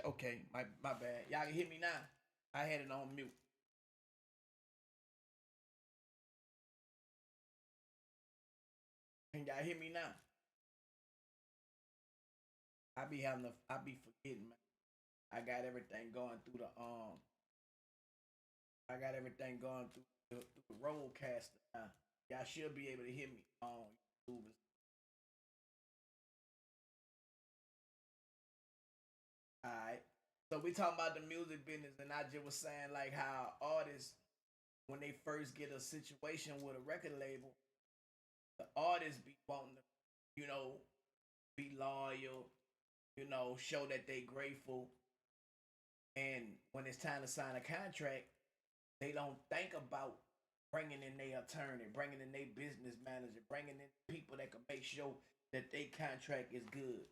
Okay, my bad. Y'all can hear me now. I had it on mute. Can y'all hear me now? I be forgetting, man. I got everything going through I got everything going through the roadcaster now. Y'all should be able to hear me on YouTube. Alright. So we talking about the music business, and I just was saying like how artists, when they first get a situation with a record label, the artists be wanting to, you know, be loyal, show that they grateful. And when it's time to sign a contract, they don't think about bringing in their attorney, bringing in their business manager, bringing in people that can make sure that their contract is good,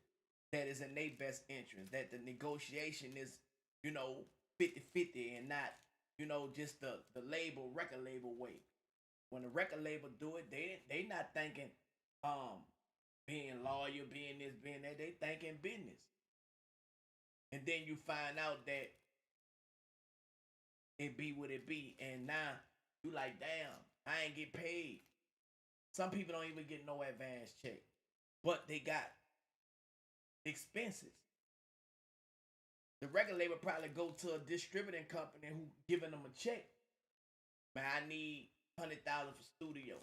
that is in their best interest, that the negotiation is, you know, 50-50 and not, just the label, record label way. When the record label do it, they not thinking being loyal, being this, being that. They thinking business. And then you find out that it be what it be, and now you like, damn, I ain't get paid. Some people don't even get no advance check, but they got expenses. The record label probably go to a distributing company who giving them a check. Man, I need 100,000 for studio.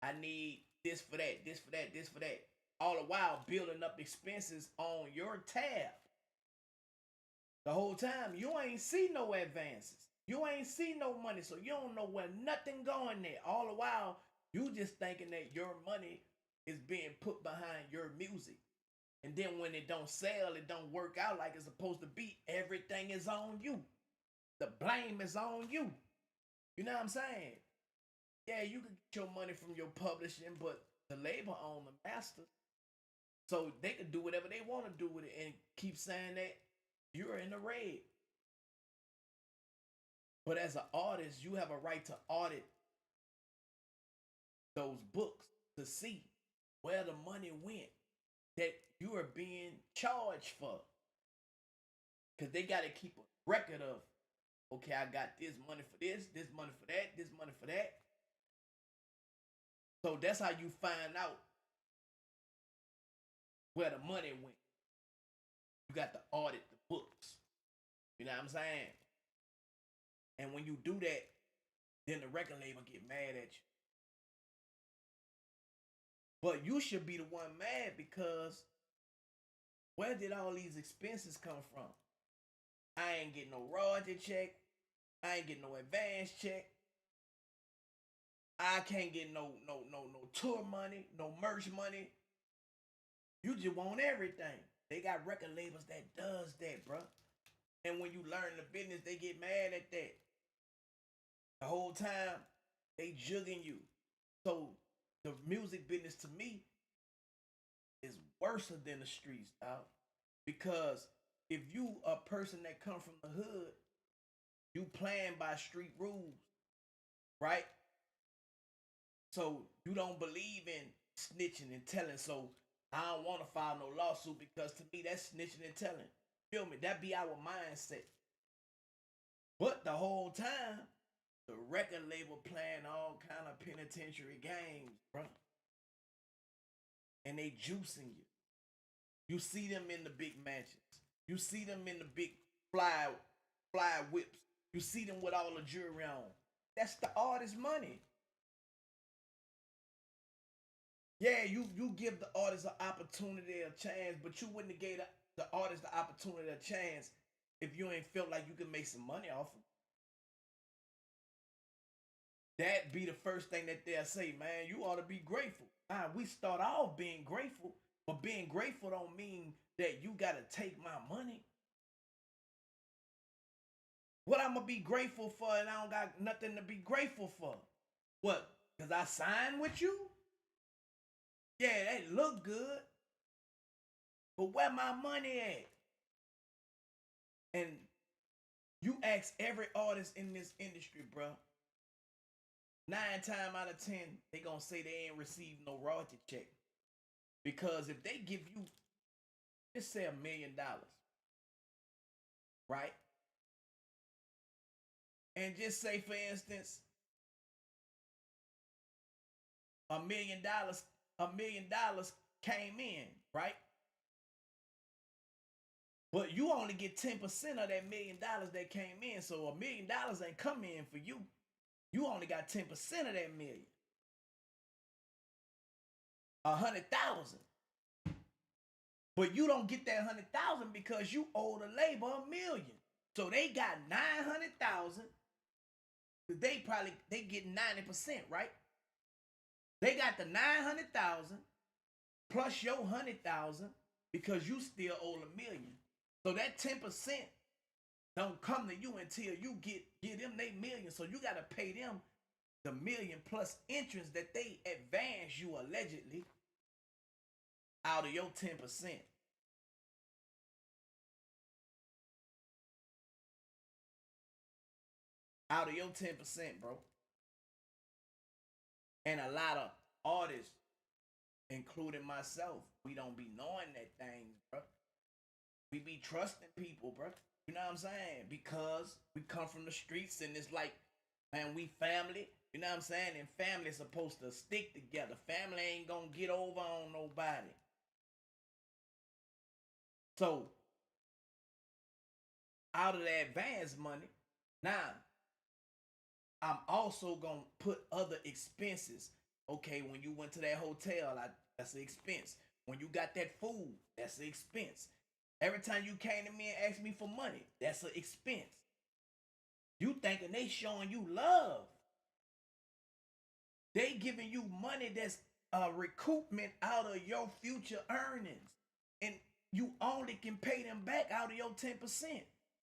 I need this for that, this for that, this for that. All the while building up expenses on your tab. The whole time you ain't see no advances. You ain't see no money, so you don't know where nothing going there. All the while you just thinking that your money is being put behind your music. And then when it don't sell, it don't work out like it's supposed to be. Everything is on you. The blame is on you. You know what I'm saying? Yeah, you can get your money from your publishing, but the label own the master. So they can do whatever they want to do with it and keep saying that you're in the red. But as an artist, you have a right to audit those books to see where the money went that you are being charged for. Because they got to keep a record of, okay, I got this money for this money for that, this money for that. So that's how you find out where the money went. You got to audit the books. You know what I'm saying? And when you do that, then the record label get mad at you. But you should be the one mad because where did all these expenses come from? I ain't getting no royalty check. I ain't getting no advance check. I can't get no tour money, no merch money. You just want everything. They got record labels that does that, bro. And when you learn the business, they get mad at that. The whole time they jugging you. So the music business to me is worse than the streets, dog. Because if you a person that come from the hood, you playing by street rules, right? So you don't believe in snitching and telling. So I don't want to file no lawsuit because to me that's snitching and telling. Feel me? That be our mindset. But the whole time, the record label playing all kind of penitentiary games, bro. And they juicing you. You see them in the big mansions. You see them in the big fly whips. You see them with all the jewelry on. That's the artist money. Yeah, you give the artist an opportunity, a chance, but you wouldn't have gave the artist the opportunity, a chance, if you ain't felt like you could make some money off of that. Be the first thing that they'll say, man. You ought to be grateful. We start off being grateful, but being grateful don't mean that you gotta take my money. What I'm gonna be grateful for, and I don't got nothing to be grateful for. What? Cause I signed with you? Yeah, they look good, but where my money at? And you ask every artist in this industry, bro. 9 times out of 10, they gonna say they ain't received no royalty check. Because if they give you, let's say $1 million, right? And just say, for instance, $1 million came in, right? But you only get 10% of that $1 million that came in. So $1 million ain't come in for you. You only got 10% of that million. 100,000. But you don't get that 100,000 because you owe the labor $1 million. So they got 900,000. They get 90%, right? They got the 900,000 plus your 100,000 because you still owe $1 million. So that 10% don't come to you until you get them they million. So you gotta pay them the million plus interest that they advance you allegedly out of your 10%. Out of your 10%, bro. And a lot of artists, including myself, we don't be knowing that things, bro. We be trusting people, bro. You know what I'm saying? Because we come from the streets and it's like, man, we family. You know what I'm saying? And family is supposed to stick together. Family ain't gonna get over on nobody. So, out of the advance money, now I'm also gonna put other expenses. Okay, when you went to that hotel, that's an expense. When you got that food, that's an expense. Every time you came to me and asked me for money, that's an expense. You thinking they showing you love. They giving you money that's a recoupment out of your future earnings. And you only can pay them back out of your 10%.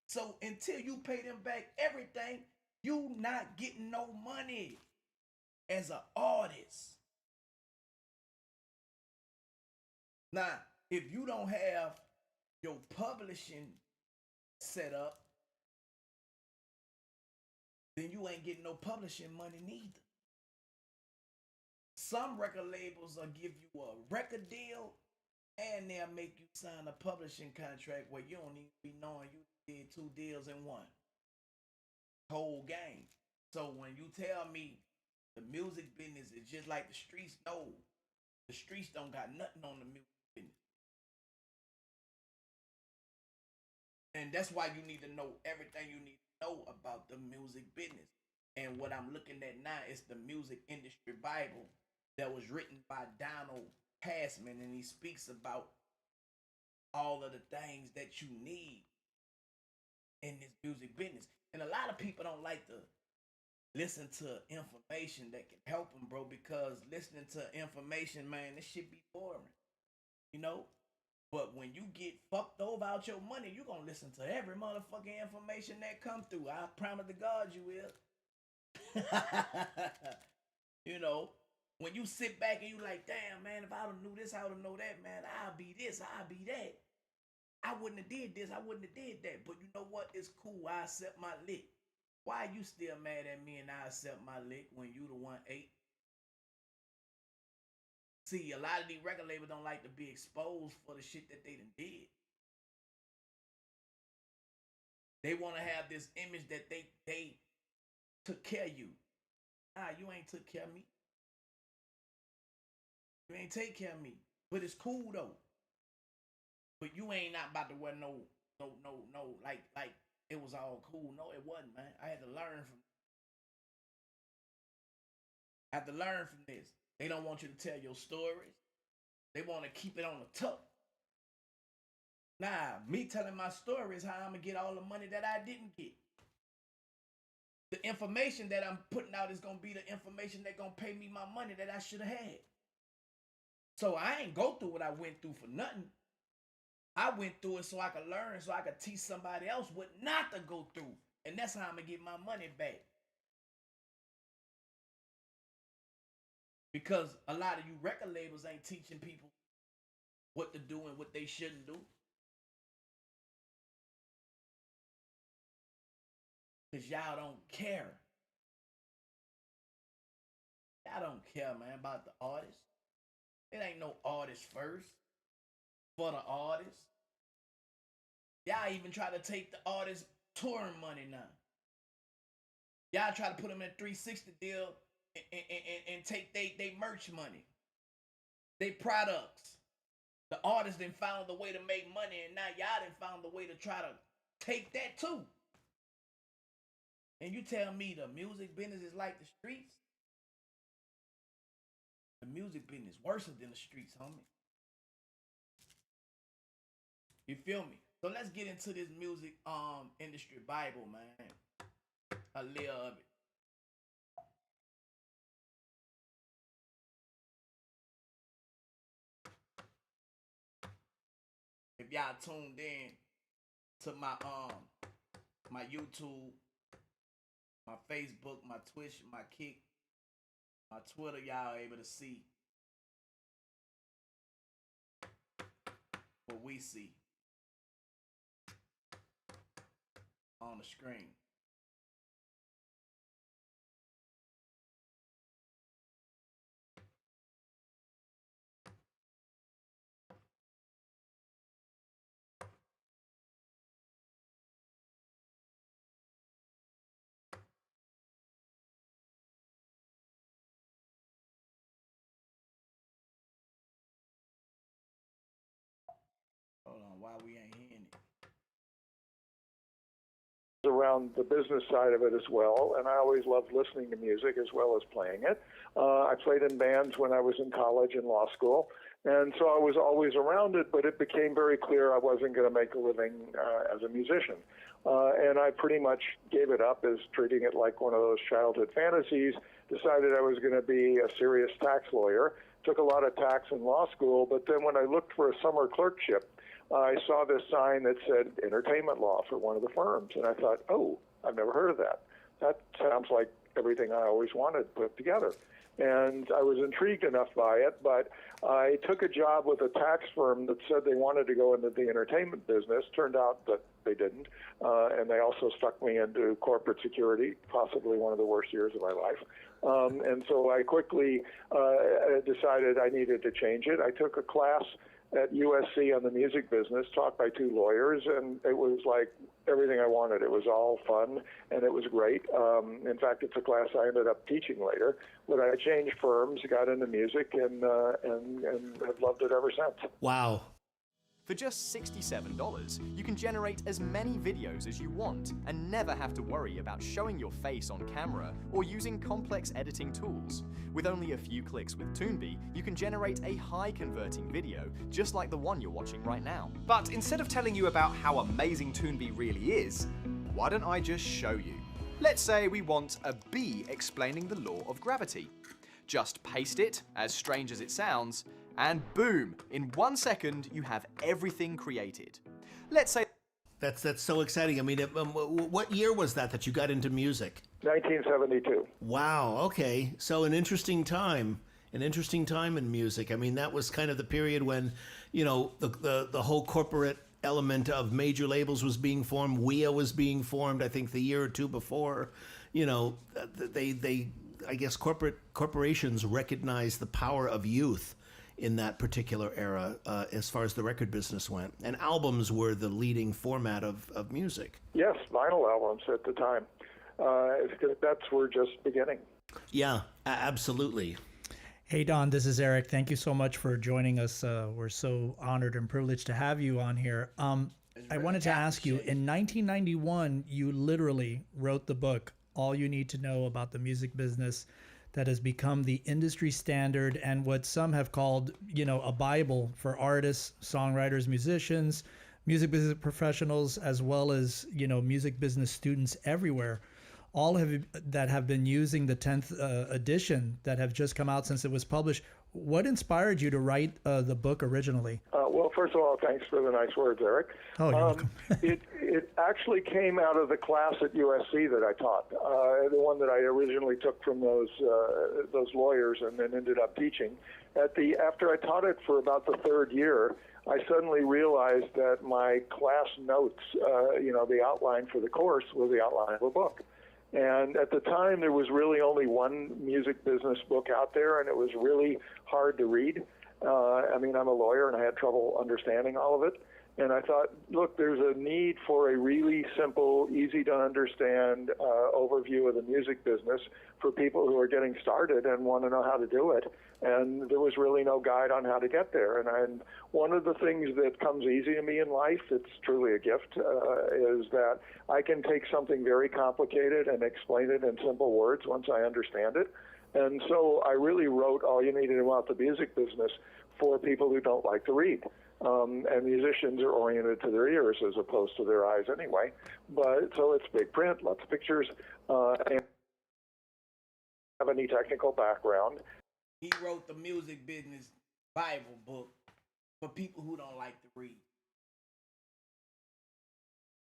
So until you pay them back everything, you not getting no money as an artist. Now, if you don't have your publishing set up, then you ain't getting no publishing money neither. Some record labels will give you a record deal and they'll make you sign a publishing contract where you don't even be knowing you did two deals in one. Whole game. So when you tell me the music business is just like the streets, no. The streets don't got nothing on the music business. And that's why you need to know everything you need to know about the music business. And what I'm looking at now is the Music Industry Bible that was written by Donald Passman, and he speaks about all of the things that you need in this music business. And a lot of people don't like to listen to information that can help them, bro, because listening to information, man, this shit be boring, you know? But when you get fucked over out your money, you gonna listen to every motherfucking information that come through. I promise to God you will. You know, when you sit back and you like, damn, man, if I would have knew this, I would have know that, man. I'll be this, I'll be that. I wouldn't have did this, I wouldn't have did that. But you know what? It's cool. I accept my lick. Why you still mad at me and I accept my lick when you the one ate? See, a lot of these record labels don't like to be exposed for the shit that they done did. They want to have this image that they took care of you. Ah, you ain't took care of me. You ain't take care of me. But it's cool though. But you ain't not about to wear no like it was all cool. No, it wasn't, man. I had to learn from this. They don't want you to tell your stories. They want to keep it on the tuck. Nah, me telling my story is how I'm gonna get all the money that I didn't get. The information that I'm putting out is gonna be the information that gonna pay me my money that I should have had. So I ain't go through what I went through for nothing. I went through it so I could learn, so I could teach somebody else what not to go through. And that's how I'm gonna get my money back. Because a lot of you record labels ain't teaching people what to do and what they shouldn't do. Because y'all don't care. Y'all don't care, man, about the artist. It ain't no artist first for the artist. Y'all even try to take the artist touring money now. Y'all try to put them in a 360 deal and take they merch money, they products. The artist then found the way to make money, and now y'all done found the way to try to take that too. And you tell me the music business is like the streets? The music business worse than the streets, homie. You feel me? So let's get into this music industry Bible, man. A little of it. If y'all tuned in to my YouTube, my Facebook, my Twitch, my Kick, my Twitter, y'all able to see what we see on the screen. Hold on, why we ain't hearing it? Around the business side of it as well, and I always loved listening to music as well as playing it. I played in bands when I was in college and law school, and so I was always around it, but it became very clear I wasn't going to make a living as a musician. And I pretty much gave it up as treating it like one of those childhood fantasies, decided I was going to be a serious tax lawyer, took a lot of tax in law school, but then when I looked for a summer clerkship, I saw this sign that said entertainment law for one of the firms, and I thought, oh, I've never heard of that. That sounds like everything I always wanted put together. And I was intrigued enough by it, but I took a job with a tax firm that said they wanted to go into the entertainment business. Turned out that they didn't, and they also stuck me into corporate security, possibly one of the worst years of my life. And so I quickly decided I needed to change it. I took a class at USC on the music business, taught by two lawyers, and it was like everything I wanted. It was all fun, and it was great. In fact, it's a class I ended up teaching later. But I changed firms, got into music, and have loved it ever since. Wow. For just $67, you can generate as many videos as you want and never have to worry about showing your face on camera or using complex editing tools. With only a few clicks with Toonby, you can generate a high-converting video, just like the one you're watching right now. But instead of telling you about how amazing Toonby really is, why don't I just show you? Let's say we want a bee explaining the law of gravity. Just paste it, as strange as it sounds, and boom, in 1 second, you have everything created. Let's say... That's so exciting. I mean, what year was that you got into music? 1972. Wow, okay. So an interesting time in music. I mean, that was kind of the period when, you know, the whole corporate element of major labels was being formed. WEA was being formed, I think, the year or two before. You know, they I guess corporations recognized the power of youth in that particular era as far as the record business went. And albums were the leading format of music. Yes, vinyl albums at the time. That's were just beginning. Yeah, absolutely. Hey, Don, this is Eric. Thank you so much for joining us. We're so honored and privileged to have you on here. I wanted to ask you, in 1991, you literally wrote the book, All You Need to Know About the Music Business, that has become the industry standard and what some have called, you know, a Bible for artists, songwriters, musicians, music business professionals, as well as, you know, music business students everywhere. All that have been using the 10th edition that have just come out since it was published. What inspired you to write the book originally? Well, first of all, thanks for the nice words, Eric. Oh, you're welcome. It actually came out of the class at USC that I taught, the one that I originally took from those lawyers and then ended up teaching. After I taught it for about the third year, I suddenly realized that my class notes, the outline for the course was the outline of a book. And at the time, there was really only one music business book out there, and it was really hard to read. I'm a lawyer, and I had trouble understanding all of it. And I thought, look, there's a need for a really simple, easy to understand overview of the music business for people who are getting started and want to know how to do it. And there was really no guide on how to get there. And one of the things that comes easy to me in life, it's truly a gift, is that I can take something very complicated and explain it in simple words once I understand it. And so I really wrote All You Need to Know About the Music Business for people who don't like to read. And musicians are oriented to their ears as opposed to their eyes anyway. But so it's big print, lots of pictures, and have any technical background. He wrote the music business Bible book for people who don't like to read.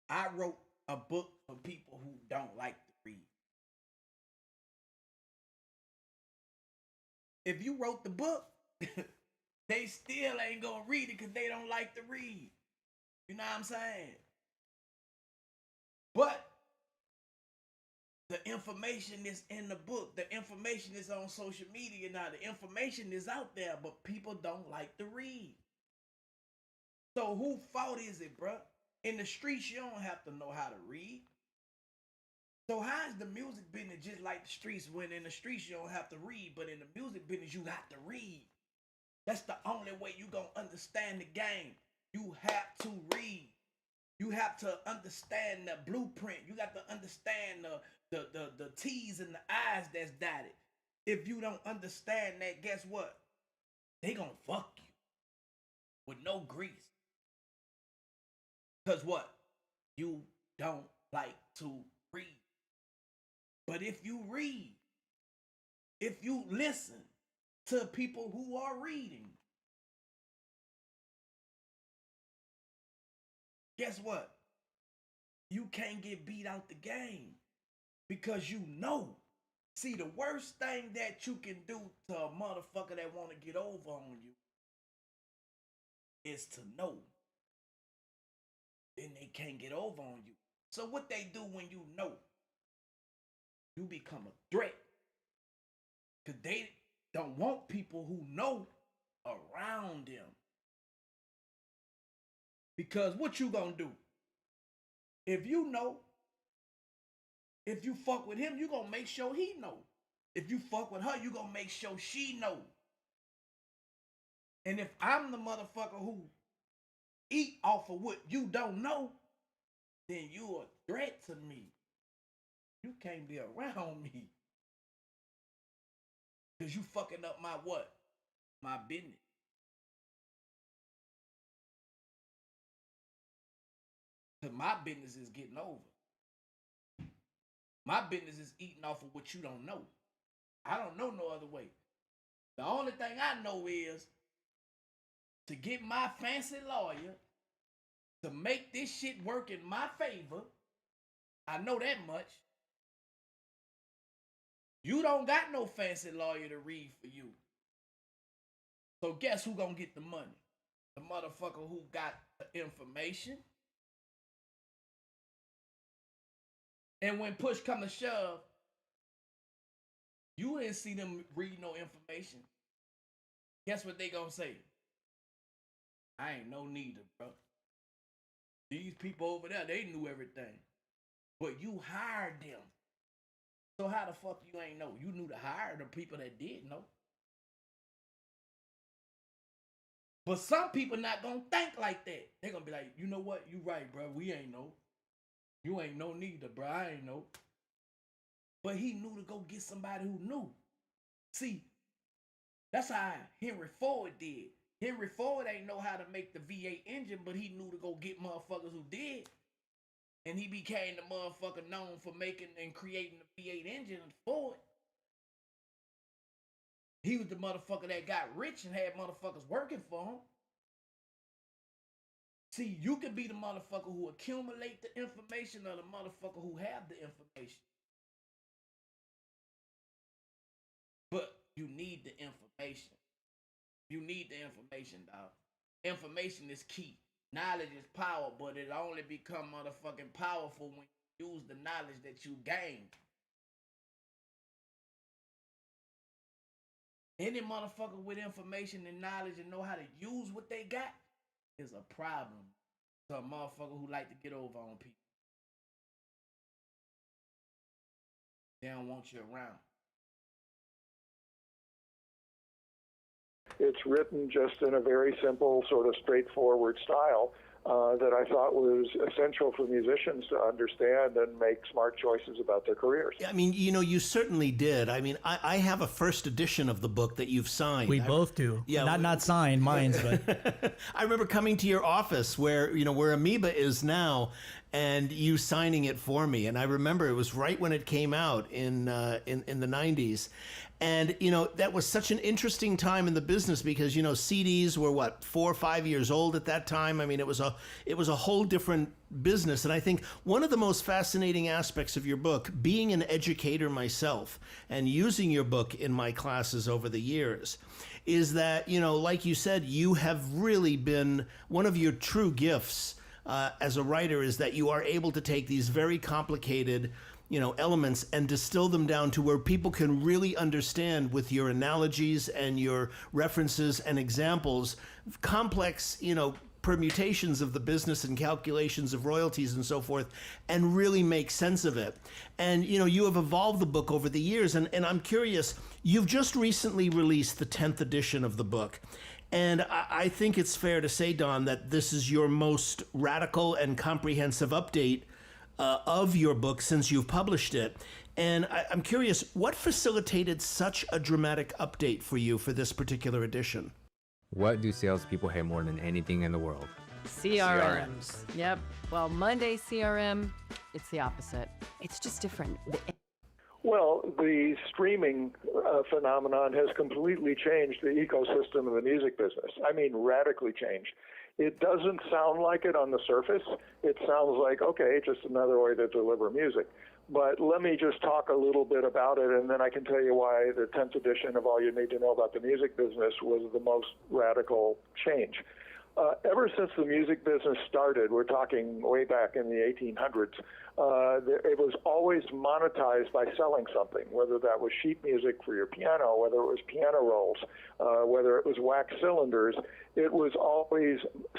I wrote a book for people who don't like to read. If you wrote the book, they still ain't gonna read it because they don't like to read. You know what I'm saying? But the information is in the book. The information is on social media now. The information is out there, but people don't like to read. So who fault is it, bruh? In the streets, you don't have to know how to read. So how is the music business just like the streets when in the streets you don't have to read, but in the music business you got to read? That's the only way you gonna understand the game. You have to read. You have to understand the blueprint. You got to understand the T's and the I's that's dotted. If you don't understand that, guess what? They gonna fuck you with no grease. Cause what? You don't like to read. But if you read, if you listen to people who are reading, guess what? You can't get beat out the game because you know. See, the worst thing that you can do to a motherfucker that want to get over on you is to know. Then they can't get over on you. So what they do when you know, you become a threat. Because they don't want people who know around them. Because what you gonna do? If you know, if you fuck with him, you gonna make sure he know. If you fuck with her, you gonna make sure she know. And if I'm the motherfucker who eat off of what you don't know, then you a threat to me. You can't be around me. Because you fucking up my what? My business. Because my business is getting over. My business is eating off of what you don't know. I don't know no other way. The only thing I know is to get my fancy lawyer to make this shit work in my favor. I know that much. You don't got no fancy lawyer to read for you. So guess who gonna get the money? The motherfucker who got the information. And when push come to shove, you didn't see them read no information. Guess what they gonna say? I ain't no neither, bro. These people over there, they knew everything. But you hired them. So how the fuck you ain't know? You knew to hire the people that did know. But some people not gonna think like that. They gonna be like, you know what? You right, bro. We ain't know. You ain't know neither, bro. I ain't know. But he knew to go get somebody who knew. See, that's how Henry Ford did. Henry Ford ain't know how to make the V8 engine, but he knew to go get motherfuckers who did. And he became the motherfucker known for making and creating the V8 engine Ford. He was the motherfucker that got rich and had motherfuckers working for him. See, you can be the motherfucker who accumulate the information or the motherfucker who have the information. But you need the information. You need the information, dog. Information is key. Knowledge is power, but it only become motherfucking powerful when you use the knowledge that you gained. Any motherfucker with information and knowledge and know how to use what they got is a problem. to a motherfucker who like to get over on people. They don't want you around. It's written just in a very simple, sort of straightforward style that I thought was essential for musicians to understand and make smart choices about their careers. I mean, you know, you certainly did. I mean, I have a first edition of the book that you've signed. We both do. Yeah, Not signed, mine's, but I remember coming to your office where, you know, where Amoeba is now, and you signing it for me. And I remember it was right when it came out in the 90s. And, you know, that was such an interesting time in the business because, you know, CDs were what, 4 or 5 years old at that time. I mean, it was a whole different business. And I think one of the most fascinating aspects of your book, being an educator myself and using your book in my classes over the years, is that, you know, like you said, you have really been one of your true gifts as a writer is that you are able to take these very complicated, you know, elements and distill them down to where people can really understand with your analogies and your references and examples, complex, you know, permutations of the business and calculations of royalties and so forth, and really make sense of it. And, you know, you have evolved the book over the years. And I'm curious, you've just recently released the 10th edition of the book. And I think it's fair to say, Don, that this is your most radical and comprehensive update of your book since you've published it. And I'm curious, what facilitated such a dramatic update for you for this particular edition? What do salespeople hate more than anything in the world? CRMs. Yep. Well, Monday CRM, it's the opposite. It's just different. Well, the streaming phenomenon has completely changed the ecosystem of the music business. I mean, radically changed. It doesn't sound like it on the surface. It sounds like, okay, just another way to deliver music. But let me just talk a little bit about it, and then I can tell you why the 10th edition of All You Need to Know About the Music Business was the most radical change. Ever since the music business started, we're talking way back in the 1800s, it was always monetized by selling something, whether that was sheet music for your piano, whether it was piano rolls, whether it was wax cylinders. It was always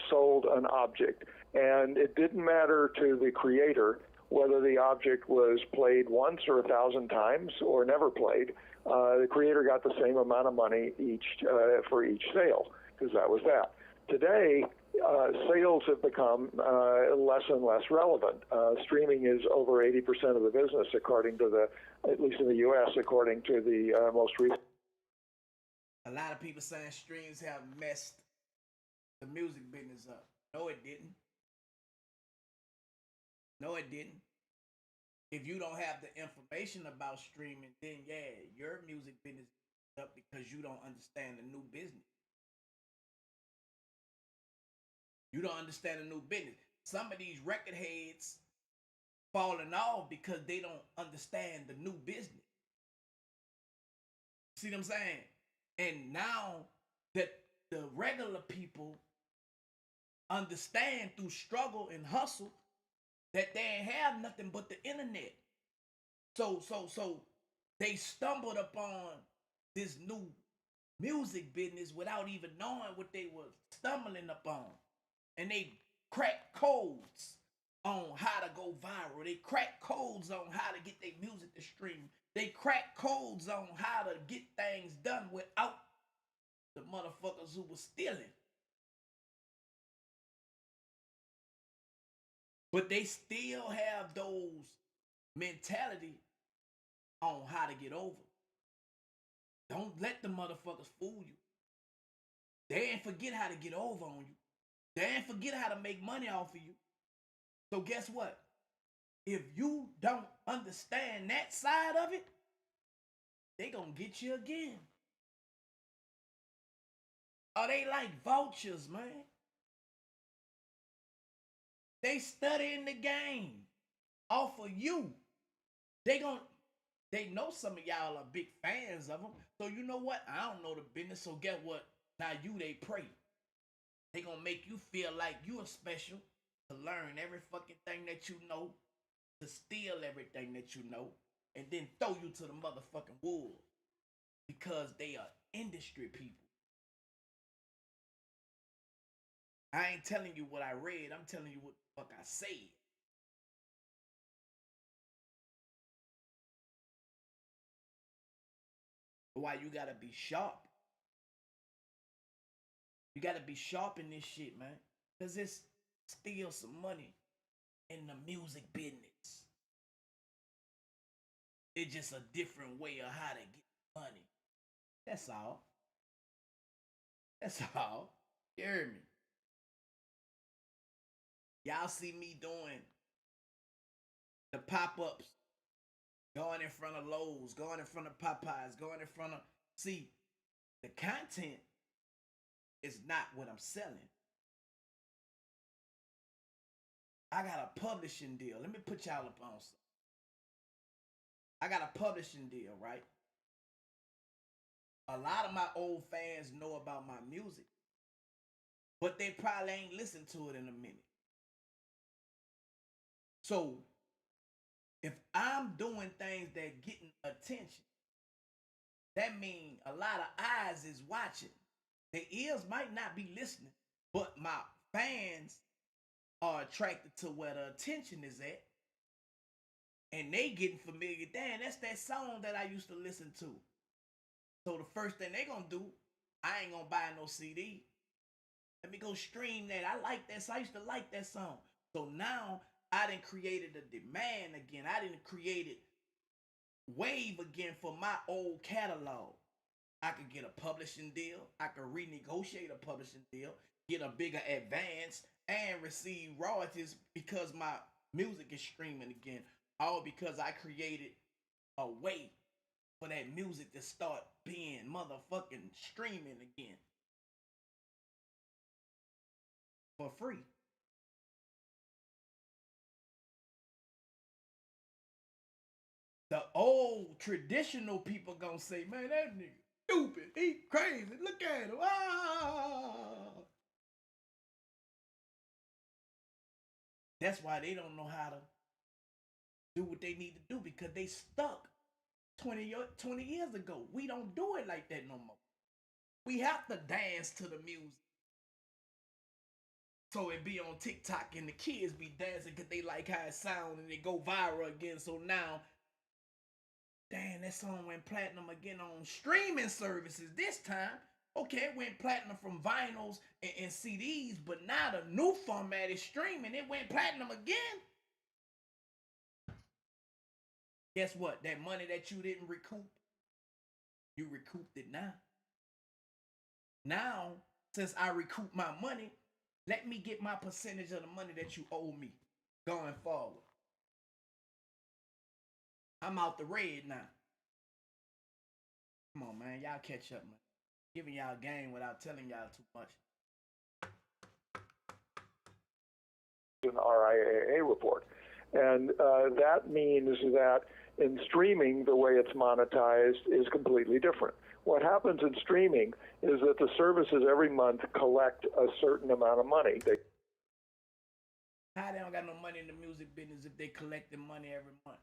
sold an object. And it didn't matter to the creator whether the object was played once or 1,000 times or never played. The creator got the same amount of money for each sale, because that was that. Today, sales have become less and less relevant. Streaming is over 80% of the business, according to at least in the U.S., according to the most recent. A lot of people saying streams have messed the music business up. No, it didn't. No, it didn't. If you don't have the information about streaming, then yeah, your music business is up because you don't understand the new business. You don't understand the new business. Some of these record heads falling off because they don't understand the new business. See what I'm saying? And now that the regular people understand through struggle and hustle that they ain't have nothing but the internet. So they stumbled upon this new music business without even knowing what they were stumbling upon. And they crack codes on how to go viral. They crack codes on how to get their music to stream. They crack codes on how to get things done without the motherfuckers who were stealing. But they still have those mentality on how to get over. Don't let the motherfuckers fool you. They ain't forget how to get over on you. They ain't forget how to make money off of you. So guess what? If you don't understand that side of it, they gonna get you again. Oh, they like vultures, man. They studying the game off of you. They know some of y'all are big fans of them. So you know what? I don't know the business. So get what? Now they pray. They gonna make you feel like you are special to learn every fucking thing that you know, to steal everything that you know, and then throw you to the motherfucking wolves because they are industry people. I ain't telling you what I read. I'm telling you what the fuck I said. Why you gotta be sharp? You gotta be sharp in this shit, man. Cause it's still some money in the music business. It's just a different way of how to get money. That's all. That's all. You hear me? Y'all see me doing the pop-ups, going in front of Lowe's, going in front of Popeyes, going in front of... See, the content is not what I'm selling. I got a publishing deal. Let me put y'all up on something. I got a publishing deal, right? A lot of my old fans know about my music, but they probably ain't listened to it in a minute. So, if I'm doing things that getting attention, that means a lot of eyes is watching. Their ears might not be listening, but my fans are attracted to where the attention is at. And they getting familiar. Damn, that's that song that I used to listen to. So the first thing they gonna do, I ain't gonna buy no CD. Let me go stream that. I like that song. I used to like that song. So now I done created a demand again. I done created wave again for my old catalog. I could get a publishing deal. I could renegotiate a publishing deal, get a bigger advance, and receive royalties because my music is streaming again. All because I created a way for that music to start being motherfucking streaming again. For free. The old traditional people gonna say, man, that nigga stupid. He crazy. Look at him. Ah. That's why they don't know how to do what they need to do because they stuck 20 years ago. We don't do it like that no more. We have to dance to the music. So it be on TikTok and the kids be dancing because they like how it sound and they go viral again. So now, damn, that song went platinum again on streaming services this time. Okay, it went platinum from vinyls and CDs, but now the new format is streaming. It went platinum again. Guess what? That money that you didn't recoup, you recouped it now. Now, since I recoup my money, let me get my percentage of the money that you owe me going forward. I'm out the red now. Come on, man. Y'all catch up, man. Giving y'all game without telling y'all too much. An RIAA report. And that means that in streaming, the way it's monetized is completely different. What happens in streaming is that the services every month collect a certain amount of money. How they don't got no money in the music business if they collecting money every month?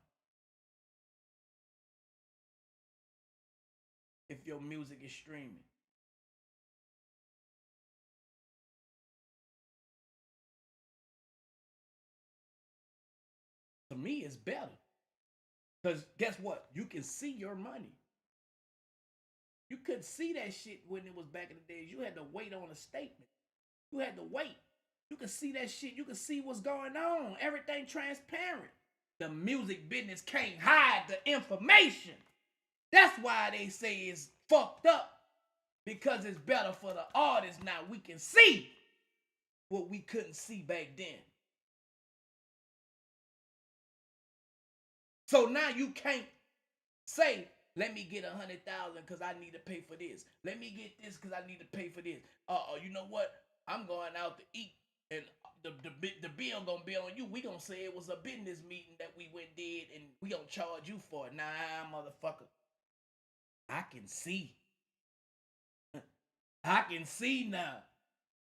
If your music is streaming. To me, it's better. Because guess what? You can see your money. You couldn't see that shit when it was back in the days. You had to wait on a statement. You had to wait. You can see that shit. You can see what's going on. Everything transparent. The music business can't hide the information. That's why they say it's fucked up. Because it's better for the artists now. We can see what we couldn't see back then. So now you can't say, let me get 100,000 because I need to pay for this. Let me get this because I need to pay for this. You know what? I'm going out to eat and the bill gonna be on you. We gonna say it was a business meeting that we went did and we gonna charge you for it. Nah, motherfucker. I can see. I can see now.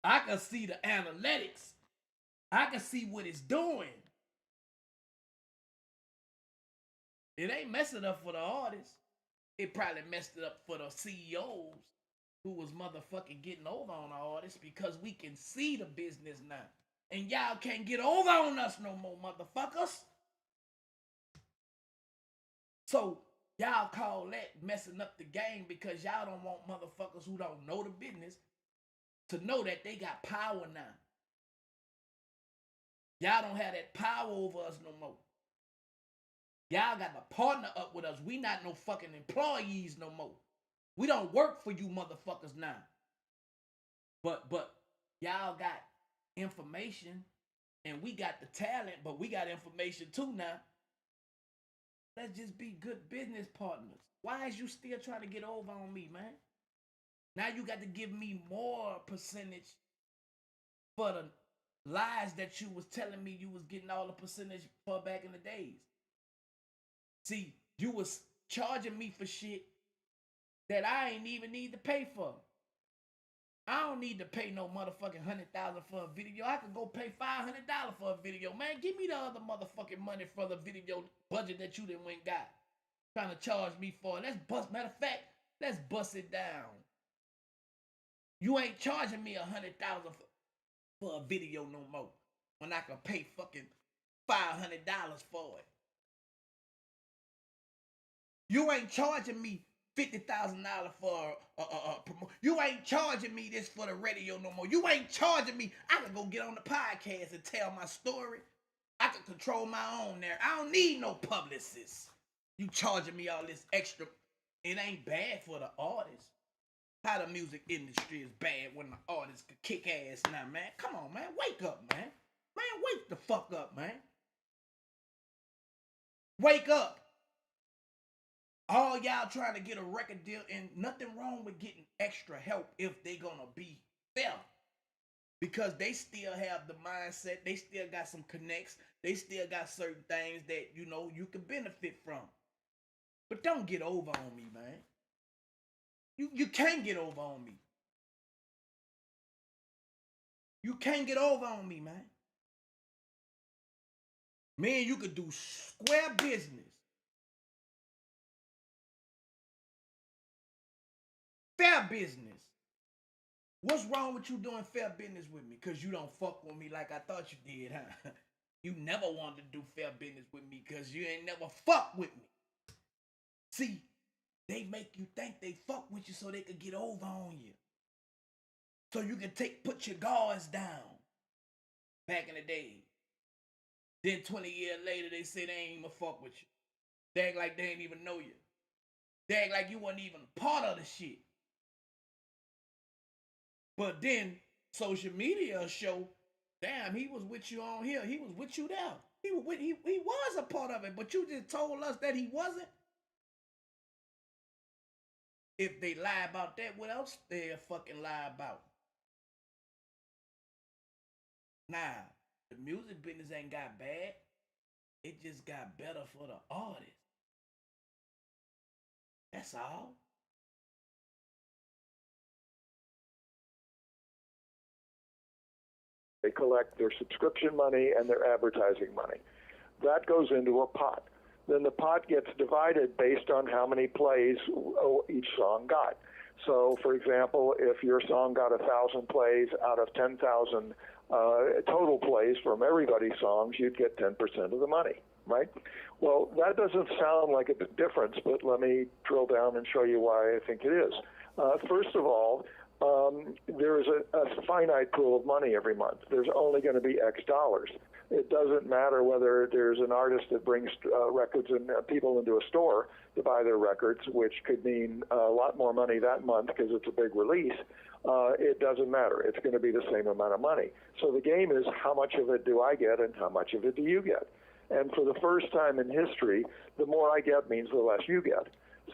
I can see the analytics. I can see what it's doing. It ain't messing up for the artists. It probably messed it up for the CEOs who was motherfucking getting over on our artists because we can see the business now. And y'all can't get over on us no more, motherfuckers. So y'all call that messing up the game because y'all don't want motherfuckers who don't know the business to know that they got power now. Y'all don't have that power over us no more. Y'all got to partner up with us. We not no fucking employees no more. We don't work for you motherfuckers now. But y'all got information and we got the talent, but we got information too now. Let's just be good business partners. Why is you still trying to get over on me, man? Now you got to give me more percentage for the lies that you was telling me you was getting all the percentage for back in the days. See, you was charging me for shit that I ain't even need to pay for. I don't need to pay no motherfucking $100,000 for a video. I could go pay $500 for a video. Man, give me the other motherfucking money for the video budget that you done went got. Trying to charge me for it. Matter of fact, let's bust it down. You ain't charging me $100,000 for a video no more when I can pay fucking $500 for it. You ain't charging me $50,000 for a promotion. You ain't charging me this for the radio no more. You ain't charging me. I can go get on the podcast and tell my story. I can control my own there. I don't need no publicists. You charging me all this extra. It ain't bad for the artist. How the music industry is bad when the artist could kick ass now, man. Come on, man. Wake up, man. Man, wake the fuck up, man. Wake up. All y'all trying to get a record deal, and nothing wrong with getting extra help if they gonna be fair. Because they still have the mindset, they still got some connects, they still got certain things that, you know, you can benefit from. But don't get over on me, man. You can't get over on me. You can't get over on me, man. Man, you could do square business. Fair business. What's wrong with you doing fair business with me? Because you don't fuck with me like I thought you did, huh? You never wanted to do fair business with me because you ain't never fuck with me. See, they make you think they fuck with you so they could get over on you. So you can put your guards down. Back in the day. Then 20 years later, they say they ain't even fuck with you. They act like they ain't even know you. They act like you wasn't even part of the shit. But then social media show, damn, he was with you on here. He was with you there. He was a part of it, but you just told us that he wasn't. If they lie about that, what else they'll fucking lie about? Nah, the music business ain't got bad. It just got better for the artist. That's all. They collect their subscription money and their advertising money. That goes into a pot. Then the pot gets divided based on how many plays each song got. So, for example, if your song got 1,000 plays out of 10,000 total plays from everybody's songs, you'd get 10% of the money, right? Well, that doesn't sound like a big difference, but let me drill down and show you why I think it is. First of all, there is a finite pool of money every month. There's only going to be X dollars. It doesn't matter whether there's an artist that brings records and people into a store to buy their records, which could mean a lot more money that month because it's a big release. It doesn't matter. It's going to be the same amount of money. So the game is, how much of it do I get and how much of it do you get? And for the first time in history, the more I get means the less you get.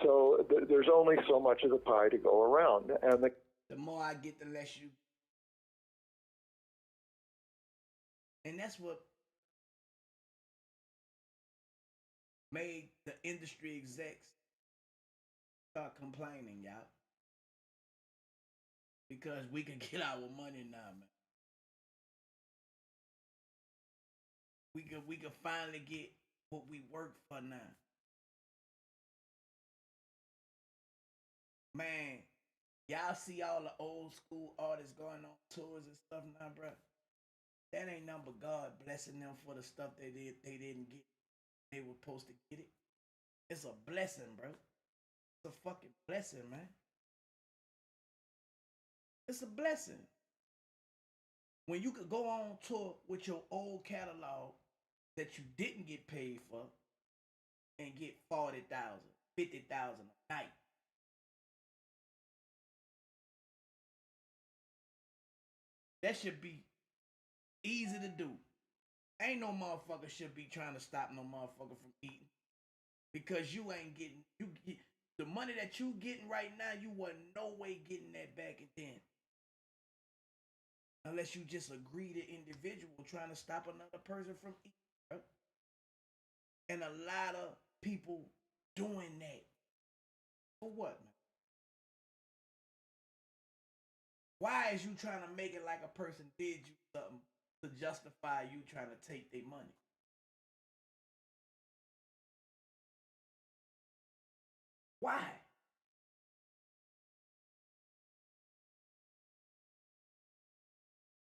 So there's only so much of the pie to go around. And the more I get, the less you. And that's what made the industry execs start complaining, y'all. Because we can get our money now, man. We can finally get what we work for now. Man, Y'all see all the old school artists going on tours and stuff now, bro. That ain't nothing but God blessing them for the stuff they didn't get. They were supposed to get it. It's a blessing, bro. It's a fucking blessing, man. It's a blessing. When you could go on tour with your old catalog that you didn't get paid for and get 40,000, 50,000 a night. That should be easy to do. Ain't no motherfucker should be trying to stop no motherfucker from eating. Because you ain't getting, the money that you getting right now, you wasn't no way getting that back then. Unless you just a greedy individual trying to stop another person from eating. Right? And a lot of people doing that. For what, man? Why is you trying to make it like a person did you something to justify you trying to take their money? Why?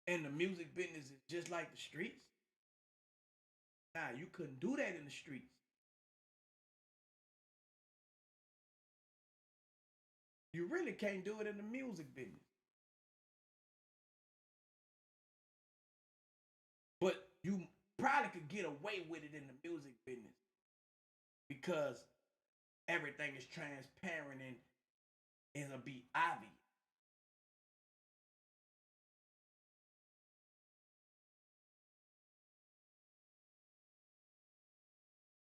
And the music business is just like the streets. Nah, you couldn't do that in the streets. You really can't do it in the music business. But you probably could get away with it in the music business because everything is transparent and it'll be obvious.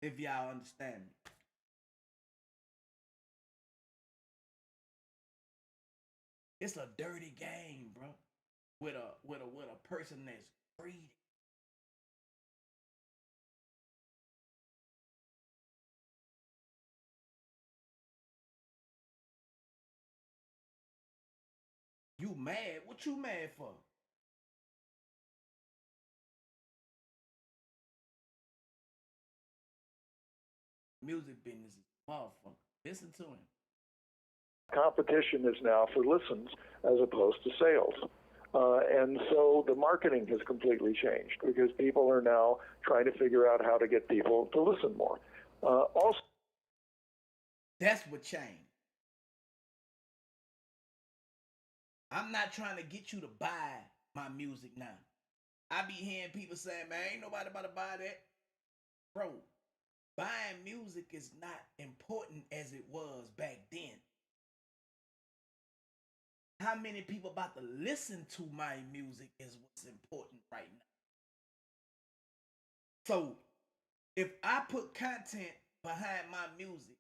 If y'all understand me. It's a dirty game, bro. With a person that's greedy. You mad? What you mad for? Music business is motherfucker. Listen to him. Competition is now for listens as opposed to sales. And so the marketing has completely changed because people are now trying to figure out how to get people to listen more. Also, that's what changed. I'm not trying to get you to buy my music now. I be hearing people saying, man, ain't nobody about to buy that. Bro, buying music is not important as it was back then. How many people about to listen to my music is what's important right now. So, if I put content behind my music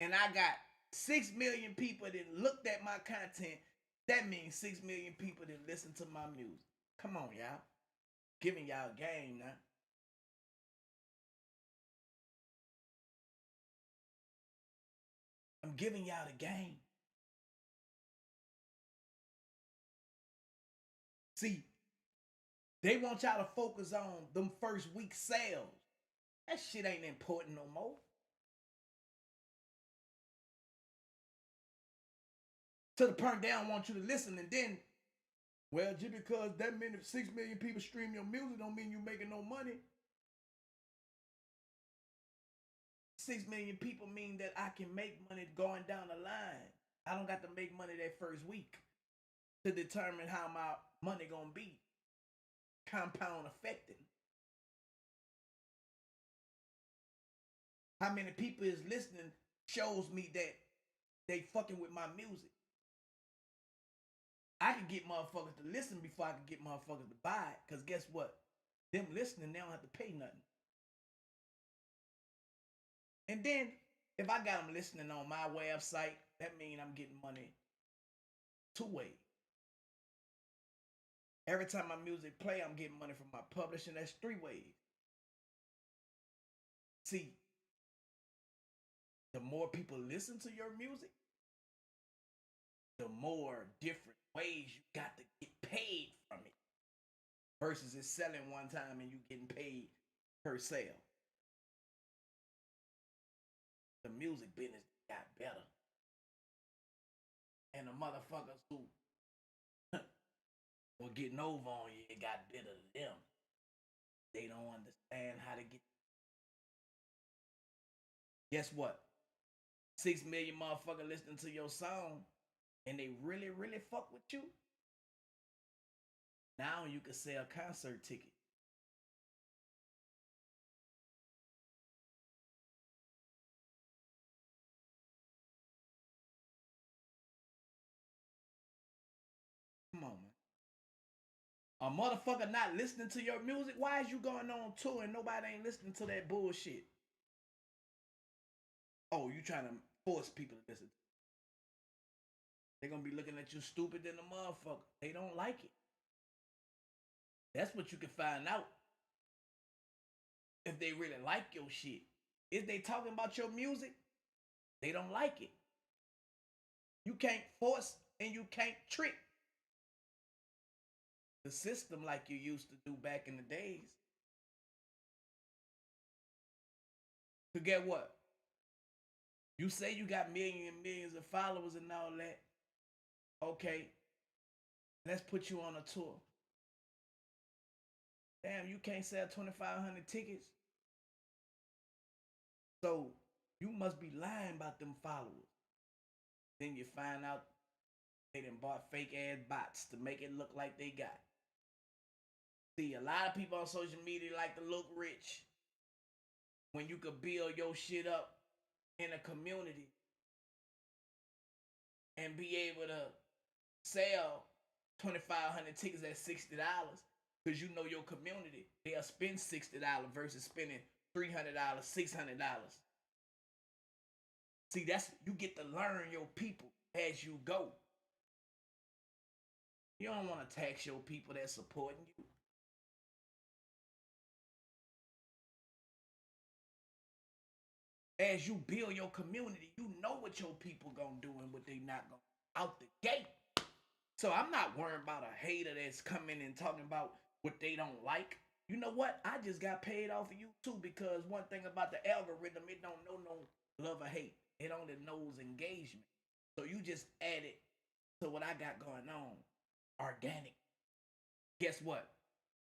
and I got 6 million people that looked at my content, that means 6 million people that listen to my music. Come on, y'all. Giving y'all game now. I'm giving y'all the game. See, they want y'all to focus on them first week sales. That shit ain't important no more. To the point they don't want you to listen, and then, well, just because that many 6 million people stream your music don't mean you making no money. 6 million people mean that I can make money going down the line. I don't got to make money that first week to determine how my money gonna be. Compound effecting. How many people is listening shows me that they fucking with my music. I can get motherfuckers to listen before I can get motherfuckers to buy it. Because guess what? Them listening, they don't have to pay nothing. And then, if I got them listening on my website, that means I'm getting money 2 ways. Every time my music play, I'm getting money from my publishing. That's 3 ways. See, the more people listen to your music, the more different ways you got to get paid from it. Versus it's selling one time and you getting paid per sale. The music business got better. And the motherfuckers who were getting over on you, it got bitter to them. They don't understand how to get. Guess what? 6 million motherfuckers listening to your song, and they really, really fuck with you. Now you can sell concert tickets. Come on, man. A motherfucker not listening to your music? Why is you going on tour and nobody ain't listening to that bullshit? Oh, you trying to force people to listen. They're going to be looking at you stupid than a motherfucker. They don't like it. That's what you can find out. If they really like your shit. If they talking about your music, they don't like it. You can't force and you can't trick the system like you used to do back in the days. To get what? You say you got millions and millions of followers and all that. Okay. Let's put you on a tour. Damn, you can't sell 2,500 tickets. So you must be lying about them followers. Then you find out they done bought fake ass bots to make it look like they got. See, a lot of people on social media like to look rich when you could build your shit up in a community and be able to sell 2,500 tickets at $60 because you know your community. They'll spend $60 versus spending $300, $600. See, that's, you get to learn your people as you go. You don't want to tax your people that's supporting you. As you build your community, you know what your people gonna do and what they not gonna out the gate. So I'm not worried about a hater that's coming and talking about what they don't like. You know what? I just got paid off of you too, because one thing about the algorithm, it don't know no love or hate. It only knows engagement. So you just add it to what I got going on. Organic. Guess what?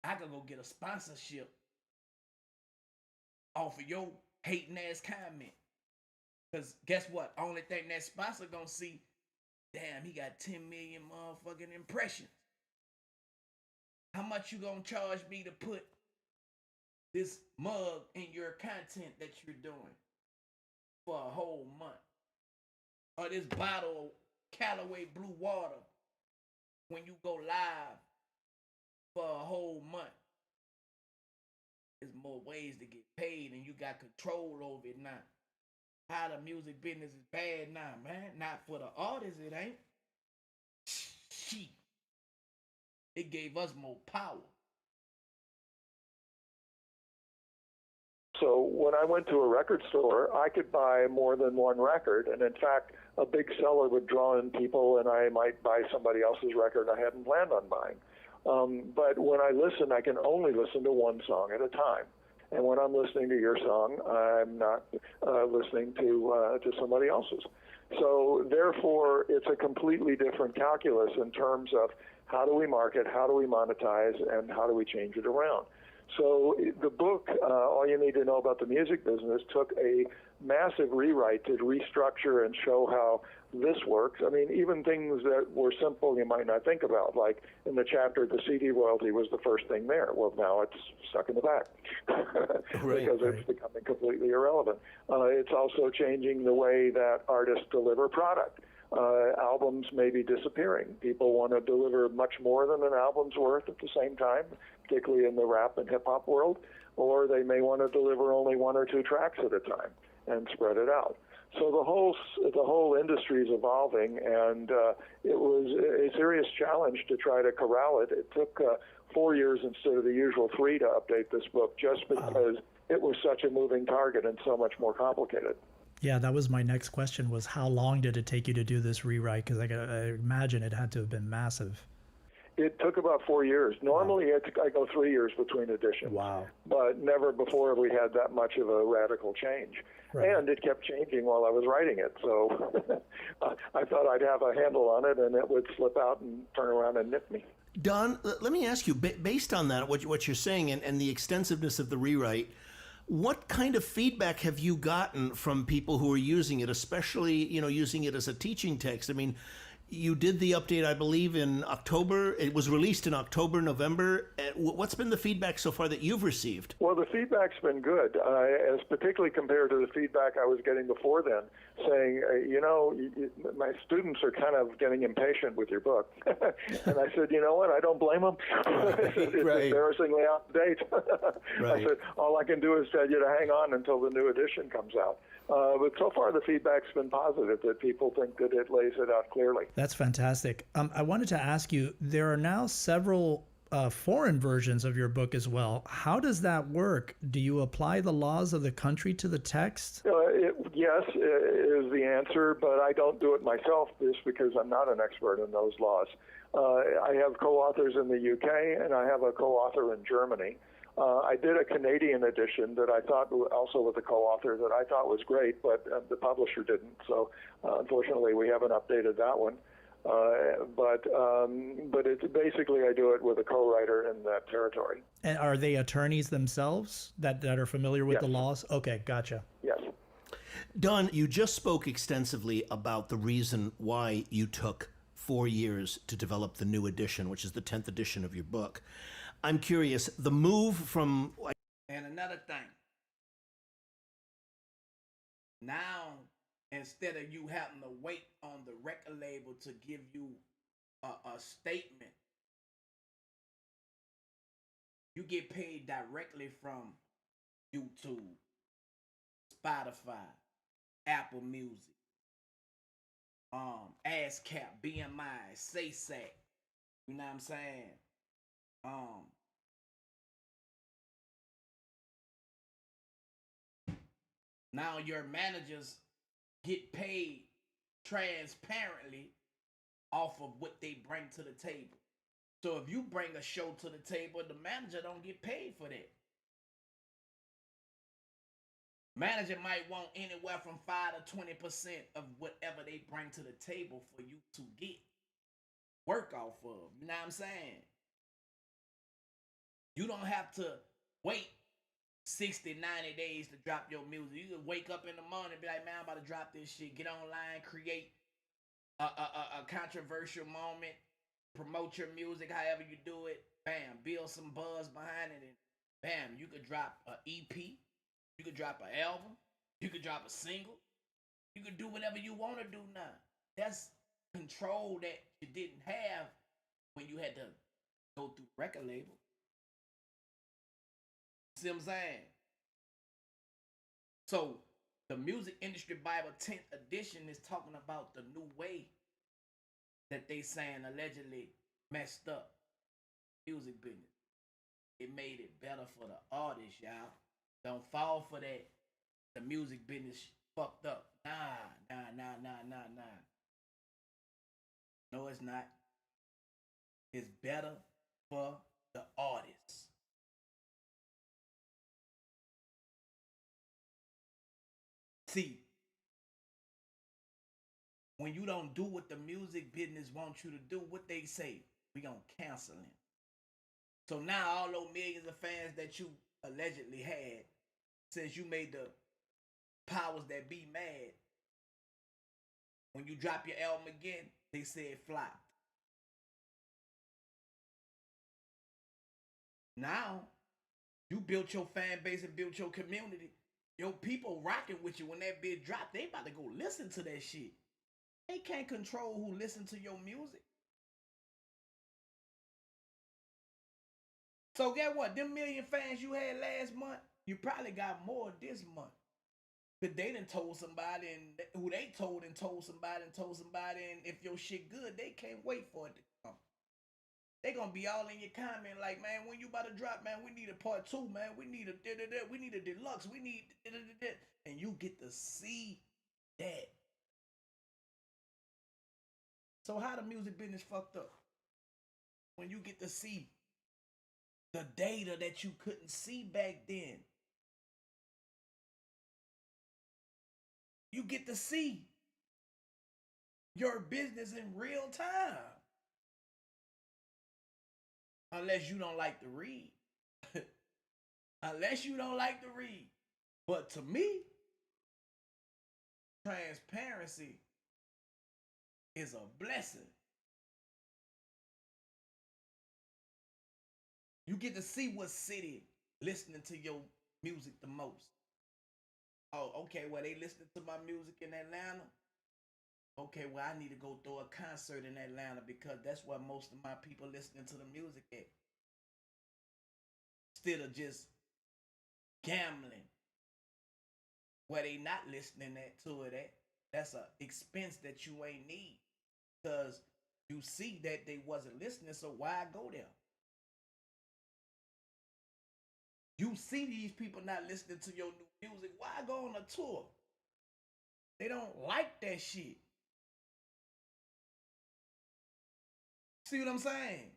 I could go get a sponsorship off of your hating ass comment. Because guess what? Only thing that sponsor gonna see, damn, he got 10 million motherfucking impressions. How much you gonna charge me to put this mug in your content that you're doing for a whole month? Or this bottle of Callaway Blue Water when you go live for a whole month? There's more ways to get paid and you got control over it now. How the music business is bad now, man. Not for the artists, it ain't. Shit. It gave us more power. So when I went to a record store, I could buy more than one record. And in fact, a big seller would draw in people and I might buy somebody else's record I hadn't planned on buying. But when I listen, I can only listen to one song at a time. And when I'm listening to your song, I'm not listening to somebody else's. So therefore, it's a completely different calculus in terms of how do we market, how do we monetize, and how do we change it around. So the book, All You Need to Know About the Music Business, took a massive rewrite to restructure and show how this works. I mean, even things that were simple you might not think about, like in the chapter, the CD royalty was the first thing there. Well, now it's stuck in the back because it's becoming completely irrelevant. It's also changing the way that artists deliver product. Albums may be disappearing. People want to deliver much more than an album's worth at the same time, particularly in the rap and hip-hop world, or they may want to deliver only one or two tracks at a time and spread it out. So the whole industry is evolving, and it was a serious challenge to try to corral it. It took 4 years instead of the usual 3 to update this book, just because it was such a moving target and so much more complicated. Yeah, that was my next question, was how long did it take you to do this rewrite? Because I imagine it had to have been massive. It took about 4 years. Normally, I go 3 years between editions. Wow. But never before have we had that much of a radical change. Right. And it kept changing while I was writing it. So I thought I'd have a handle on it, and it would slip out and turn around and nip me. Don, let me ask you, based on that, what you're saying and the extensiveness of the rewrite, what kind of feedback have you gotten from people who are using it, especially, using it as a teaching text? I mean, you did the update, I believe, in October. It was released in October, November. What's been the feedback so far that you've received? Well, the feedback's been good, as particularly compared to the feedback I was getting before then, saying, my students are kind of getting impatient with your book. And I said, you know what? I don't blame them. It's embarrassingly out of date. I said, all I can do is tell you to hang on until the new edition comes out. But so far, the feedback's been positive, that people think that it lays it out clearly. That's fantastic. I wanted to ask you, there are now several foreign versions of your book as well. How does that work? Do you apply the laws of the country to the text? Yes, is the answer, but I don't do it myself just because I'm not an expert in those laws. I have co-authors in the UK, and I have a co-author in Germany. I did a Canadian edition that I thought, also with a co-author, that I thought was great, but the publisher didn't. So unfortunately, we haven't updated that one. But it's basically, I do it with a co-writer in that territory. And are they attorneys themselves that are familiar with Yes. the laws? Okay, gotcha. Yes. Don, you just spoke extensively about the reason why you took 4 years to develop the new edition, which is the 10th edition of your book. I'm curious, the move from... And another thing, now instead of you having to wait on the record label to give you a statement, you get paid directly from YouTube, Spotify, Apple Music, ASCAP, BMI, SaySac. You know what I'm saying? Now your managers get paid transparently off of what they bring to the table. So if you bring a show to the table, the manager don't get paid for that. Manager might want anywhere from 5 to 20% of whatever they bring to the table for you to get work off of. You know what I'm saying? You don't have to wait 60, 90 days to drop your music. You can wake up in the morning and be like, man, I'm about to drop this shit. Get online, create a controversial moment, promote your music however you do it. Bam, build some buzz behind it, and bam, you could drop an EP. You could drop an album. You could drop a single. You could do whatever you want to do now. That's control that you didn't have when you had to go through record label. See what I'm saying? So the Music Industry Bible 10th edition is talking about the new way that they saying allegedly messed up music business. It made it better for the artists, y'all. Don't fall for that. The music business fucked up. Nah. No, it's not. It's better for the artists. See, when you don't do what the music business wants you to do, what they say, we gonna cancel him. So now all those millions of fans that you allegedly had, since you made the powers that be mad, when you drop your album again, they say it flopped. Now, you built your fan base and built your community. Your people rocking with you when that bitch drop. They about to go listen to that shit. They can't control who listen to your music. So get what? Them million fans you had last month, you probably got more this month. But they done told somebody, and who they told and told somebody and told somebody, and if your shit good, they can't wait for it to come. They gonna be all in your comment like, man, when you about to drop, man, we need a part 2, man. We need a we need a deluxe. We need and you get to see that. So how the music business fucked up? when you get to see the data that you couldn't see back then. You get to see your business in real time. Unless you don't like to read. Unless you don't like to read. But to me, transparency is a blessing. You get to see what city listening to your music the most. Oh, okay, well, they listening to my music in Atlanta. Okay, well, I need to go throw a concert in Atlanta because that's where most of my people listening to the music at. Instead of just gambling where they not listening to it at. That's an expense that you ain't need because you see that they wasn't listening, so why go there? You see these people not listening to your new music, why go on a tour? They don't like that shit. See what I'm saying?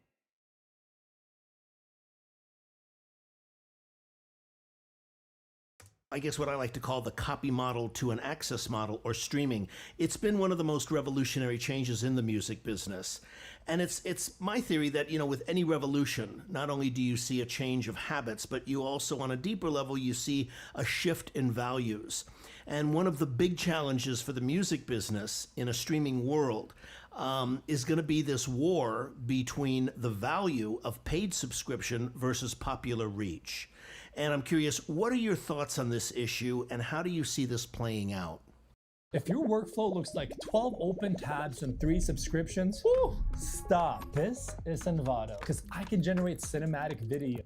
I guess what I like to call the copy model to an access model or streaming. It's been one of the most revolutionary changes in the music business. And it's my theory that, you know, with any revolution, not only do you see a change of habits, but you also, on a deeper level, you see a shift in values. And one of the big challenges for the music business in a streaming world is going to be this war between the value of paid subscription versus popular reach. And I'm curious, what are your thoughts on this issue and how do you see this playing out? If your workflow looks like 12 open tabs and 3 subscriptions, whew, stop. This is Envato, because I can generate cinematic video.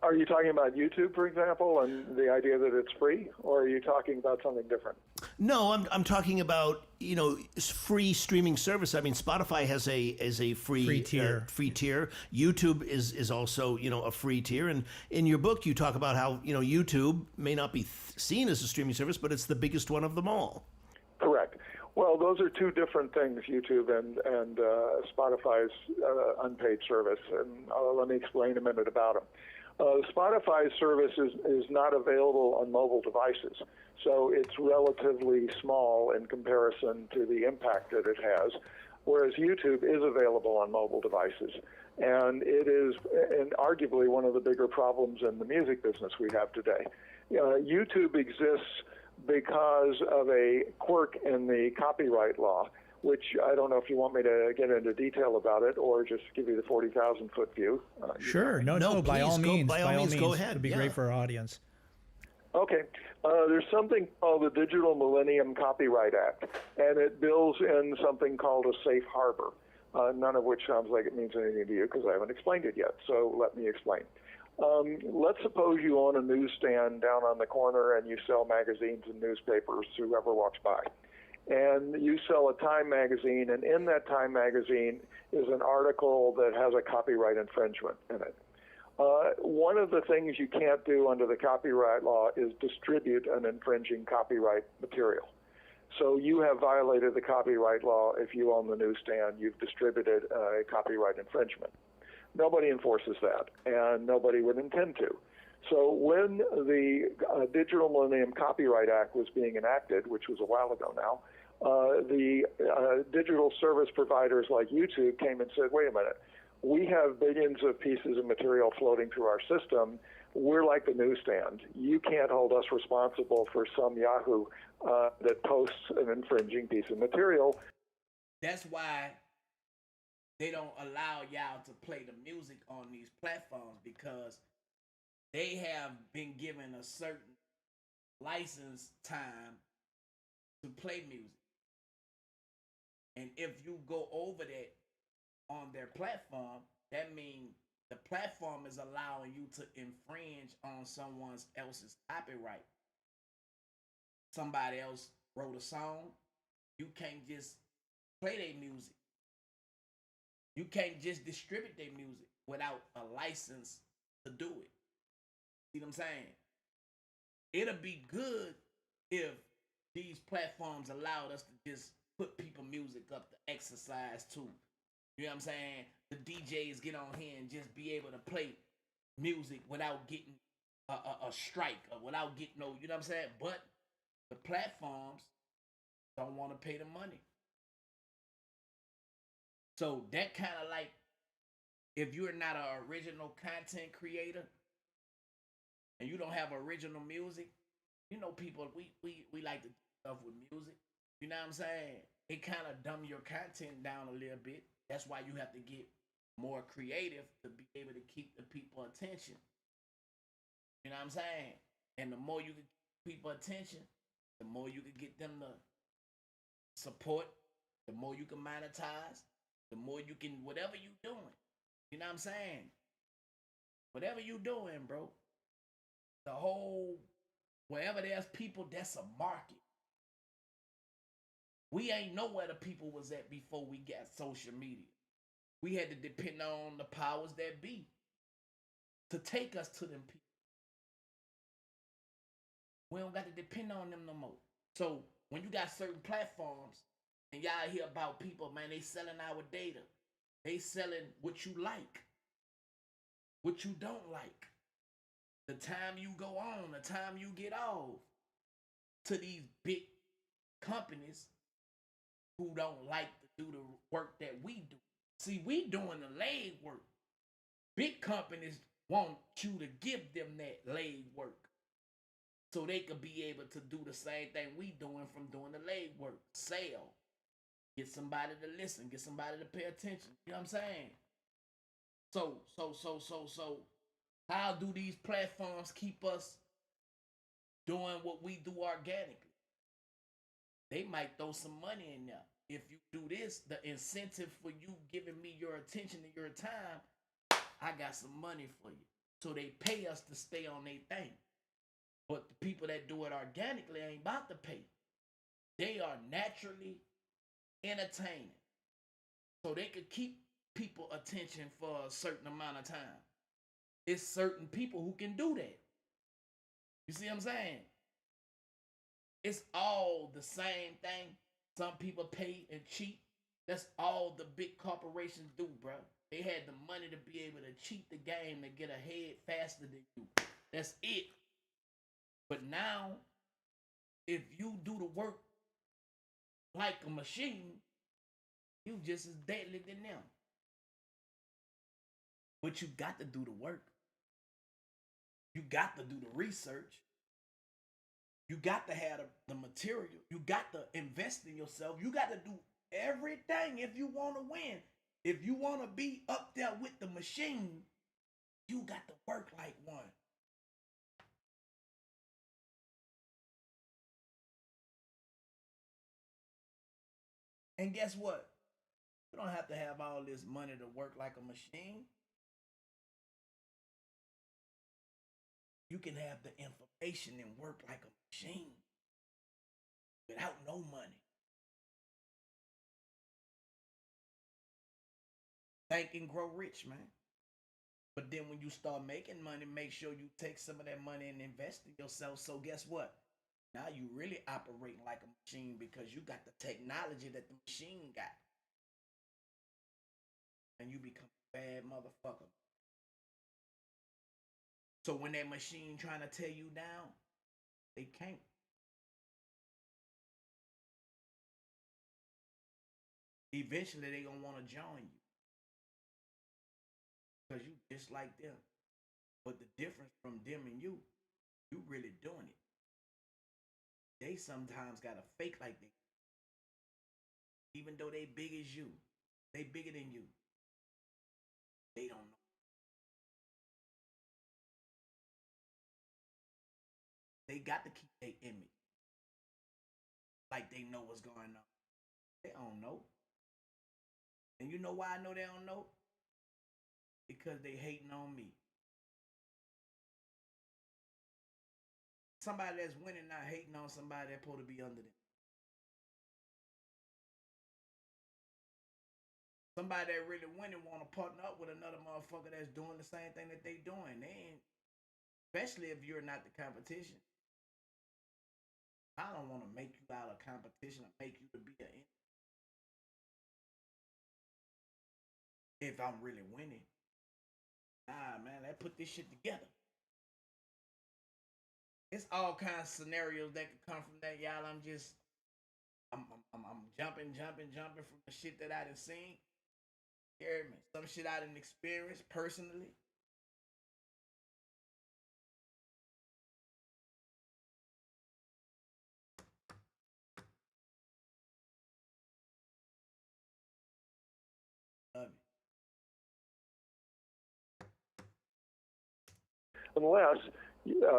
Are you talking about YouTube, for example, and the idea that it's free, or are you talking about something different? No, I'm talking about, you know, free streaming service. I mean, Spotify has a free tier. Free tier. YouTube is also, you know, a free tier. And in your book, you talk about how, you know, YouTube may not be seen as a streaming service, but it's the biggest one of them all. Correct. Well, those are two different things, YouTube and Spotify's unpaid service. And let me explain a minute about them. Spotify's service is not available on mobile devices, so it's relatively small in comparison to the impact that it has, whereas YouTube is available on mobile devices. And it is arguably one of the bigger problems in the music business we have today. YouTube exists because of a quirk in the copyright law, which I don't know if you want me to get into detail about it or just give you the 40,000-foot view. Sure. No, by all means. By all means, go ahead. It'd be great for our audience. Okay. There's something called the Digital Millennium Copyright Act, and it builds in something called a safe harbor, none of which sounds like it means anything to you because I haven't explained it yet, so let me explain. Let's suppose you own a newsstand down on the corner and you sell magazines and newspapers to whoever walks by. And you sell a Time magazine, and in that Time magazine is an article that has a copyright infringement in it. One of the things you can't do under the copyright law is distribute an infringing copyright material. So you have violated the copyright law if you own the newsstand, you've distributed a copyright infringement. Nobody enforces that, and nobody would intend to. So when the Digital Millennium Copyright Act was being enacted, which was a while ago now, the digital service providers like YouTube came and said, wait a minute, we have billions of pieces of material floating through our system. We're like the newsstand. You can't hold us responsible for some Yahoo that posts an infringing piece of material. That's why they don't allow y'all to play the music on these platforms, because they have been given a certain license time to play music. And if you go over that on their platform, that means the platform is allowing you to infringe on someone else's copyright. Somebody else wrote a song. You can't just play their music. You can't just distribute their music without a license to do it. See what I'm saying? It'll be good if these platforms allowed us to just put people music up to exercise too. You know what I'm saying? The DJs get on here and just be able to play music without getting a strike or without getting no, you know what I'm saying? But the platforms don't want to pay the money. So that kind of like, if you're not an original content creator and you don't have original music, you know, people, we like to do stuff with music. You know what I'm saying? It kind of dumb your content down a little bit. That's why you have to get more creative to be able to keep the people attention. You know what I'm saying? And the more you can keep people attention, the more you can get them to support, the more you can monetize, the more you can, whatever you doing. You know what I'm saying? Whatever you doing, bro. The whole, wherever there's people, that's a market. We ain't know where the people was at before we got social media. We had to depend on the powers that be to take us to them people. We don't got to depend on them no more. So when you got certain platforms and y'all hear about people, man, they selling our data. They selling what you like, what you don't like. The time you go on, the time you get off, to these big companies who don't like to do the work that we do. See, we doing the leg work. Big companies want you to give them that leg work so they could be able to do the same thing we doing from doing the leg work. Sell. Get somebody to listen. Get somebody to pay attention. You know what I'm saying? So, how do these platforms keep us doing what we do organically? They might throw some money in there. If you do this, the incentive for you giving me your attention and your time, I got some money for you. So they pay us to stay on their thing. But the people that do it organically ain't about to pay. They are naturally entertaining. So they could keep people attention for a certain amount of time. It's certain people who can do that. You see what I'm saying? It's all the same thing. Some people pay and cheat. That's all the big corporations do, bro. They had the money to be able to cheat the game to get ahead faster than you. That's it. But now, if you do the work like a machine, you just as deadly than them. But you got to do the work. You got to do the research. You got to have the material. You got to invest in yourself. You got to do everything if you want to win. If you want to be up there with the machine, you got to work like one. And guess what? You don't have to have all this money to work like a machine. You can have the information and work like a machine without no money. Think and grow rich, man. But then when you start making money, make sure you take some of that money and invest in yourself. So guess what? Now you really operating like a machine because you got the technology that the machine got. And you become a bad motherfucker. So when that machine trying to tear you down, they can't. Eventually they gonna want to join you. Because you just like them. But the difference from them and you really doing it. They sometimes gotta fake like they, even though they big as you, they bigger than you. They don't know. They got to keep their image. Like they know what's going on. They don't know. And you know why I know they don't know? Because they hating on me. Somebody that's winning not hating on somebody that's supposed to be under them. Somebody that really winning want to partner up with another motherfucker that's doing the same thing that they doing. They ain't, especially if you're not the competition. I don't want to make you out of competition or make you to be an enemy. if I'm really winning. Nah, man, let's put this shit together. It's all kinds of scenarios that could come from that, y'all. I'm jumping from the shit that I done seen. You hear me? Some shit I done experienced personally. Love it. Unless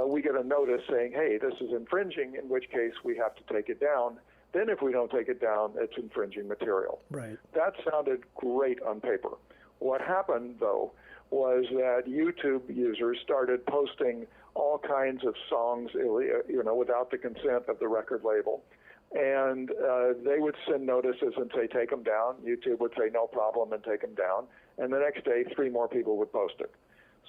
we get a notice saying, hey, this is infringing, in which case we have to take it down. Then if we don't take it down, it's infringing material. Right. That sounded great on paper. What happened, though, was that YouTube users started posting all kinds of songs, without the consent of the record label. And they would send notices and say, take them down. YouTube would say, no problem, and take them down. And the next day, 3 more people would post it.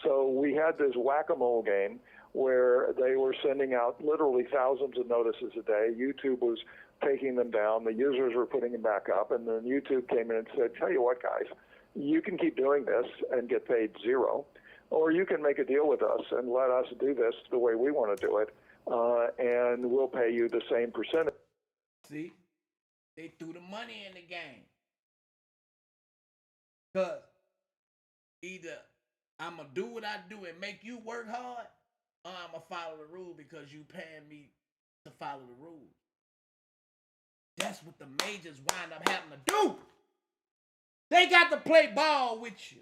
So we had this whack-a-mole game where they were sending out literally thousands of notices a day. YouTube was taking them down. The users were putting them back up. And then YouTube came in and said, tell you what, guys, you can keep doing this and get paid 0, or you can make a deal with us and let us do this the way we want to do it, and we'll pay you the same percentage. See? They threw the money in the game. Because either I'm going to do what I do and make you work hard, or I'm going to follow the rule because you paying me to follow the rules. That's what the majors wind up having to do. They got to play ball with you.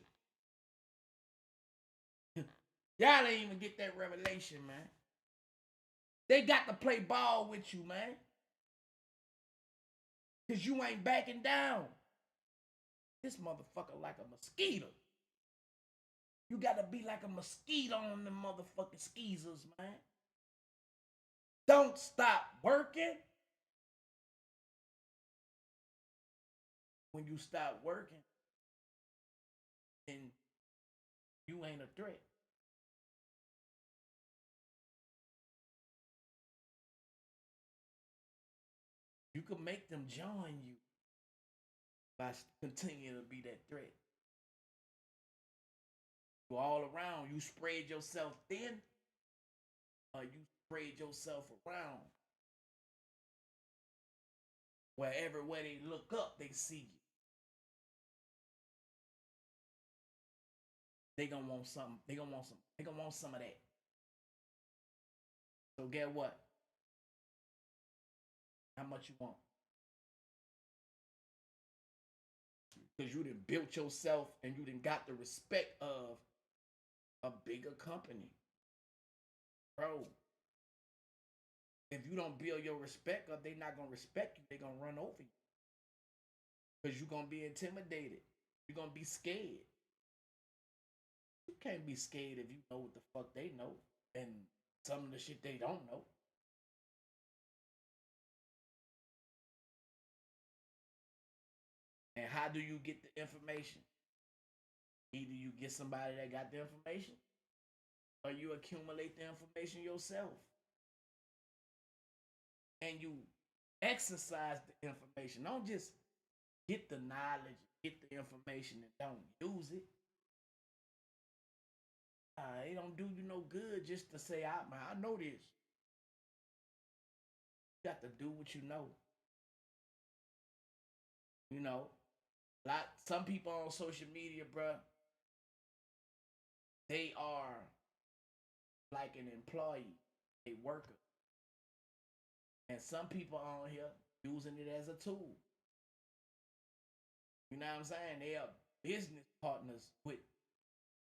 Y'all ain't even get that revelation, man. They got to play ball with you, man. Because you ain't backing down. This motherfucker like a mosquito. You got to be like a mosquito on the motherfucking skeezers, man. Don't stop working. When you stop working, then you ain't a threat. You can make them join you by continuing to be that threat. You all around, you spread yourself thin, or you spread yourself around. Where they look up, they see you. They gonna want something. They gonna want some of that. So get what? How much you want? Because you done built yourself and you done got the respect of a bigger company. Bro, if you don't build your respect up, they not gonna respect you. They gonna run over you. Because you're gonna be intimidated. You're gonna be scared. You can't be scared if you know what the fuck they know and some of the shit they don't know. And how do you get the information? Either you get somebody that got the information, or you accumulate the information yourself. And you exercise the information. Don't just get the knowledge, get the information, and don't use it. It don't do you no good just to say, I know this. You got to do what you know. You know, some people on social media, bruh, they are like an employee, a worker. And some people on here using it as a tool. You know what I'm saying? They are business partners with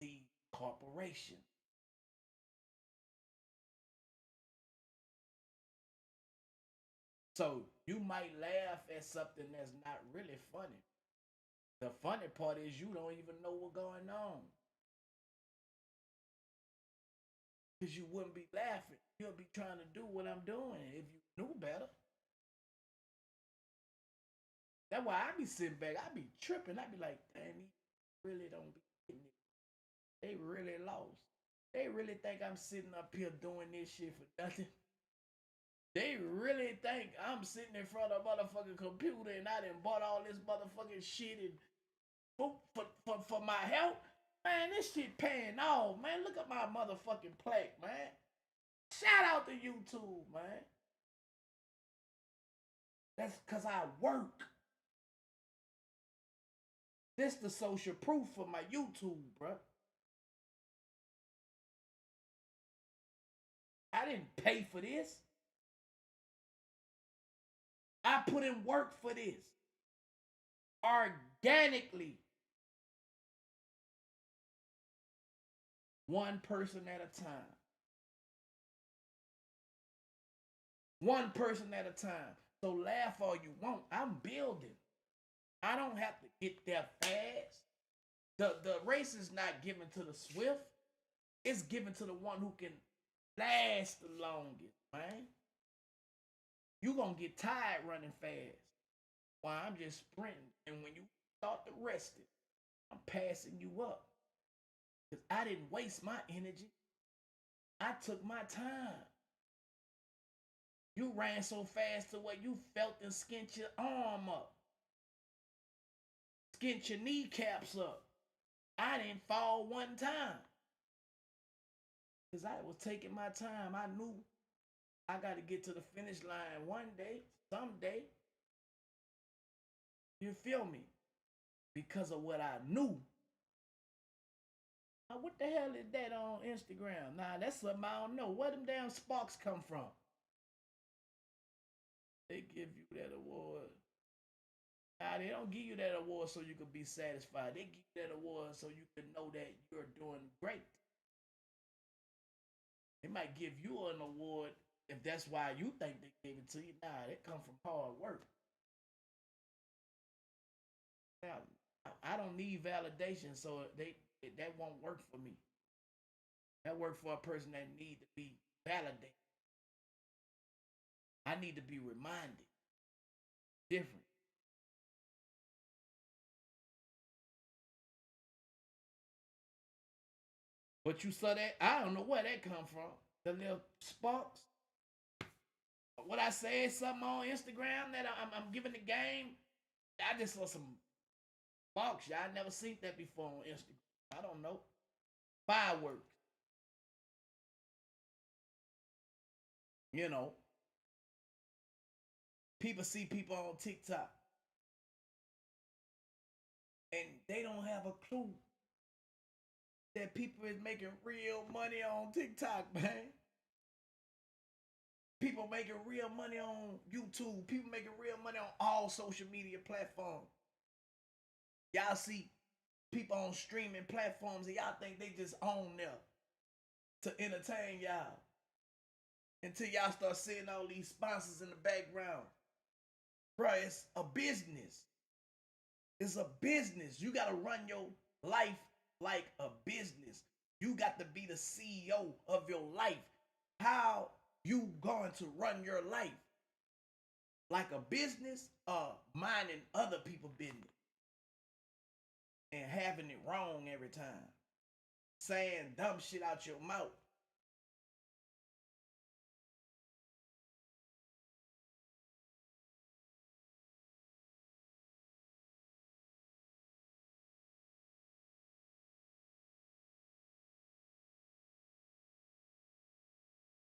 the corporation. So you might laugh at something that's not really funny. The funny part is you don't even know what's going on. Because you wouldn't be laughing. You'll be trying to do what I'm doing if you knew better. That's why I be sitting back. I be tripping. I be like, damn, he really don't be getting it. They really lost. They really think I'm sitting up here doing this shit for nothing. They really think I'm sitting in front of a motherfucking computer and I done bought all this motherfucking shit and for my health. Man, this shit paying off, man. Look at my motherfucking plaque, man. Shout out to YouTube, man. That's because I work. This the social proof for my YouTube, bruh. I didn't pay for this. I put in work for this. Organically. One person at a time. One person at a time. So laugh all you want. I'm building. I don't have to get there fast. The race is not given to the swift. It's given to the one who can last the longest, man. You gonna get tired running fast. While I'm just sprinting. And when you start to rest it, I'm passing you up. Because I didn't waste my energy. I took my time. You ran so fast to where you felt and skint your arm up. Skint your kneecaps up. I didn't fall one time. Because I was taking my time. I knew I got to get to the finish line one day, someday. You feel me? Because of what I knew. Now, what the hell is that on Instagram? Nah, that's something I don't know. Where them damn sparks come from? They give you that award. Nah, they don't give you that award so you can be satisfied. They give you that award so you can know that you're doing great. They might give you an award if that's why you think they gave it to you. Nah, it come from hard work. Now, I don't need validation, so that won't work for me. That work for a person that need to be validated. I need to be reminded. Different. But you saw that? I don't know where that come from. The little sparks. What I said something on Instagram that I'm giving the game. I just saw some sparks. Y'all never seen that before on Instagram. I don't know. Fireworks. You know. People see people on TikTok. And they don't have a clue that people is making real money on TikTok, man. People making real money on YouTube. People making real money on all social media platforms. Y'all see people on streaming platforms and y'all think they just own them to entertain y'all. Until y'all start seeing all these sponsors in the background. Bruh, it's a business. It's a business. You got to run your life like a business. You got to be the CEO of your life. How you going to run your life? Like a business or minding other people's business? And having it wrong every time. Saying dumb shit out your mouth.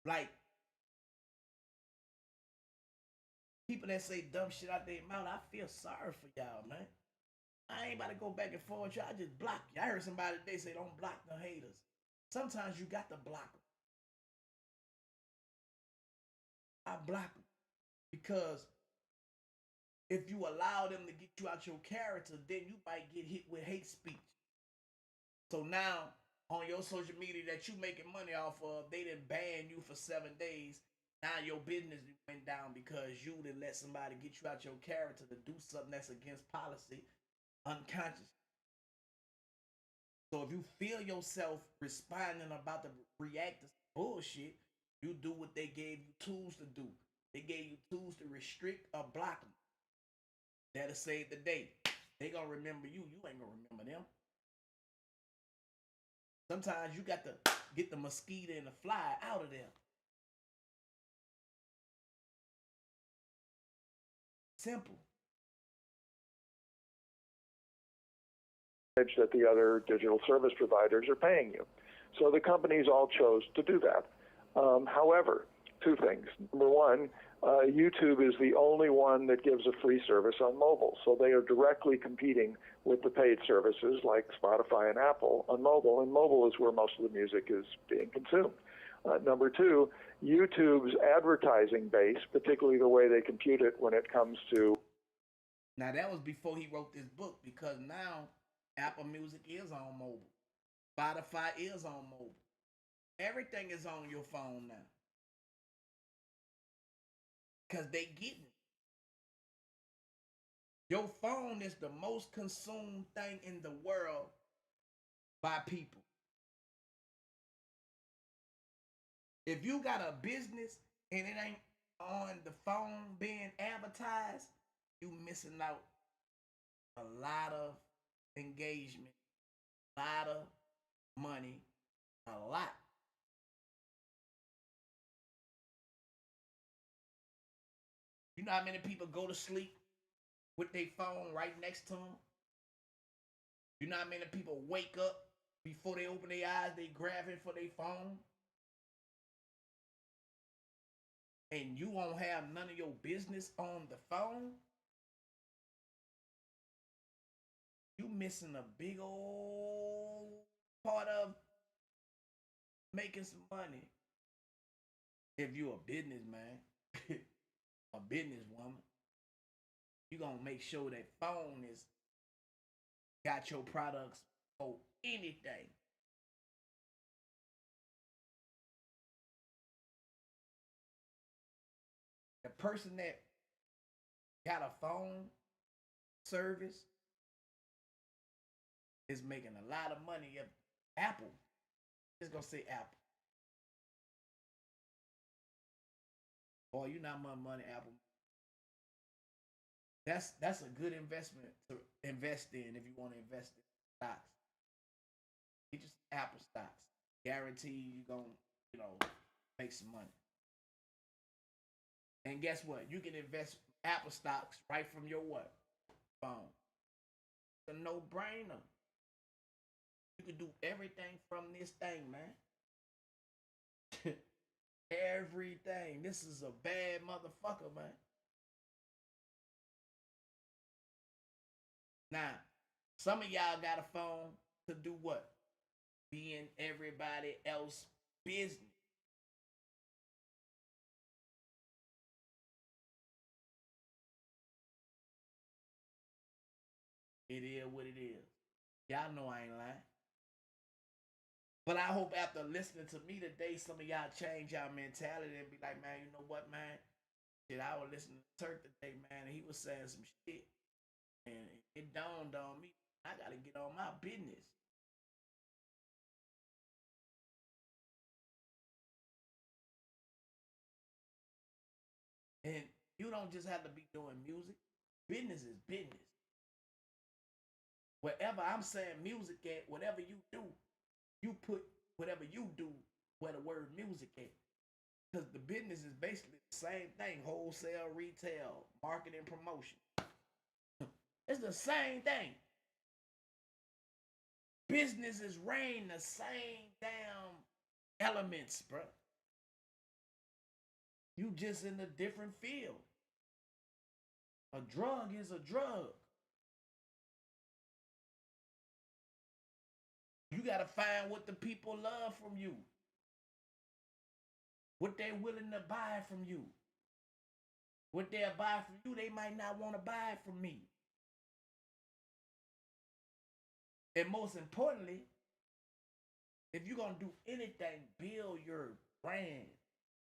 Like, people that say dumb shit out their mouth, I feel sorry for y'all, man. I ain't about to go back and forth with y'all. I just block you. I heard somebody today say don't block the haters. Sometimes you got to block them. I block them. Because if you allow them to get you out your character, then you might get hit with hate speech. So now, on your social media that you making money off of, they didn't ban you for 7 days. Now your business went down because you didn't let somebody get you out your character to do something that's against policy unconscious. So if you feel yourself responding about to react to bullshit, you do what they gave you tools to do. They gave you tools to restrict or block them. That'll save the day. They gonna remember you. You ain't gonna remember them. Sometimes you got to get the mosquito and the fly out of there. Simple. that the other digital service providers are paying you. So the companies all chose to do that. However, two things. Number one, YouTube is the only one that gives a free service on mobile. So they are directly competing with the paid services like Spotify and Apple on mobile, and mobile is where most of the music is being consumed. Number two, YouTube's advertising base, particularly the way they compute it when it comes to... Now, that was before he wrote this book, because now Apple Music is on mobile. Spotify is on mobile. Everything is on your phone now. Because they getting it. Your phone is the most consumed thing in the world by people. If you got a business and it ain't on the phone being advertised, you missing out a lot of engagement, a lot of money, a lot. You know how many people go to sleep with their phone right next to them? You know how many people wake up before they open their eyes, they grabbing for their phone? And you won't have none of your business on the phone? You missing a big old part of making some money. If you a businessman, a businesswoman, you gonna make sure that phone is got your products or anything. The person that got a phone service is making a lot of money. If Apple, just gonna say Apple. Boy, you not much money, Apple. That's a good investment to invest in if you want to invest in stocks. You just Apple stocks. Guarantee you gonna, make some money. And guess what? You can invest Apple stocks right from your what? Phone. It's a no-brainer. You can do everything from this thing, man. Everything. This is a bad motherfucker, man. Now, some of y'all got a phone to do what? Be in everybody else's business. It is what it is. Y'all know I ain't lying. But I hope after listening to me today, some of y'all change y'all mentality and be like, man, you know what, man? Shit, I was listening to Turk today, man, and he was saying some shit. And it dawned on me, I gotta get on my business. And you don't just have to be doing music. Business is business. Wherever I'm saying music at, whatever you do, you put whatever you do where the word music at. Because the business is basically the same thing. Wholesale, retail, marketing, promotion. It's the same thing. Businesses reign the same damn elements, bro. You just in a different field. A drug is a drug. You gotta find what the people love from you. What they're willing to buy from you. What they'll buy from you, they might not want to buy from me. And most importantly, if you're gonna do anything, build your brand.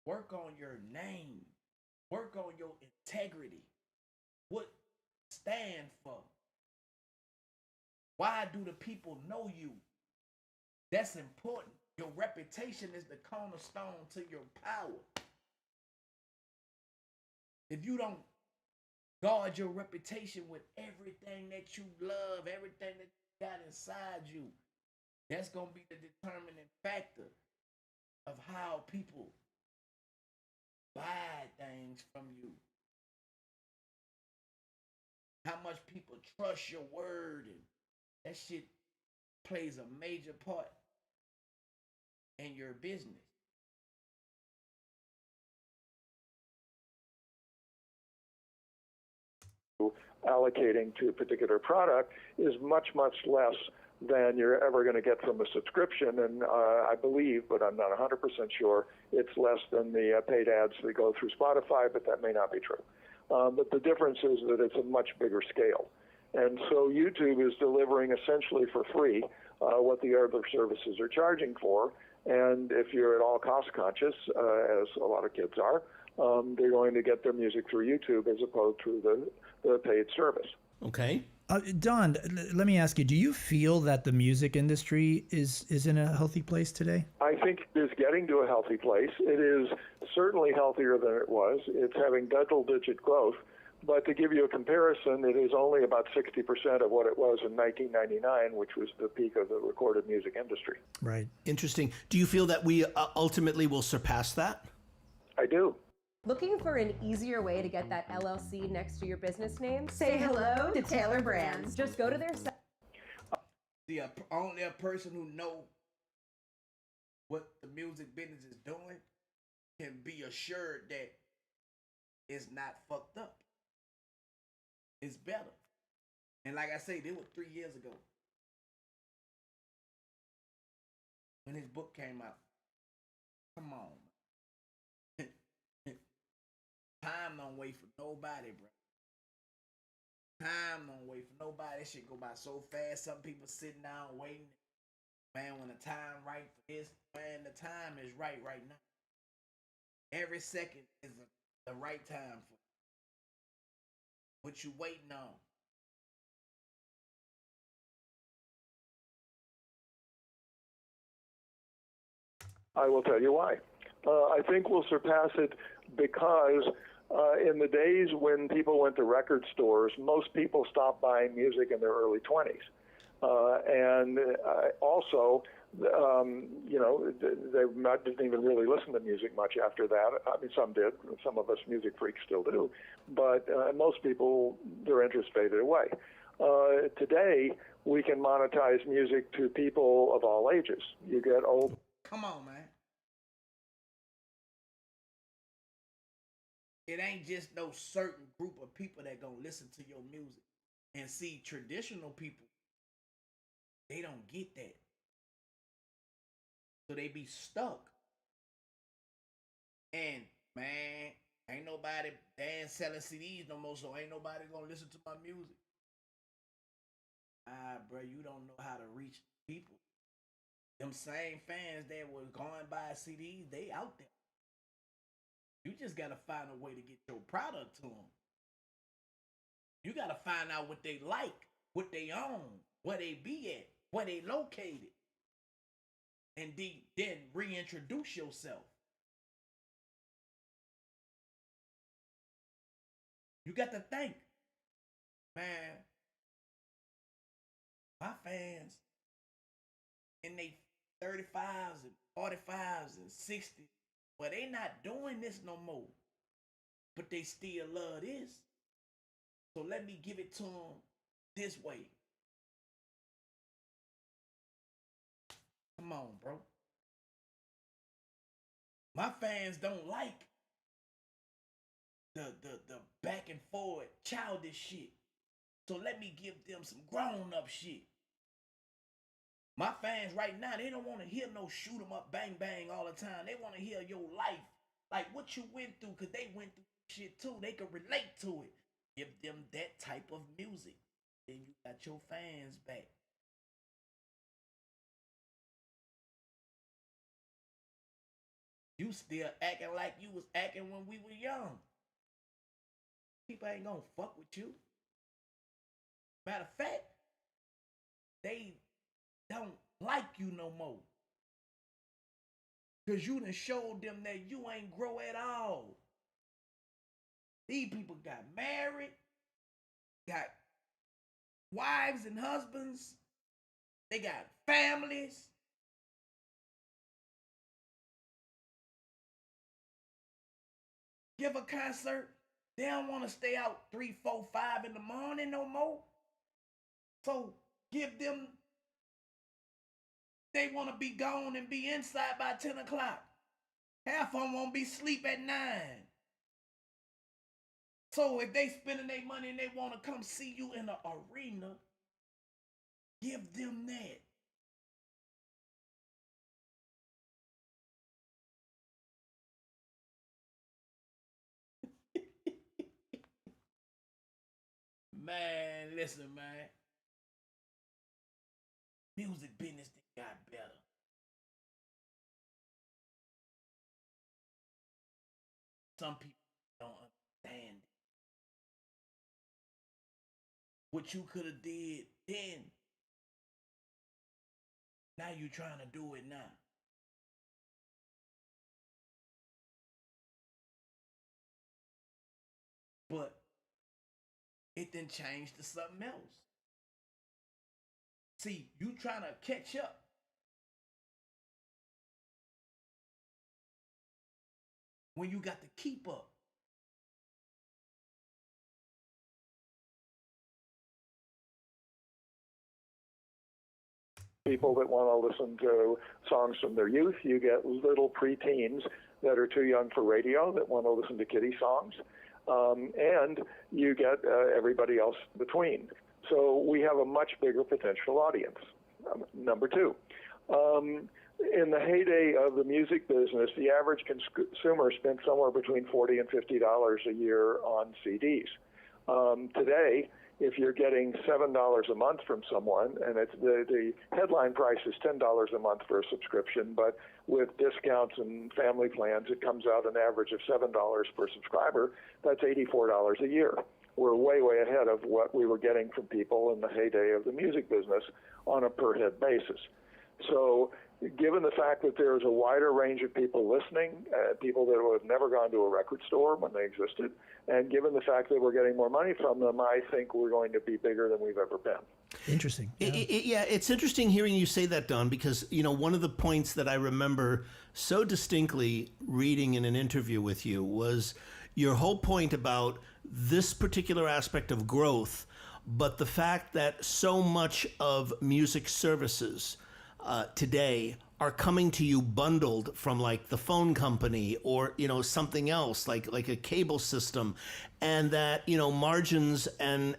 Work on your name. Work on your integrity. What stand for? Why do the people know you? That's important. Your reputation is the cornerstone to your power. If you don't guard your reputation with everything that you love, everything that you got inside you, that's going to be the determining factor of how people buy things from you. How much people trust your word, and that shit plays a major part in your business. Allocating to a particular product is much, much less than you're ever going to get from a subscription. And I believe, but I'm not 100% sure, it's less than the paid ads that go through Spotify, but that may not be true. But the difference is that it's a much bigger scale. And so YouTube is delivering essentially for free what the other services are charging for. And if you're at all cost conscious, as a lot of kids are, they're going to get their music through YouTube as opposed to the paid service. Okay. Don, let me ask you, do you feel that the music industry is in a healthy place today? I think it is getting to a healthy place. It is certainly healthier than it was. It's having double-digit growth. But to give you a comparison, it is only about 60% of what it was in 1999, which was the peak of the recorded music industry. Right. Interesting. Do you feel that we ultimately will surpass that? I do. Looking for an easier way to get that LLC next to your business name? Say hello to Taylor Brands. Just go to their site. Only a person who knows what the music business is doing can be assured that it's not fucked up. It's better. And like I say, this was 3 years ago when his book came out. Come on. Time don't wait for nobody, bro. Time don't wait for nobody. That shit go by so fast. Some people sitting down waiting. Man, when the time right for this, man, the time is right now. Every second is the right time for what you waiting on. I will tell you why. I think we'll surpass it because in the days when people went to record stores, most people stopped buying music in their early 20s. And also, you know, they didn't even really listen to music much after that. I mean, some did. Some of us music freaks still do. But most people, their interest faded away. Today, we can monetize music to people of all ages. You get old. Come on, man. It ain't just no certain group of people that gonna listen to your music. And see, traditional people, they don't get that. So they be stuck. And man, ain't nobody selling CDs no more, so ain't nobody gonna listen to my music. Bro, you don't know how to reach people. Them same fans that was going by CDs, they out there. You just gotta find a way to get your product to them. You gotta find out what they like, what they own, where they be at, where they located. And then reintroduce yourself. You got to think, man, my fans in they 35s and 45s and 60s, well, they not doing this no more. But they still love this. So let me give it to them this way. Come on, bro. My fans don't like the back and forward childish shit. So let me give them some grown up shit. My fans right now, they don't want to hear no shoot 'em up, bang bang all the time. They want to hear your life, like what you went through, because they went through shit too. They can relate to it. Give them that type of music. Then you got your fans back. You still acting like you was acting when we were young. People ain't gonna fuck with you. Matter of fact, they don't like you no more. Because you done showed them that you ain't grow at all. These people got married, got wives and husbands, they got families. Give a concert, they don't want to stay out 3, 4, 5 in the morning no more. So give them they want to be gone and be inside by 10 o'clock. Half of them won't be asleep at 9. So if they spending their money and they want to come see you in the arena, give them that. Man, listen, man. Music business got better. Some people don't understand it. What you could have did then, now you trying to do it now. But it then changed to something else. See, you trying to catch up. When you got to keep up. People that want to listen to songs from their youth. You get little preteens that are too young for radio that want to listen to kiddie songs. And you get everybody else between. So we have a much bigger potential audience. Number two, in the heyday of the music business, the average consumer spent somewhere between $40 and $50 a year on CDs. Today, if you're getting $7 a month from someone, and it's the headline price is $10 a month for a subscription, but with discounts and family plans, it comes out an average of $7 per subscriber. That's $84 a year. We're way, way ahead of what we were getting from people in the heyday of the music business on a per head basis. So given the fact that there's a wider range of people listening, people that would have never gone to a record store when they existed, and given the fact that we're getting more money from them, I think we're going to be bigger than we've ever been. Interesting. Yeah. Yeah, it's interesting hearing you say that, Don, because, you know, one of the points that I remember so distinctly reading in an interview with you was your whole point about this particular aspect of growth, but the fact that so much of music services today are coming to you bundled from like the phone company or, you know, something else like a cable system, and that, you know, margins and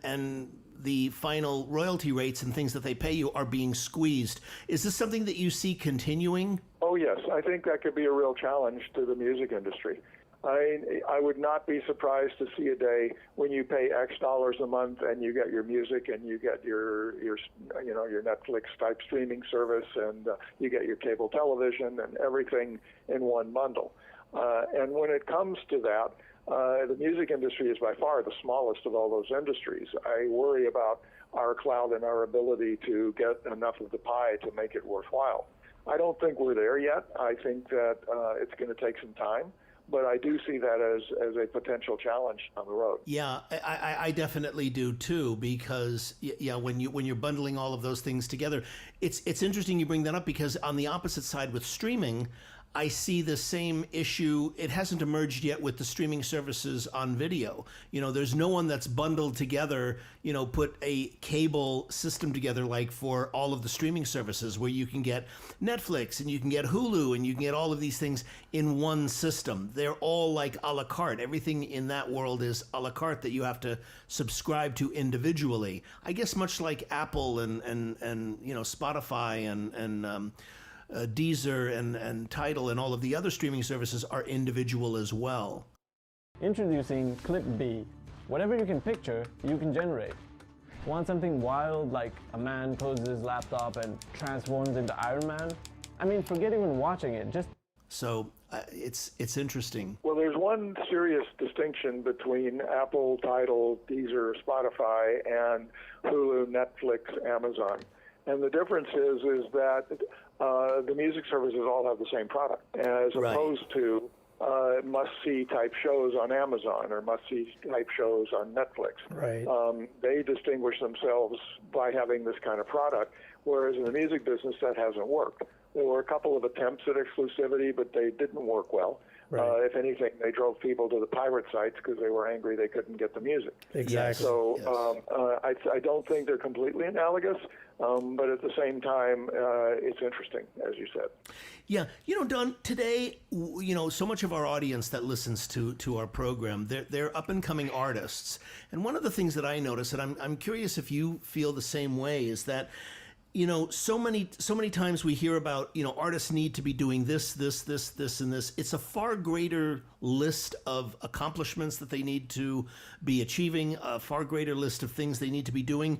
the final royalty rates and things that they pay you are being squeezed. Is this something that you see continuing? Oh, yes. I think that could be a real challenge to the music industry. I would not be surprised to see a day when you pay X dollars a month and you get your music and you get your Netflix type streaming service and you get your cable television and everything in one bundle. And when it comes to that, the music industry is by far the smallest of all those industries. I worry about our clout and our ability to get enough of the pie to make it worthwhile. I don't think we're there yet. I think that it's going to take some time. But I do see that as a potential challenge on the road. Yeah, I definitely do too, because when you're bundling all of those things together, it's interesting you bring that up, because on the opposite side with streaming, I see the same issue. It hasn't emerged yet with the streaming services on video. You know, there's no one that's bundled together, you know, put a cable system together like for all of the streaming services where you can get Netflix and you can get Hulu and you can get all of these things in one system. They're all like a la carte. Everything in that world is a la carte that you have to subscribe to individually. I guess much like Apple and you know, Spotify and Deezer and Tidal and all of the other streaming services are individual as well. Introducing ClipB. Whatever you can picture, you can generate. Want something wild like a man closes his laptop and transforms into Iron Man? I mean, forget even watching it, just... So it's interesting. Well, there's one serious distinction between Apple, Tidal, Deezer, Spotify, and Hulu, Netflix, Amazon. And the difference is that the music services all have the same product, as opposed to must-see type shows on Amazon or must-see type shows on Netflix. Right. They distinguish themselves by having this kind of product, whereas in the music business that hasn't worked. There were a couple of attempts at exclusivity, but they didn't work well. Right. If anything, they drove people to the pirate sites because they were angry they couldn't get the music. Exactly. So I don't think they're completely analogous, but at the same time, it's interesting, as you said. Yeah, Don, today, so much of our audience that listens to our program, they're up and coming artists, and one of the things that I notice, and I'm curious if you feel the same way, is that so many times we hear about, artists need to be doing this, and this. It's a far greater list of accomplishments that they need to be achieving, a far greater list of things they need to be doing.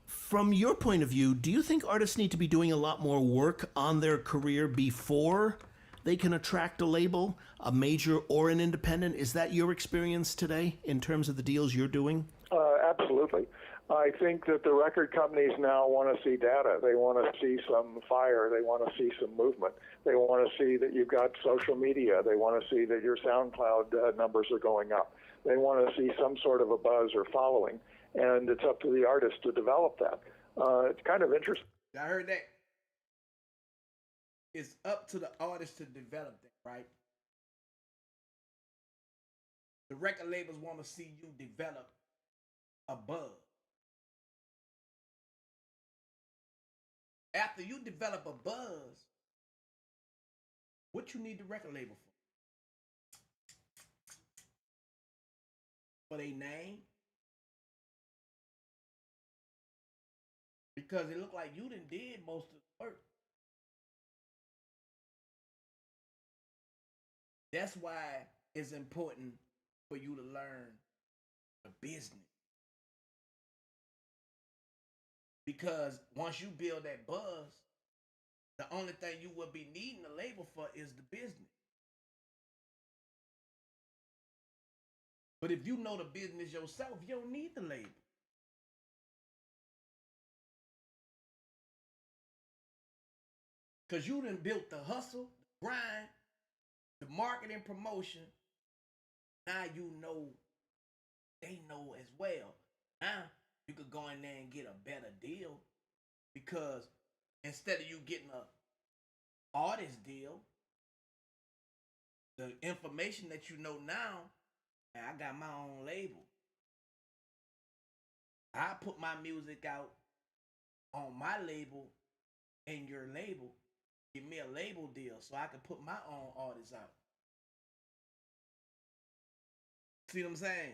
From your point of view, do you think artists need to be doing a lot more work on their career before they can attract a label, a major or an independent? Is that your experience today in terms of the deals you're doing? Absolutely. I think that the record companies now want to see data. They want to see some fire. They want to see some movement. They want to see that you've got social media. They want to see that your SoundCloud numbers are going up. They want to see some sort of a buzz or following, and it's up to the artist to develop that. It's kind of interesting. I heard that. It's up to the artist to develop that, right? The record labels want to see you develop a buzz. After you develop a buzz, what you need the record label for? For their name? Because it looked like you done did most of the work. That's why it's important for you to learn the business. Because once you build that buzz, the only thing you will be needing a label for is the business. But if you know the business yourself, you don't need the label. Because you done built the hustle, the grind, the marketing promotion. Now you know, they know as well. Now you could go in there and get a better deal, because instead of you getting a artist deal, the information that you know now, I got my own label. I put my music out on my label and your label. Give me a label deal so I can put my own artists out. See what I'm saying?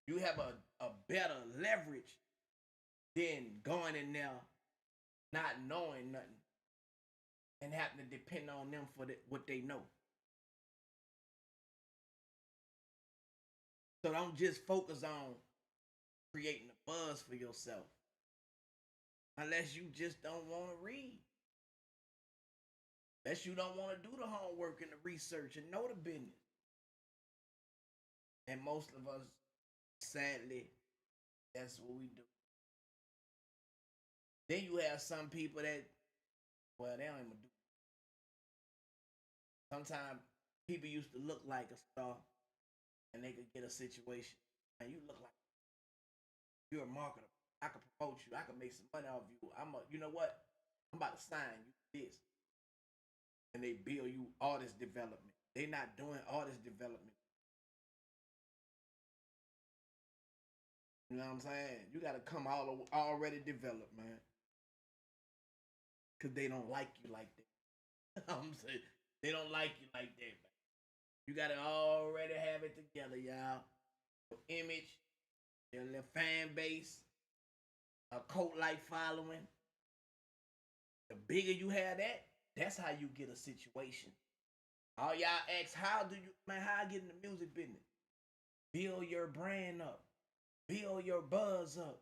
You have a better leverage than going in there not knowing nothing and having to depend on them for what they know. So don't just focus on creating a buzz for yourself unless you just don't want to read. Unless you don't want to do the homework and the research and know the business. And most of us, sadly, that's what we do. Then you have some people that, well, they don't even do it. Sometimes people used to look like a star and they could get a situation. And you look like you're a marketer. I could promote you. I could make some money off you. You know what? I'm about to sign you this. And they bill you artist development. They're not doing artist development. You know what I'm saying? You got to come already developed, man. Because they don't like you like that. I'm saying, they don't like you like that, man. You got to already have it together, y'all. Your image, your little fan base, a cult-like following. The bigger you have that, that's how you get a situation. All y'all ask, how I get in the music business? Build your brand up. Build your buzz up.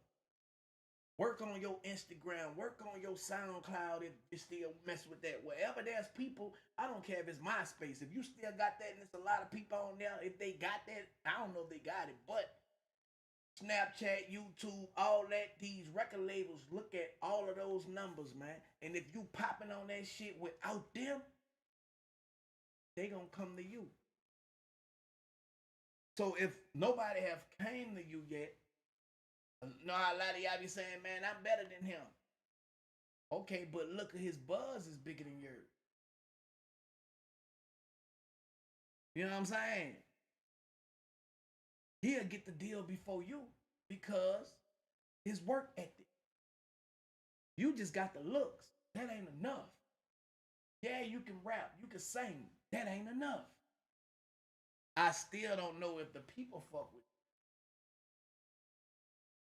Work on your Instagram. Work on your SoundCloud if you still mess with that. Wherever there's people, I don't care if it's MySpace. If you still got that and there's a lot of people on there, if they got that, I don't know if they got it, but Snapchat, YouTube, all that, these record labels look at all of those numbers, man. And if you popping on that shit without them, they gonna come to you. So if nobody have came to you yet, know how a lot of y'all be saying, man, I'm better than him. Okay, but look at his buzz is bigger than yours. You know what I'm saying? He'll get the deal before you because his work ethic. You just got the looks. That ain't enough. Yeah, you can rap, you can sing. That ain't enough. I still don't know if the people fuck with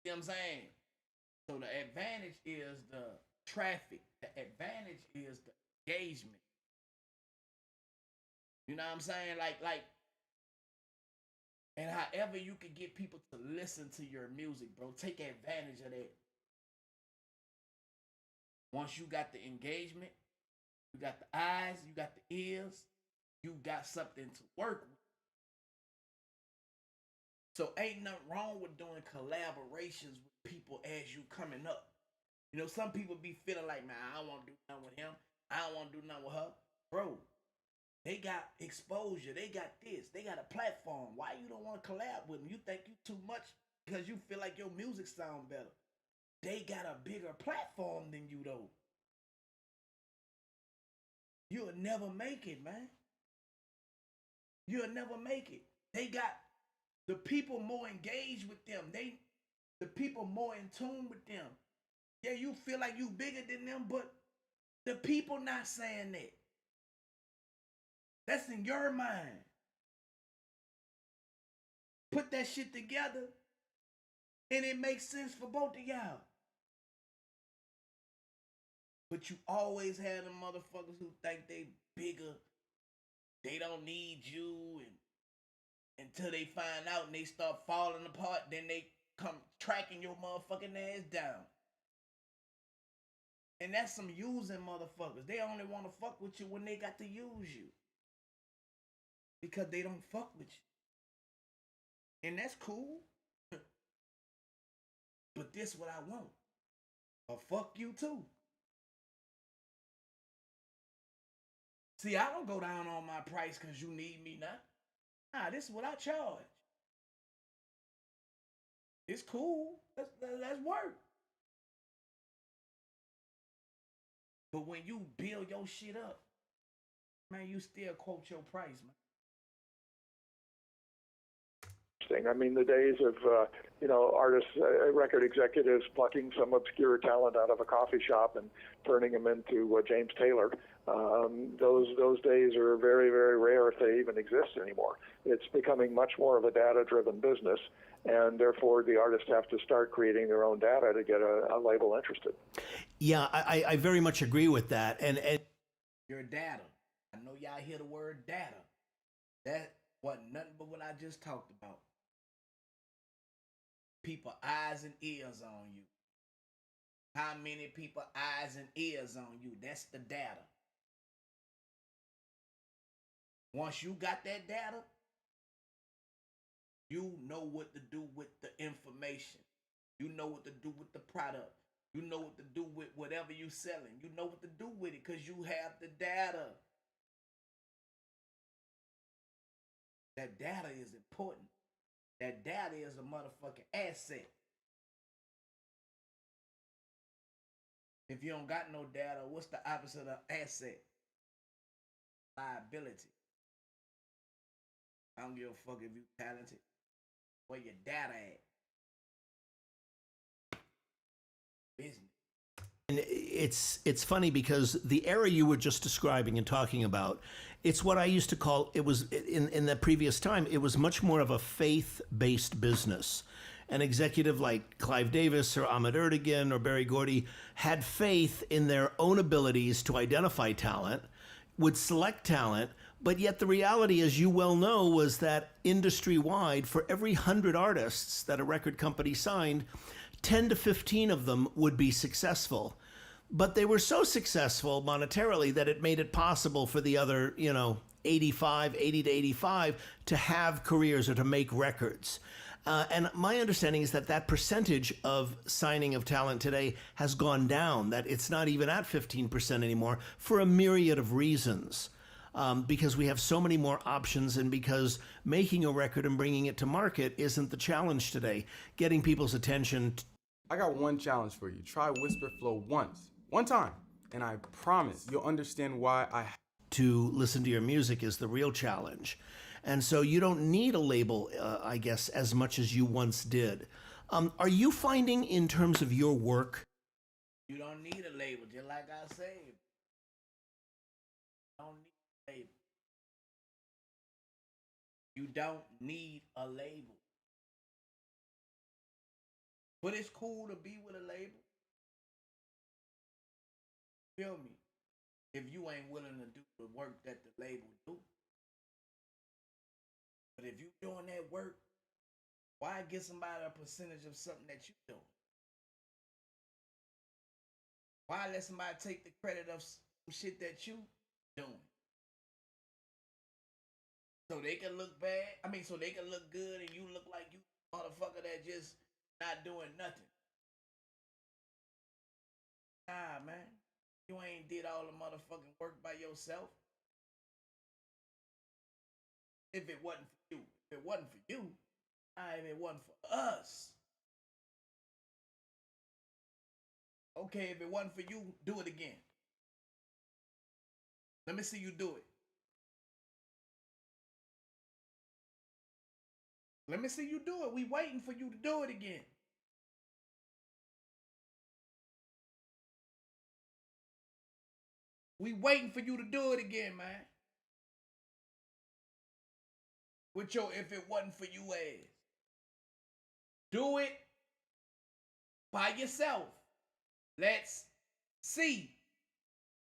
you. You know what I'm saying? So the advantage is the traffic. The advantage is the engagement. You know what I'm saying? Like, and however you can get people to listen to your music, bro, take advantage of that. Once you got the engagement, you got the eyes, you got the ears, you got something to work with. So ain't nothing wrong with doing collaborations with people as you coming up. You know, some people be feeling like, man, I don't want to do nothing with him. I don't want to do nothing with her. Bro, they got exposure. They got this. They got a platform. Why you don't want to collab with them? You think you too much because you feel like your music sound better. They got a bigger platform than you, though. You'll never make it, man. You'll never make it. They got the people more engaged with them. The people more in tune with them. Yeah, you feel like you bigger than them, but the people not saying that. That's in your mind. Put that shit together, and it makes sense for both of y'all. But you always have them motherfuckers who think they bigger. They don't need you, and until they find out and they start falling apart, then they come tracking your motherfucking ass down. And that's some using motherfuckers. They only want to fuck with you when they got to use you. Because they don't fuck with you. And that's cool. But this what I want. Or fuck you too. See, I don't go down on my price because you need me now. Nah, this is what I charge. It's cool. Let's work. But when you build your shit up, man, you still quote your price, man. I mean, the days of, artists, record executives plucking some obscure talent out of a coffee shop and turning them into James Taylor, those days are very, very rare if they even exist anymore. It's becoming much more of a data-driven business, and therefore the artists have to start creating their own data to get a label interested. Yeah, I very much agree with that. And your data. I know y'all hear the word data. That wasn't nothing but what I just talked about. People eyes and ears on you. How many people eyes and ears on you? That's the data. Once you got that data, you know what to do with the information. You know what to do with the product. You know what to do with whatever you're selling. You know what to do with it because you have the data. That data is important. That data is a motherfucking asset. If you don't got no data, what's the opposite of asset? Liability. I don't give a fuck if you talented. Where your data at? Business. And it's funny because the era you were just describing and talking about, it's what I used to call, it was in the previous time, it was much more of a faith-based business. An executive like Clive Davis or Ahmet Ertegun or Berry Gordy had faith in their own abilities to identify talent, would select talent, but yet the reality, as you well know, was that industry-wide, for every 100 artists that a record company signed, 10 to 15 of them would be successful. But they were so successful monetarily that it made it possible for the other, 80 to 85 to have careers or to make records. And my understanding is that percentage of signing of talent today has gone down, that it's not even at 15% anymore for a myriad of reasons. Because we have so many more options and because making a record and bringing it to market isn't the challenge today. Getting people's attention. I got one challenge for you. Try Whisper Flow once One time, and I promise you'll understand why I to listen to your music is the real challenge. And so you don't need a label, I guess, as much as you once did. Are you finding in terms of your work? You don't need a label, just like I said. You don't need a label. You don't need a label. But it's cool to be with a label. Feel me? If you ain't willing to do the work that the label do. But if you doing that work, why get somebody a percentage of something that you doing? Why let somebody take the credit of some shit that you doing? So they can look bad. So they can look good and you look like you motherfucker that just not doing nothing. Nah, man. You ain't did all the motherfucking work by yourself. If it wasn't for you. If it wasn't for you, if it wasn't for us. Okay, if it wasn't for you, do it again. Let me see you do it. Let me see you do it. We waiting for you to do it again. We waiting for you to do it again, man. With your if it wasn't for you ass. Do it by yourself. Let's see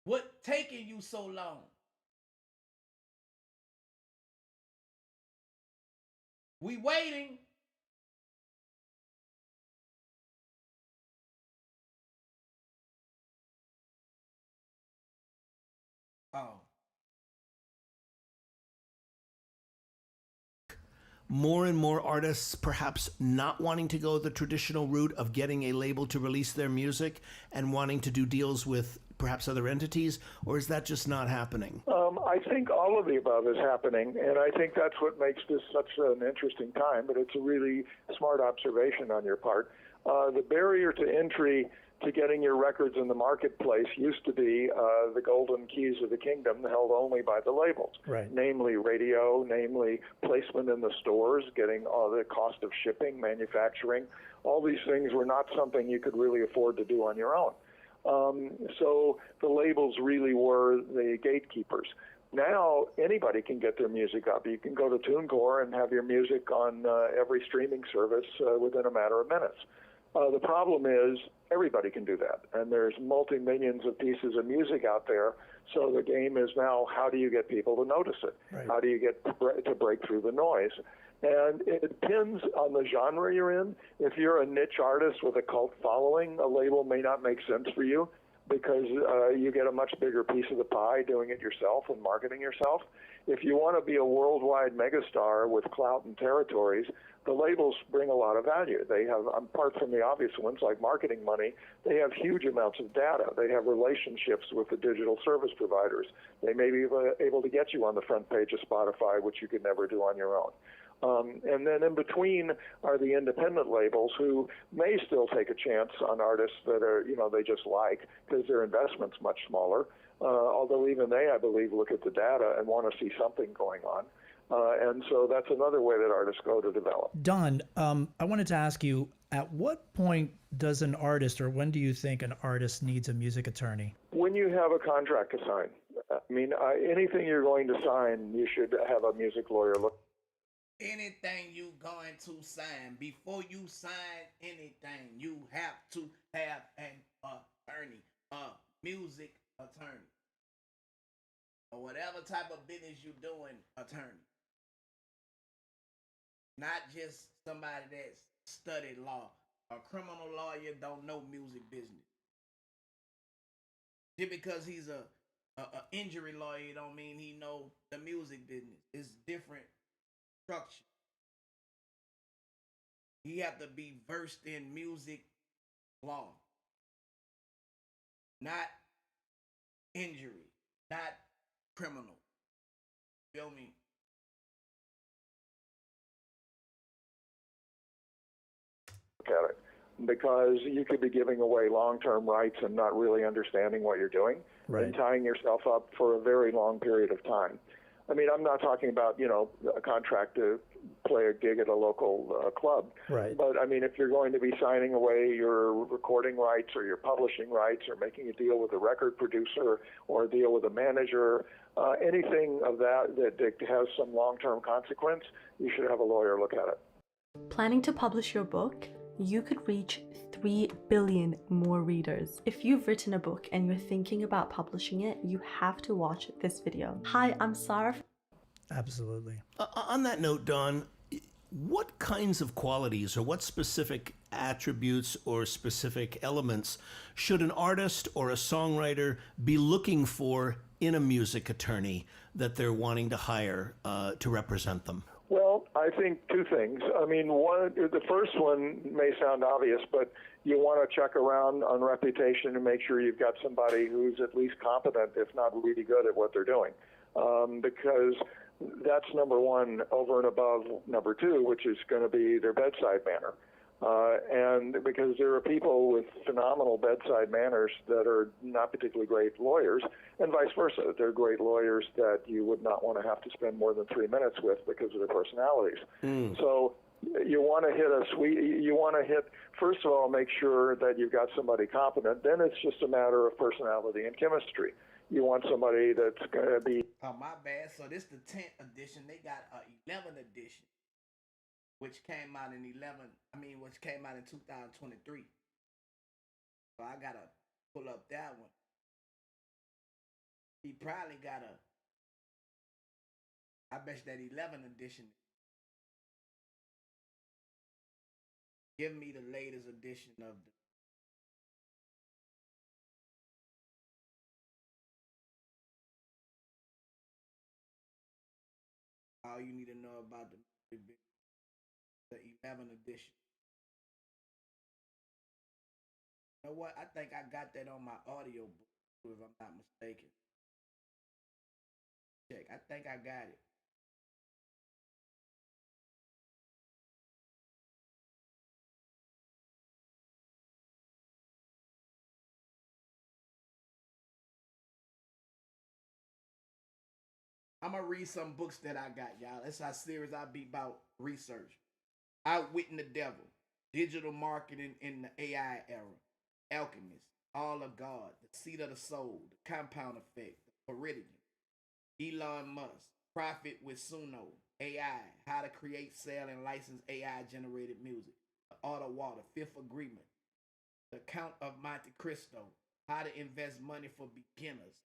what taking you so long. We waiting. Oh. More and more artists perhaps not wanting to go the traditional route of getting a label to release their music and wanting to do deals with perhaps other entities, or is that just not happening? I think all of the above is happening, and I think that's what makes this such an interesting time, but it's a really smart observation on your part. The barrier to entry to getting your records in the marketplace used to be the golden keys of the kingdom held only by the labels, right. Namely radio, namely placement in the stores, getting all the cost of shipping, manufacturing. All these things were not something you could really afford to do on your own. So the labels really were the gatekeepers. Now anybody can get their music up. You can go to TuneCore and have your music on every streaming service within a matter of minutes. The problem is everybody can do that, and there's multi-millions of pieces of music out there, so the game is now how do you get people to notice it? Right. How do you get to break through the noise? And it depends on the genre you're in. If you're a niche artist with a cult following, a label may not make sense for you because you get a much bigger piece of the pie doing it yourself and marketing yourself. If you want to be a worldwide megastar with clout and territories, the labels bring a lot of value. They have, apart from the obvious ones like marketing money, they have huge amounts of data. They have relationships with the digital service providers. They may be able to get you on the front page of Spotify, which you could never do on your own. And then in between are the independent labels who may still take a chance on artists that are, they just like because their investment's much smaller. Although even they, I believe, look at the data and want to see something going on. And so that's another way that artists go to develop. Don, I wanted to ask you, at what point does an artist, or when do you think an artist needs a music attorney? When you have a contract to sign. Anything you're going to sign, you should have a music lawyer look. Anything you going to sign, before you sign anything, you have to have an attorney, a music attorney, or whatever type of business you're doing, attorney. Not just somebody that's studied law. A criminal lawyer don't know music business. Just because he's a injury lawyer don't mean he know the music business. It's different structure. He have to be versed in music law, not injury, not criminal. Feel me? Look at it. because you could be giving away long-term rights and not really understanding what you're doing and tying yourself up for a very long period of time. I mean, I'm not talking about, a contract to play a gig at a local club. Right. But, I mean, if you're going to be signing away your recording rights or your publishing rights or making a deal with a record producer or a deal with a manager, anything of that has some long-term consequence, you should have a lawyer look at it. Planning to publish your book? You could reach 3 billion more readers. If you've written a book and you're thinking about publishing it, you have to watch this video. Hi, I'm Sarah. Absolutely. On that note, Don, what kinds of qualities or what specific attributes or specific elements should an artist or a songwriter be looking for in a music attorney that they're wanting to hire to represent them? Well, I think two things. I mean, the first one may sound obvious, but you want to check around on reputation and make sure you've got somebody who's at least competent, if not really good at what they're doing. Because that's number one over and above number two, which is going to be their bedside manner. And because there are people with phenomenal bedside manners that are not particularly great lawyers, and vice versa. They're great lawyers that you would not want to have to spend more than 3 minutes with because of their personalities. So you want to hit, first of all, make sure that you've got somebody competent. Then it's just a matter of personality and chemistry. You want somebody that's going to be... Oh, my bad. So this the 10th edition. They got a 11th edition, which came out in 2023. So I got to pull up that one. He probably got I bet that 11th edition. Give me the latest edition of the... All you need to know about the 11th edition. You know what? I think I got that on my audio book, if I'm not mistaken. Check. I think I got it. I'm going to read some books that I got, y'all. That's how serious I be about research. Outwitting the Devil, Digital Marketing in the AI Era, Alchemist, All of God, The Seat of the Soul, The Compound Effect, The Floridian, Elon Musk, Profit with Suno, AI, How to Create, Sell, and License AI-Generated Music, The Art of Water, Fifth Agreement, The Count of Monte Cristo, How to Invest Money for Beginners,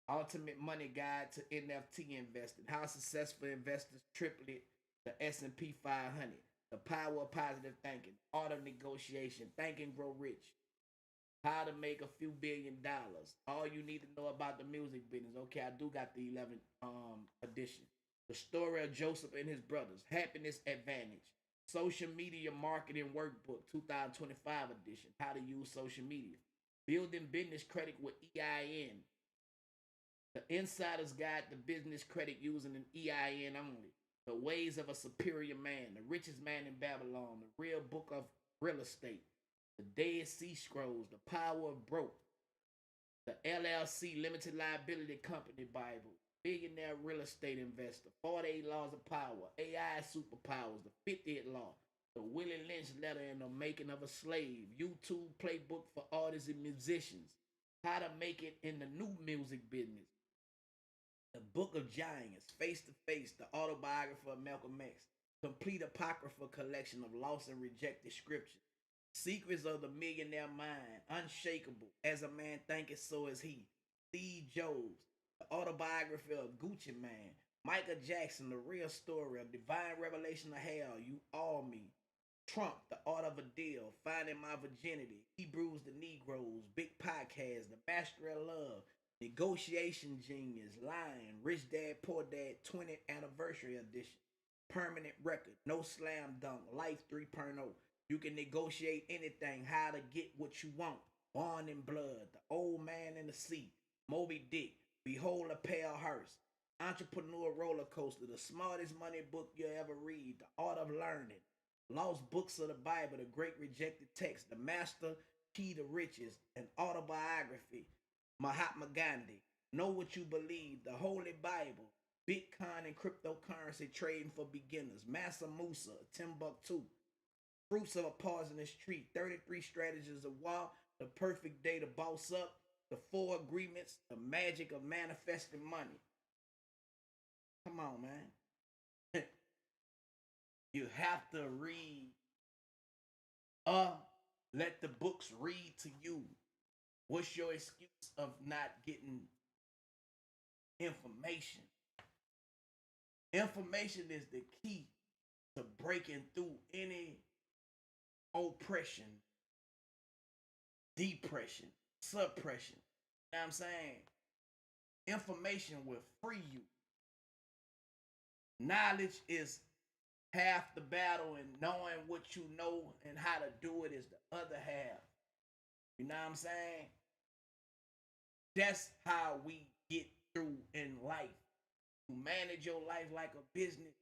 Ultimate Money Guide to NFT Investing, How Successful Investors Triplet the S&P 500, The Power of Positive Thinking, Art of Negotiation, Think and Grow Rich, How to Make a Few $1 billion. All you need to know about the music business. Okay, I do got the 11th edition. The Story of Joseph and His Brothers, Happiness Advantage, Social Media Marketing Workbook, 2025 edition, How to Use Social Media, Building Business Credit with EIN, The Insider's Guide to Business Credit using an EIN only, The Ways of a Superior Man, The Richest Man in Babylon, The Real Book of Real Estate, The Dead Sea Scrolls, The Power of Broke, The LLC Limited Liability Company Bible, Billionaire Real Estate Investor, 48 Laws of Power, AI Superpowers, The 50th Law, The Willie Lynch Letter and the Making of a Slave, YouTube Playbook for Artists and Musicians, How to Make It in the New Music Business, The Book of Giants, Face to Face, The Autobiography of Malcolm X, Complete Apocryphal Collection of Lost and Rejected Scriptures, Secrets of the Millionaire Mind, Unshakable, As a Man Thinketh, So Is He, Steve Jobs, The Autobiography of Gucci Man, Michael Jackson, The Real Story, A Divine Revelation of Hell, You All Me, Trump, The Art of a Deal, Finding My Virginity, Hebrews the Negroes, Big Podcast, The Mastery of Love, Negotiation Genius, Lion, Rich Dad Poor Dad 20th Anniversary Edition, Permanent Record, No Slam Dunk, Life 3.0. You can negotiate anything, How to Get What You Want, Born in Blood, The Old Man in the Sea, Moby Dick, Behold a Pale Hearse, Entrepreneur Roller Coaster, The Smartest Money Book You'll Ever Read, The Art of Learning, Lost Books of the Bible, The Great Rejected Text, The Master Key to Riches, an autobiography, Mahatma Gandhi, Know What You Believe, The Holy Bible, Bitcoin and Cryptocurrency Trading for Beginners, Massa Musa, Timbuktu, Fruits of a Poisonous Tree, 33 Strategies of War, The Perfect Day to Boss Up, The 4 Agreements, The Magic of Manifesting Money. Come on, man. You have to read. Let the books read to you. What's your excuse of not getting information? Information is the key to breaking through any oppression, depression, suppression. You know what I'm saying? Information will free you. Knowledge is half the battle, and knowing what you know and how to do it is the other half. You know what I'm saying? That's how we get through in life. You manage your life like a business.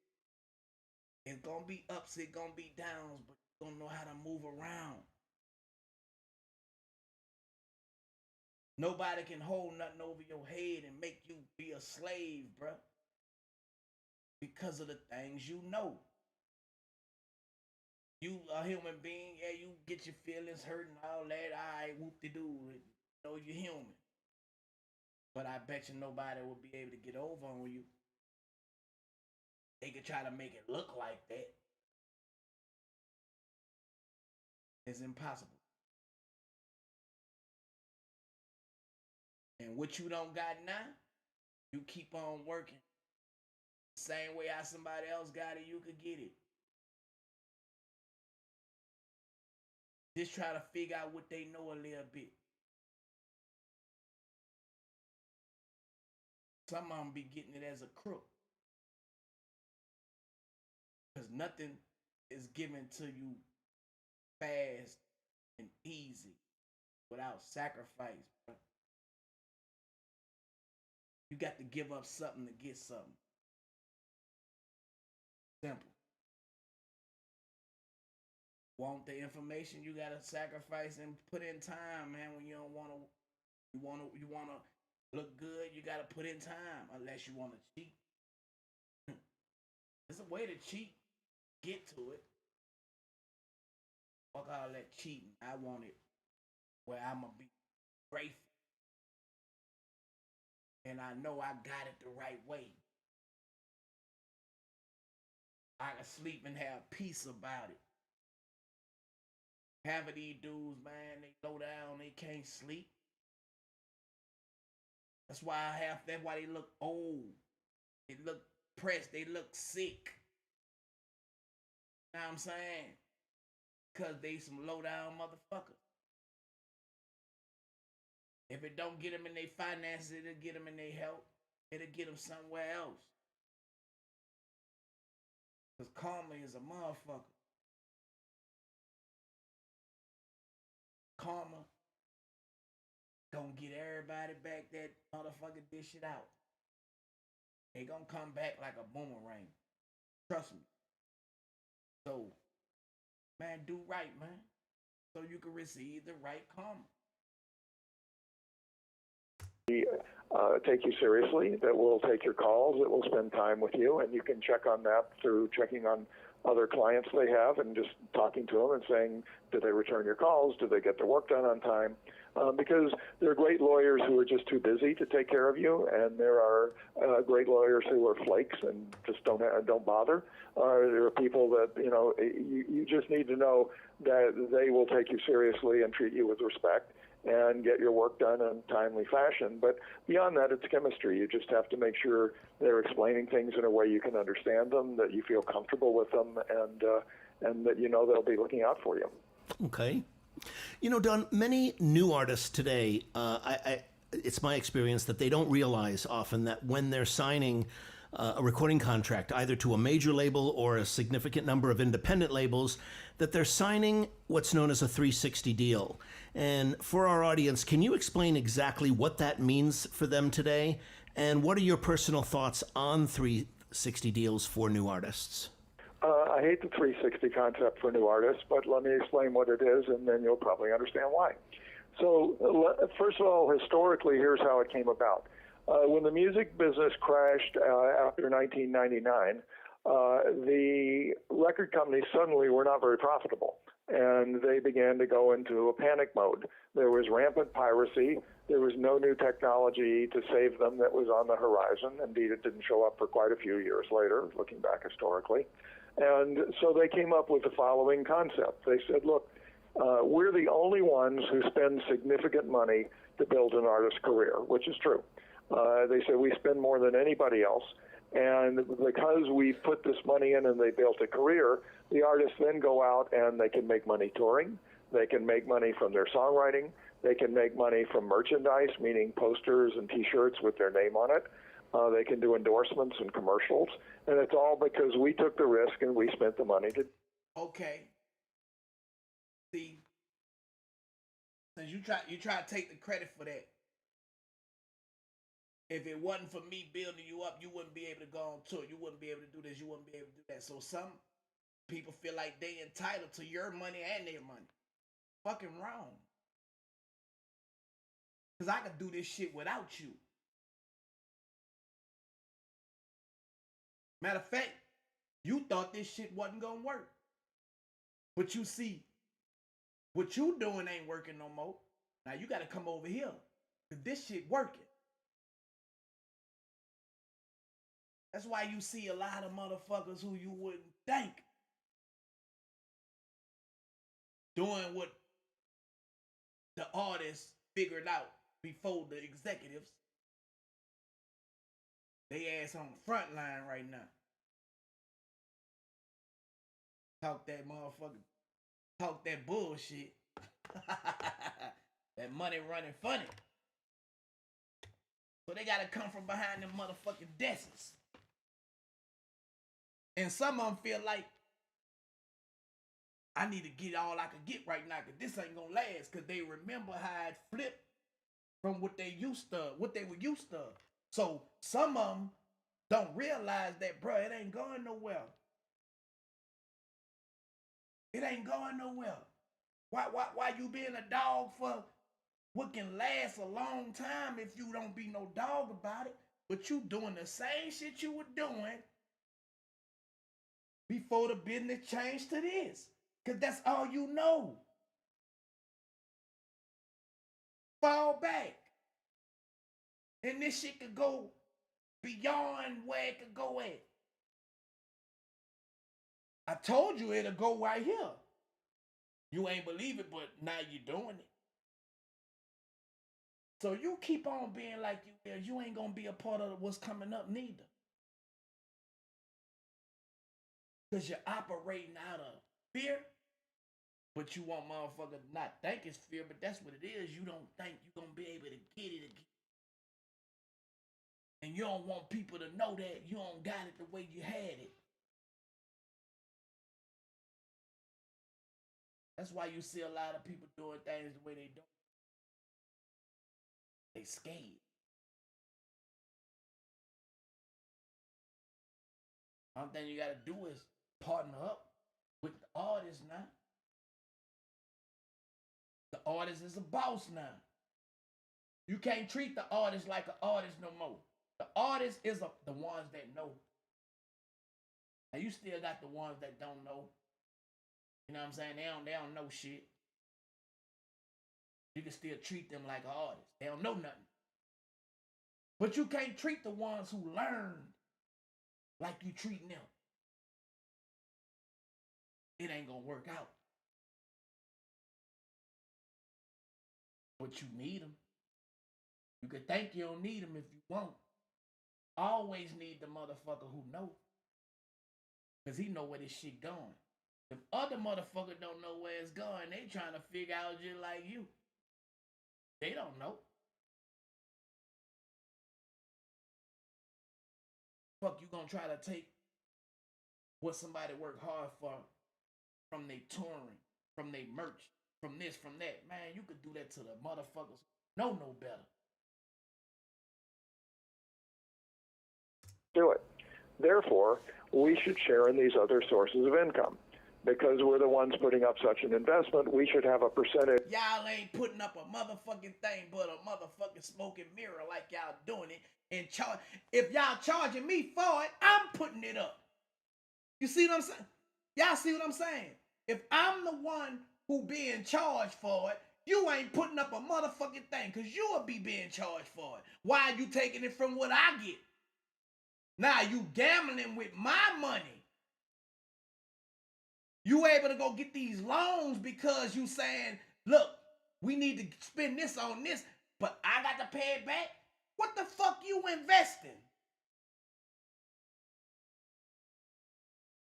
It's gonna be ups, it's gonna be downs, but you don't know how to move around. Nobody can hold nothing over your head and make you be a slave, bruh. Because of the things you know. You a human being, yeah, you get your feelings hurt and all that, all right, whoop-de-doo, you know you're human. But I bet you nobody will be able to get over on you. They could try to make it look like that. It's impossible. And what you don't got now, you keep on working. Same way how somebody else got it, you could get it. Just try to figure out what they know a little bit. Some of them be getting it as a crook. Because nothing is given to you fast and easy without sacrifice, bro. You got to give up something to get something. Simple. Want the information, you gotta sacrifice and put in time, man. When you don't wanna, you wanna look good, you gotta put in time. Unless you wanna cheat. There's a way to cheat. Get to it. Fuck all that cheating. I want it where I'ma be grateful. And I know I got it the right way. I can sleep and have peace about it. Half of these dudes, man, they low down, they can't sleep. That's why they look old. They look pressed, they look sick. Know what I'm saying? Cause they some low down motherfuckers. If it don't get them in their finances, it'll get them in their health. It'll get them somewhere else. Cause karma is a motherfucker. Karma gonna get everybody back that motherfucker dish it out. They gonna come back like a boomerang. Trust me. So, man, do right, man. So you can receive the right karma. We take you seriously, that we'll take your calls, that we'll spend time with you, and you can check on that through checking on other clients they have and just talking to them and saying, did they return your calls? Did they get their work done on time? Because there are great lawyers who are just too busy to take care of you, and there are great lawyers who are flakes and just don't bother. There are people that, you just need to know that they will take you seriously and treat you with respect and get your work done in a timely fashion. But beyond that, it's chemistry. You just have to make sure they're explaining things in a way you can understand them, that you feel comfortable with them, and that you know they'll be looking out for you. Okay. Don, many new artists today, it's my experience that they don't realize often that when they're signing a recording contract, either to a major label or a significant number of independent labels, that they're signing what's known as a 360 deal. And for our audience, can you explain exactly what that means for them today? And what are your personal thoughts on 360 deals for new artists? I hate the 360 concept for new artists, but let me explain what it is, and then you'll probably understand why. So, first of all, historically, here's how it came about. When the music business crashed after 1999, the record companies suddenly were not very profitable, and they began to go into a panic mode. There was rampant piracy. There was no new technology to save them that was on the horizon. Indeed, it didn't show up for quite a few years later, looking back historically. And so they came up with the following concept. They said, look, we're the only ones who spend significant money to build an artist's career, which is true. They said we spend more than anybody else. And because we put this money in and they built a career, the artists then go out and they can make money touring. They can make money from their songwriting. They can make money from merchandise, meaning posters and T-shirts with their name on it. They can do endorsements and commercials. And it's all because we took the risk and we spent the money to. Okay. See, since you try to take the credit for that. If it wasn't for me building you up, you wouldn't be able to go on tour. You wouldn't be able to do this. You wouldn't be able to do that. So some people feel like they entitled to your money and their money. Fucking wrong. Because I could do this shit without you. Matter of fact, you thought this shit wasn't going to work. But you see, what you doing ain't working no more. Now you got to come over here. Because this shit working. That's why you see a lot of motherfuckers who you wouldn't think doing what the artists figured out before the executives. They ass on the front line right now. Talk that motherfucker. Talk that bullshit. That money running funny. So they gotta come from behind them motherfucking desks. And some of them feel like, I need to get all I can get right now because this ain't gonna last, because they remember how it flipped from what they were used to. So some of them don't realize that, bro, it ain't going nowhere. It ain't going nowhere. Why you being a dog for what can last a long time if you don't be no dog about it? But you doing the same shit you were doing before the business changed to this. Because that's all you know. Fall back. And this shit could go beyond where it could go at. I told you it'll go right here. You ain't believe it, but now you're doing it. So you keep on being like you ain't gonna be a part of what's coming up neither. Because you're operating out of fear, but you want motherfuckers to not think it's fear, but that's what it is. You don't think you're going to be able to get it again. And you don't want people to know that you don't got it the way you had it. That's why you see a lot of people doing things the way they do. They scared. Only thing you got to do is partner up with the artist now. The artist is a boss now. You can't treat the artist like an artist no more. The artist is the ones that know. Now you still got the ones that don't know. You know what I'm saying? They don't know shit. You can still treat them like an artist. They don't know nothing. But you can't treat the ones who learned like you treating them. It ain't gonna work out. But you need them. You can think you don't need them if you won't. Always need the motherfucker who know. Because he know where this shit going. If other motherfuckers don't know where it's going, they trying to figure out just like you. They don't know. Fuck, you gonna try to take what somebody worked hard for from their touring, from their merch, from this, from that. Man, you could do that to the motherfuckers who know no better. Do it. Therefore, we should share in these other sources of income. Because we're the ones putting up such an investment, we should have a percentage. Y'all ain't putting up a motherfucking thing but a motherfucking smoking mirror like y'all doing it. And if y'all charging me for it, I'm putting it up. You see what I'm saying? Y'all see what I'm saying? If I'm the one who being charged for it, you ain't putting up a motherfucking thing because you will be being charged for it. Why are you taking it from what I get? Now you gambling with my money. You able to go get these loans because you saying, look, we need to spend this on this, but I got to pay it back? What the fuck you investing?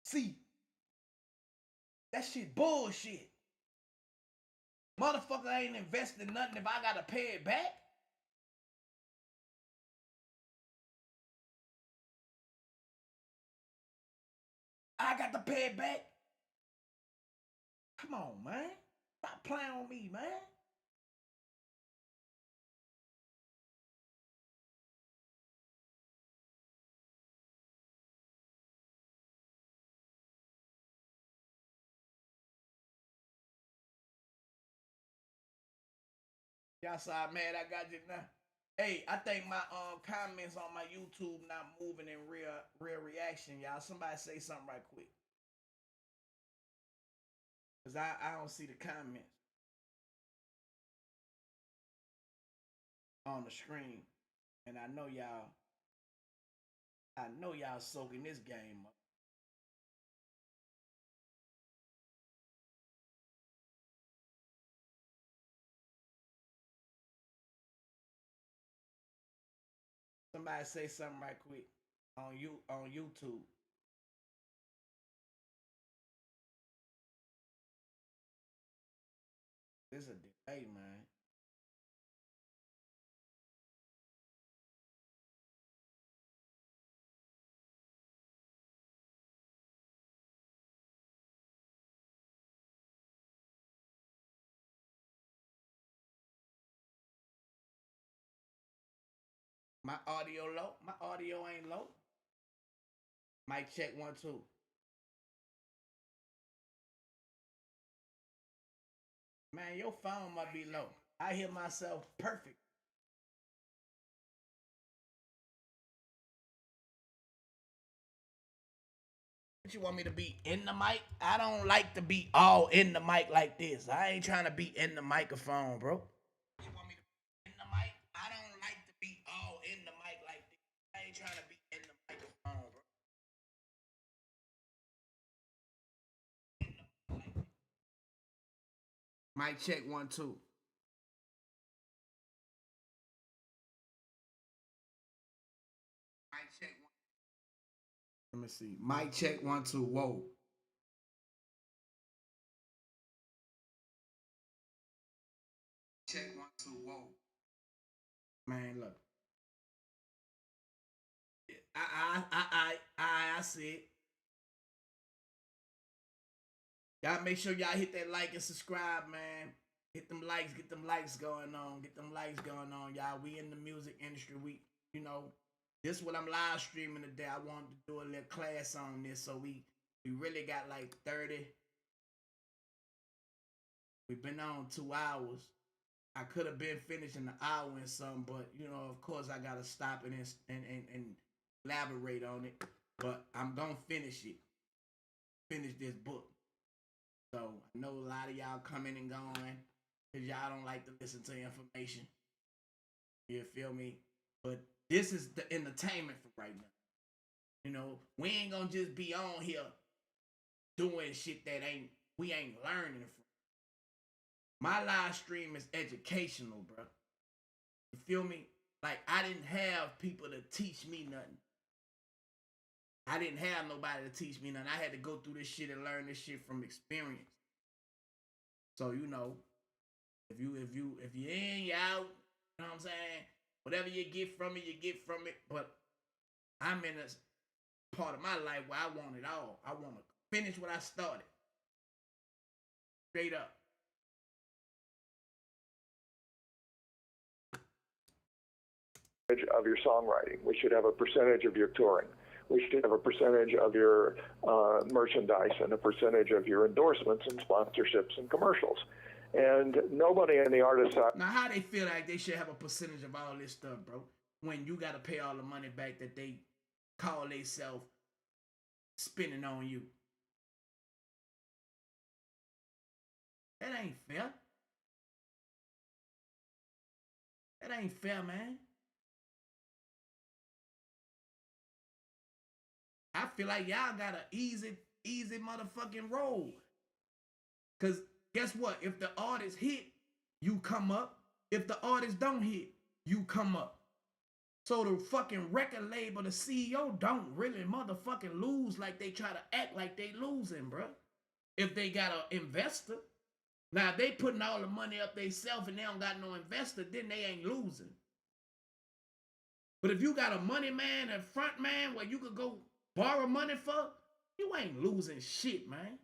See, that shit bullshit. Motherfucker ain't investing nothing if I got to pay it back. I got to pay it back. Come on, man. Stop playing on me, man. Y'all saw how mad I got just now. Hey, I think my comments on my YouTube not moving in real reaction, y'all. Somebody say something right quick. Cause I don't see the comments on the screen. And I know y'all soaking this game up. Somebody say something right quick on YouTube. This is a debate, man. My audio low? My audio ain't low. Mic check 1 2. Man, your phone might be low. I hear myself perfect. What you want me to be in the mic? I don't like to be all in the mic like this. I ain't trying to be in the microphone, bro. You want me to be in the mic? I don't like to be all in the mic like this. I ain't trying to be in the microphone, bro. Mic check 1 2. Mic check 1. Let me see. Mic check 1 2. Whoa. Check 1 2. Whoa. Man, look. I see it. Y'all make sure y'all hit that like and subscribe, man. Hit them likes, get them likes going on. Get them likes going on, y'all. We in the music industry. We, this is what I'm live streaming today. I wanted to do a little class on this. So we really got like 30. We've been on 2 hours. I could have been finishing an hour and something, but of course I gotta stop it and elaborate on it. But I'm gonna finish it. Finish this book. So I know a lot of y'all coming and going because y'all don't like to listen to information. You feel me? But this is the entertainment for right now. We ain't gonna just be on here doing shit that we ain't learning from. My live stream is educational, bro. You feel me? Like, I didn't have people to teach me nothing. I didn't have nobody to teach me nothing. I had to go through this shit and learn this shit from experience. So, if you in, you out, you know what I'm saying? Whatever you get from it, you get from it. But I'm in a part of my life where I want it all. I want to finish what I started. Straight up. Of your songwriting. We should have a percentage of your touring. we should have a percentage of your merchandise and a percentage of your endorsements and sponsorships and commercials. And nobody in the artist side. Now, how they feel like they should have a percentage of all this stuff, bro? When you got to pay all the money back that they call themselves spending on you. That ain't fair. That ain't fair, man. I feel like y'all got an easy motherfucking road. Cause guess what? If the artist hit, you come up. If the artist don't hit, you come up. So the fucking record label, the CEO don't really motherfucking lose like they try to act like they losing, bro. If they got an investor. Now, if they putting all the money up themselves and they don't got no investor, then they ain't losing. But if you got a money man and front man where you could go borrow money for, you ain't losing shit, man.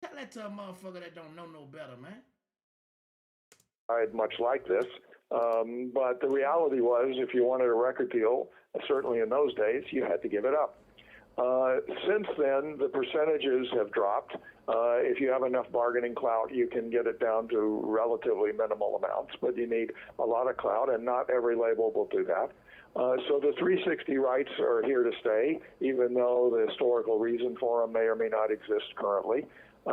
Tell that to a motherfucker that don't know no better, man. Much like this. But the reality was, if you wanted a record deal, certainly in those days, you had to give it up. Since then, the percentages have dropped. If you have enough bargaining clout, you can get it down to relatively minimal amounts, but you need a lot of clout, and not every label will do that. So the 360 rights are here to stay, even though the historical reason for them may or may not exist currently,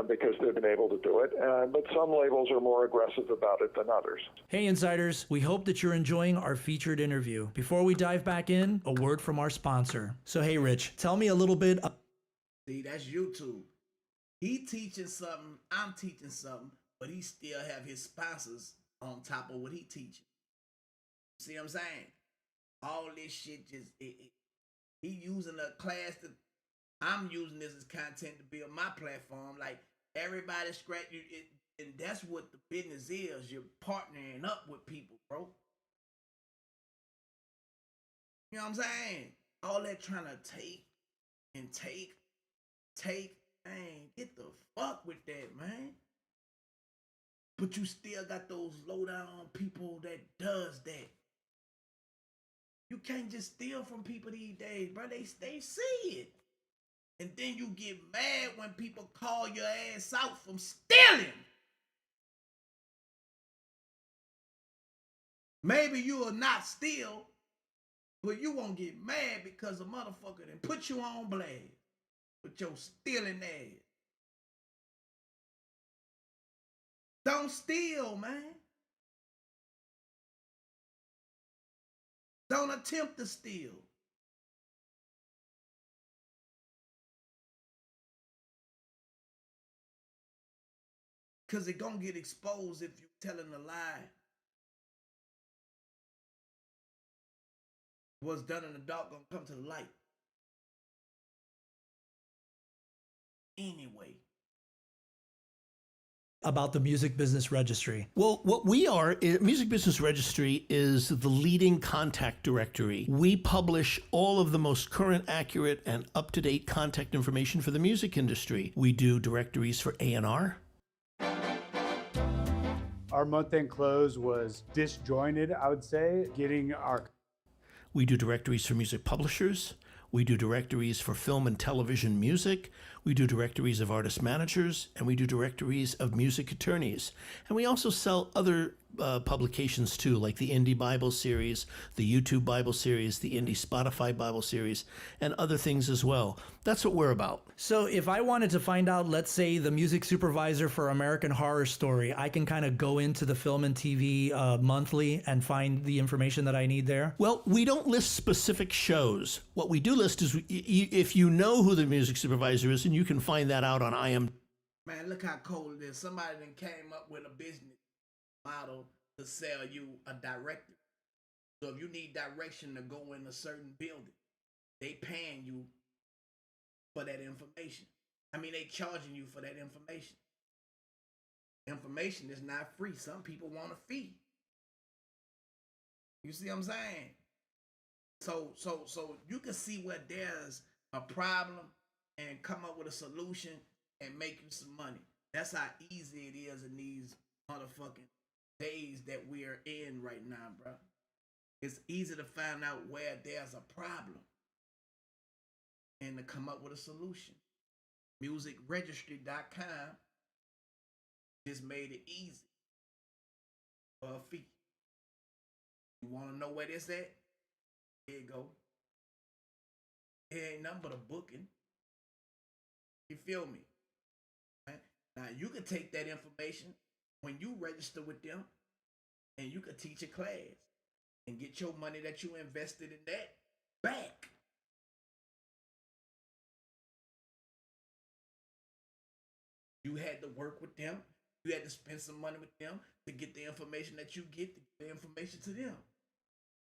because they've been able to do it. But some labels are more aggressive about it than others. Hey Insiders, we hope that you're enjoying our featured interview. Before we dive back in, a word from our sponsor. So hey Rich, tell me a little bit. See, that's YouTube. He teaching something, I'm teaching something, but he still have his sponsors on top of what he teaching. See what I'm saying? All this shit just, he using a class that I'm using this as content to build my platform. Like, everybody scratch you, and that's what the business is. You're partnering up with people, bro. You know what I'm saying? All that trying to take, man, get the fuck with that, man. But you still got those low down people that does that. You can't just steal from people these days, bro. They see it. And then you get mad when people call your ass out from stealing. Maybe you will not steal, but you won't get mad because a motherfucker done put you on blast with your stealing ass. Don't steal, man. Don't attempt to steal. Because it gonna get exposed if you telling a lie. What's done in the dark gonna come to the light. Anyway. About the Music Business Registry. Well, what we are, Music Business Registry is the leading contact directory. We publish all of the most current, accurate, and up-to-date contact information for the music industry. We do directories for A&R. Our month-end close was disjointed, I would say, getting our... We do directories for music publishers. We do directories for film and television music. We do directories of artist managers, and we do directories of music attorneys. And we also sell other publications too, like the Indie Bible Series, the YouTube Bible Series, the Indie Spotify Bible Series, and other things as well. That's what we're about. So if I wanted to find out, let's say, the music supervisor for American Horror Story, I can kind of go into the Film and TV monthly and find the information that I need there? Well, we don't list specific shows. What we do list is if you know who the music supervisor is, and you can find that out on IM. Man, look how cold it is. Somebody then came up with a business model to sell you a directory. So if you need direction to go in a certain building, they paying you for that information. I mean, they charging you for that information. Information is not free. Some people want a fee. You see what I'm saying? So you can see where there's a problem and come up with a solution and make you some money. That's how easy it is in these motherfucking days that we are in right now, bro. It's easy to find out where there's a problem. and to come up with a solution. MusicRegistry.com just made it easy for a fee. You want to know where this at? Here you go. It ain't nothing but a booking. You feel me? Right? Now you can take that information when you register with them, and you can teach a class and get your money that you invested in that back. You had to work with them. You had to spend some money with them to get the information that you get, to get the information to them.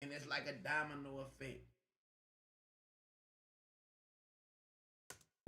And it's like a domino effect.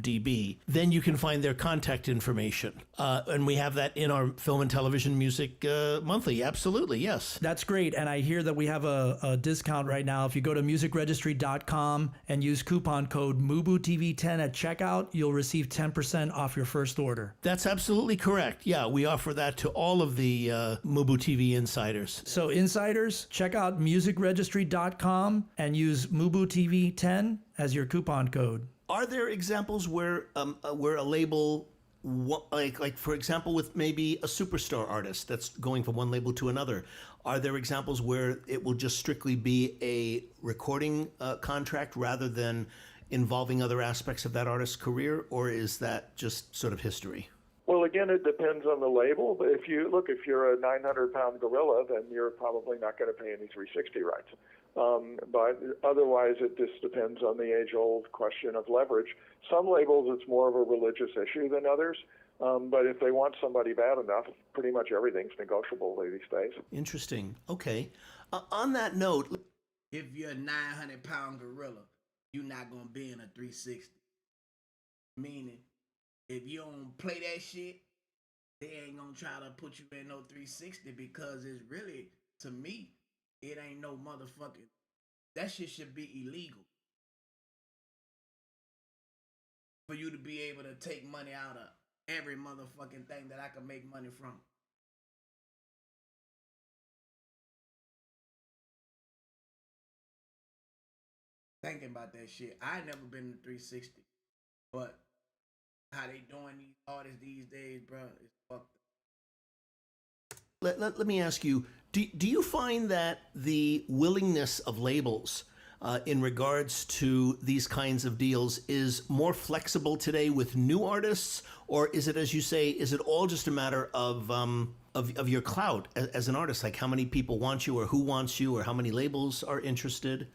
DB, then you can find their contact information. And we have that in our Film and Television Music Monthly. Absolutely, yes. That's great. And I hear that we have a discount right now. If you go to musicregistry.com and use coupon code MUBUTV10 at checkout, you'll receive 10% off your first order. That's absolutely correct. Yeah, we offer that to all of the Mubu TV insiders. So insiders, check out musicregistry.com and use MUBUTV10 as your coupon code. Are there examples where a label, like for example, with maybe a superstar artist that's going from one label to another, are there examples where it will just strictly be a recording contract rather than involving other aspects of that artist's career, or is that just sort of history? Well, again, it depends on the label. But if you're a 900-pound gorilla, then you're probably not going to pay any 360 rights. But otherwise, it just depends on the age-old question of leverage. Some labels, it's more of a religious issue than others. But if they want somebody bad enough, pretty much everything's negotiable these days. Interesting. Okay. On that note, if you're a 900-pound gorilla, you're not going to be in a 360. Meaning, if you don't play that shit, they ain't going to try to put you in no 360 because it's really, to me, it ain't no motherfucking, that shit should be illegal. For you to be able to take money out of every motherfucking thing that I can make money from. Thinking about that shit. I ain't never been to 360. But how they doing these artists these days, bro, it's fucked up. Let me ask you, do you find that the willingness of labels in regards to these kinds of deals is more flexible today with new artists, or is it, as you say, is it all just a matter of your clout as an artist, like how many people want you or who wants you or how many labels are interested?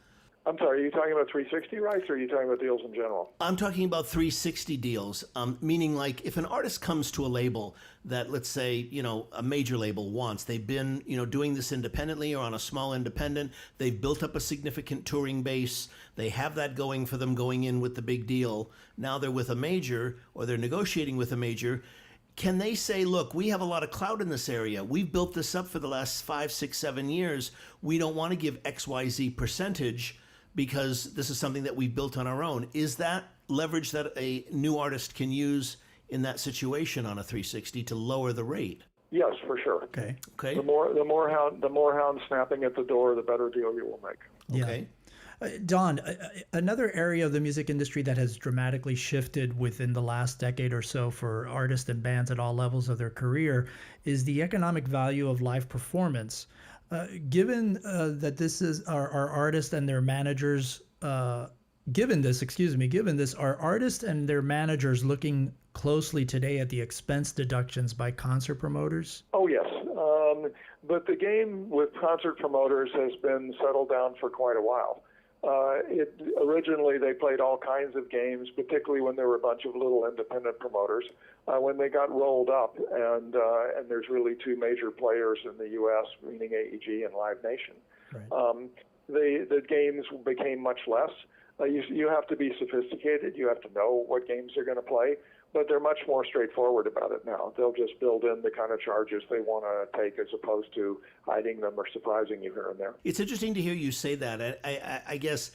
I'm sorry, are you talking about 360 rights or are you talking about deals in general? I'm talking about 360 deals, meaning like if an artist comes to a label that, let's say, a major label wants, they've been, doing this independently or on a small independent, they've built up a significant touring base, they have that going for them going in with the big deal. Now they're with a major or they're negotiating with a major. Can they say, look, we have a lot of clout in this area. We've built this up for the last 5, 6, 7 years. We don't want to give XYZ percentage because this is something that we've built on our own. Is that leverage that a new artist can use in that situation on a 360 to lower the rate? Yes, for sure. Okay. The more hounds snapping at the door, the better deal you will make. Okay. Don, another area of the music industry that has dramatically shifted within the last decade or so for artists and bands at all levels of their career is the economic value of live performance. Given that this is our artists and their managers, given this, are artists and their managers looking closely today at the expense deductions by concert promoters? Oh, yes. But the game with concert promoters has been settled down for quite a while. Originally, they played all kinds of games, particularly when there were a bunch of little independent promoters. When they got rolled up, and there's really two major players in the U.S., meaning AEG and Live Nation, right. The games became much less. You have to be sophisticated. You have to know what games they're going to play, but they're much more straightforward about it now. They'll just build in the kind of charges they want to take as opposed to hiding them or surprising you here and there. It's interesting to hear you say that. I guess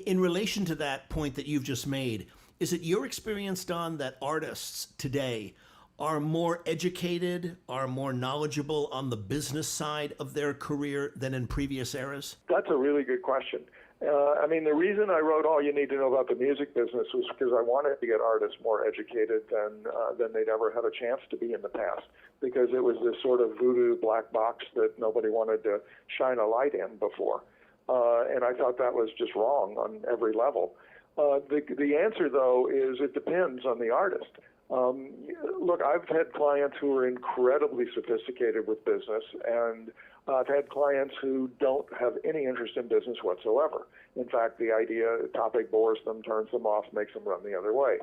in relation to that point that you've just made, is it your experience, Don, that artists today are more educated, are more knowledgeable on the business side of their career than in previous eras? That's a really good question. I mean, the reason I wrote All You Need to Know About the Music Business was because I wanted to get artists more educated than they'd ever had a chance to be in the past, because it was this sort of voodoo black box that nobody wanted to shine a light in before. And I thought that was just wrong on every level. The answer, though, is it depends on the artist. Look, I've had clients who are incredibly sophisticated with business, and I've had clients who don't have any interest in business whatsoever. In fact, the topic bores them, turns them off, makes them run the other way.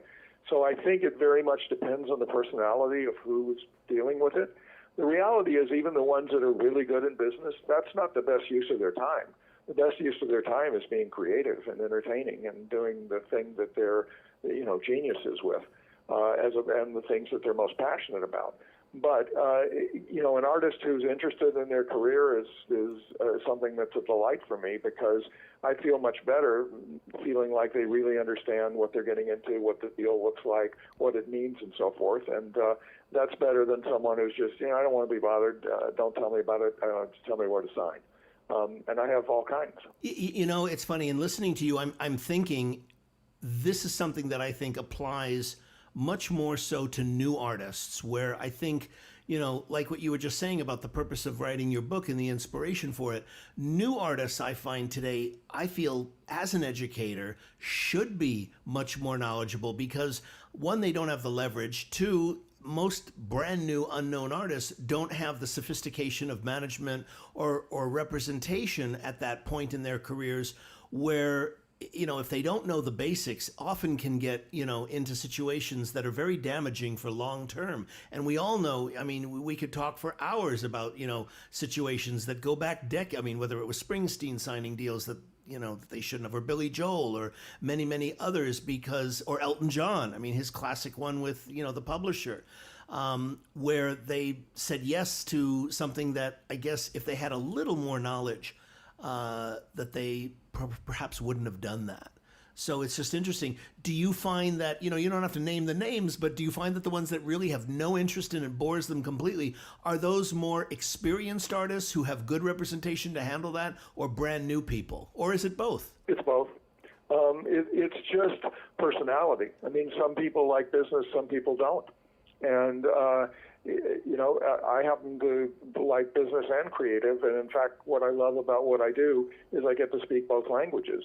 So I think it very much depends on the personality of who's dealing with it. The reality is, even the ones that are really good in business, that's not the best use of their time. The best use of their time is being creative and entertaining and doing the thing that they're, geniuses with, and the things that they're most passionate about. But an artist who's interested in their career is something that's a delight for me, because I feel much better feeling like they really understand what they're getting into, what the deal looks like, what it means, and so forth. And that's better than someone who's just, I don't want to be bothered. Don't tell me about it. Just tell me where to sign. And I have all kinds. It's funny. In listening to you, I'm thinking this is something that I think applies much more so to new artists, where I think, like what you were just saying about the purpose of writing your book and the inspiration for it, new artists I find today, I feel as an educator, should be much more knowledgeable, because one, they don't have the leverage. Two, most brand new unknown artists don't have the sophistication of management or representation at that point in their careers, where if they don't know the basics, often can get, into situations that are very damaging for long term. And we all know, we could talk for hours about, situations that go back decades. Whether it was Springsteen signing deals that, that they shouldn't have, or Billy Joel, or many, many others, or Elton John. His classic one with, the publisher, where they said yes to something that I guess if they had a little more knowledge, that they perhaps wouldn't have done that. So it's just interesting. Do you find that, you don't have to name the names, but do you find that the ones that really have no interest in it, bores them completely, are those more experienced artists who have good representation to handle that, or brand new people? Or is it both? It's both. It's just personality. Some people like business, some people don't. And, I happen to like business and creative. And in fact, what I love about what I do is I get to speak both languages.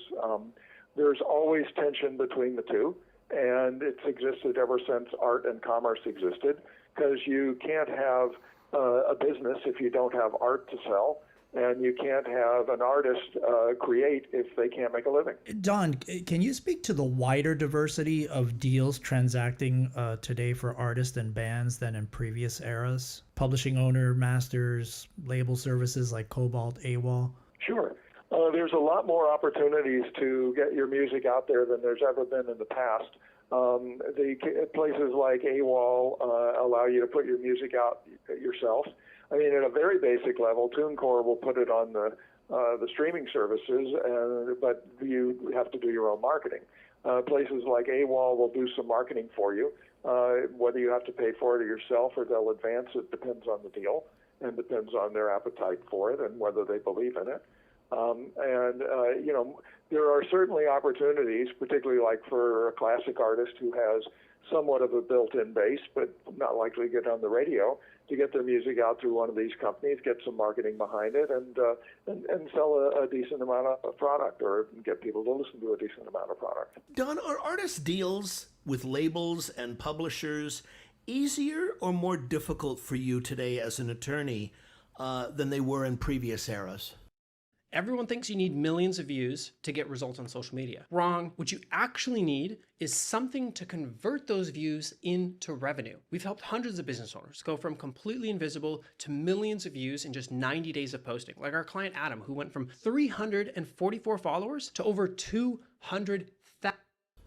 There's always tension between the two, and it's existed ever since art and commerce existed, because you can't have a business if you don't have art to sell, and you can't have an artist create if they can't make a living. Don, can you speak to the wider diversity of deals transacting today for artists and bands than in previous eras? Publishing owner, masters, label services like Cobalt, AWOL? Sure. There's a lot more opportunities to get your music out there than there's ever been in the past. The places like AWOL allow you to put your music out yourself. At a very basic level, TuneCore will put it on the streaming services, but you have to do your own marketing. Places like AWOL will do some marketing for you. Whether you have to pay for it yourself or they'll advance it depends on the deal, and depends on their appetite for it and whether they believe in it. There are certainly opportunities, particularly like for a classic artist who has somewhat of a built-in base, but not likely to get on the radio, to get their music out through one of these companies, get some marketing behind it, and sell a decent amount of product, or get people to listen to a decent amount of product. Don, are artist deals with labels and publishers easier or more difficult for you today as an attorney than they were in previous eras? Everyone thinks you need millions of views to get results on social media. Wrong. What you actually need is something to convert those views into revenue. We've helped hundreds of business owners go from completely invisible to millions of views in just 90 days of posting. Like our client Adam, who went from 344 followers to over 200,000.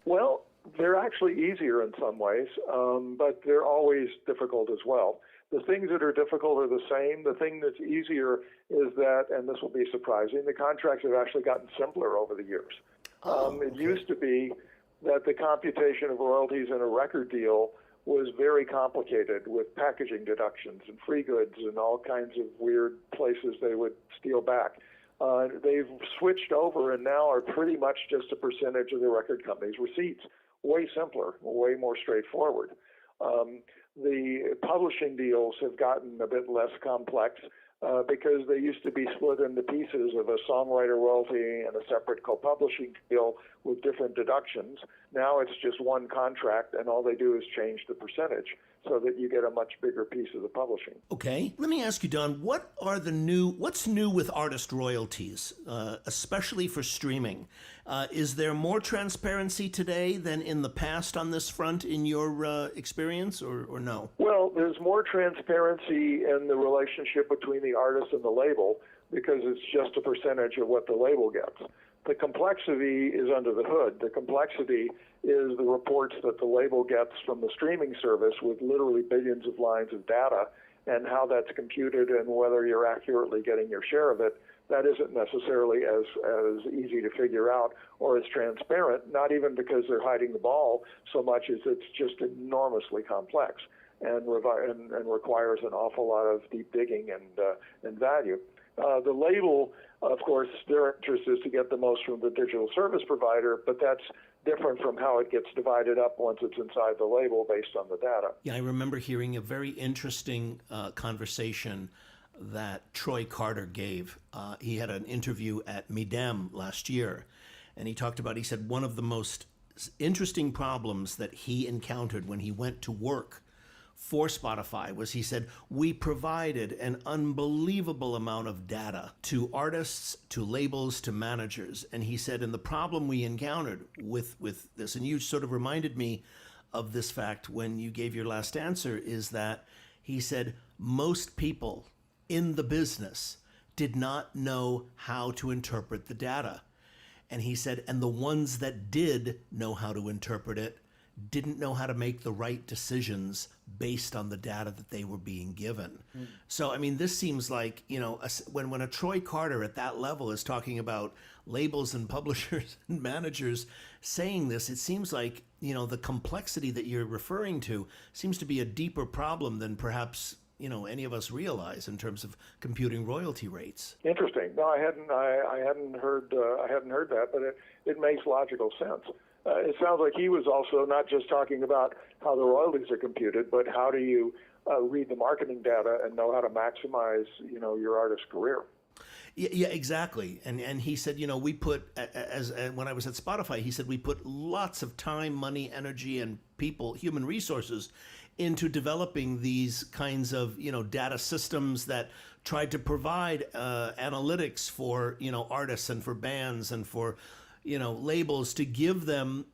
Well, they're actually easier in some ways, but they're always difficult as well. The things that are difficult are the same. The thing that's easier is that, and this will be surprising, the contracts have actually gotten simpler over the years. It used to be that the computation of royalties in a record deal was very complicated, with packaging deductions and free goods and all kinds of weird places they would steal back. They've switched over and now are pretty much just a percentage of the record company's receipts. Way simpler, way more straightforward. The publishing deals have gotten a bit less complex because they used to be split into pieces of a songwriter royalty and a separate co-publishing deal with different deductions. Now it's just one contract, and all they do is change the percentage so that you get a much bigger piece of the publishing. Okay. Let me ask you, Don, what's new with artist royalties, especially for streaming? Is there more transparency today than in the past on this front in your experience, or no? Well, there's more transparency in the relationship between the artist and the label because it's just a percentage of what the label gets. The complexity is under the hood. The complexity is the reports that the label gets from the streaming service with literally billions of lines of data and how that's computed and whether you're accurately getting your share of it. That isn't necessarily as easy to figure out or as transparent, not even because they're hiding the ball so much as it's just enormously complex and requires an awful lot of deep digging and value. The label, of course, their interest is to get the most from the digital service provider, but that's different from how it gets divided up once it's inside the label based on the data. Yeah, I remember hearing a very interesting conversation that Troy Carter gave. He had an interview at Midem last year, and he said one of the most interesting problems that he encountered when he went to work for Spotify was, he said, we provided an unbelievable amount of data to artists, to labels, to managers. And he said, and the problem we encountered with this, and you sort of reminded me of this fact when you gave your last answer, is that he said most people in the business did not know how to interpret the data. And he said, and the ones that did know how to interpret it didn't know how to make the right decisions based on the data that they were being given. So, I mean, this seems like, when a Troy Carter at that level is talking about labels and publishers and managers saying this, it seems like, the complexity that you're referring to seems to be a deeper problem than perhaps, any of us realize in terms of computing royalty rates. Interesting. No, I hadn't heard that, but it makes logical sense. It sounds like he was also not just talking about how the royalties are computed, but how do you read the marketing data and know how to maximize, your artist's career. Yeah, exactly. And he said, we put, when I was at Spotify, he said we put lots of time, money, energy, and people, human resources into developing these kinds of, data systems that tried to provide analytics for, artists and for bands and for, labels to give them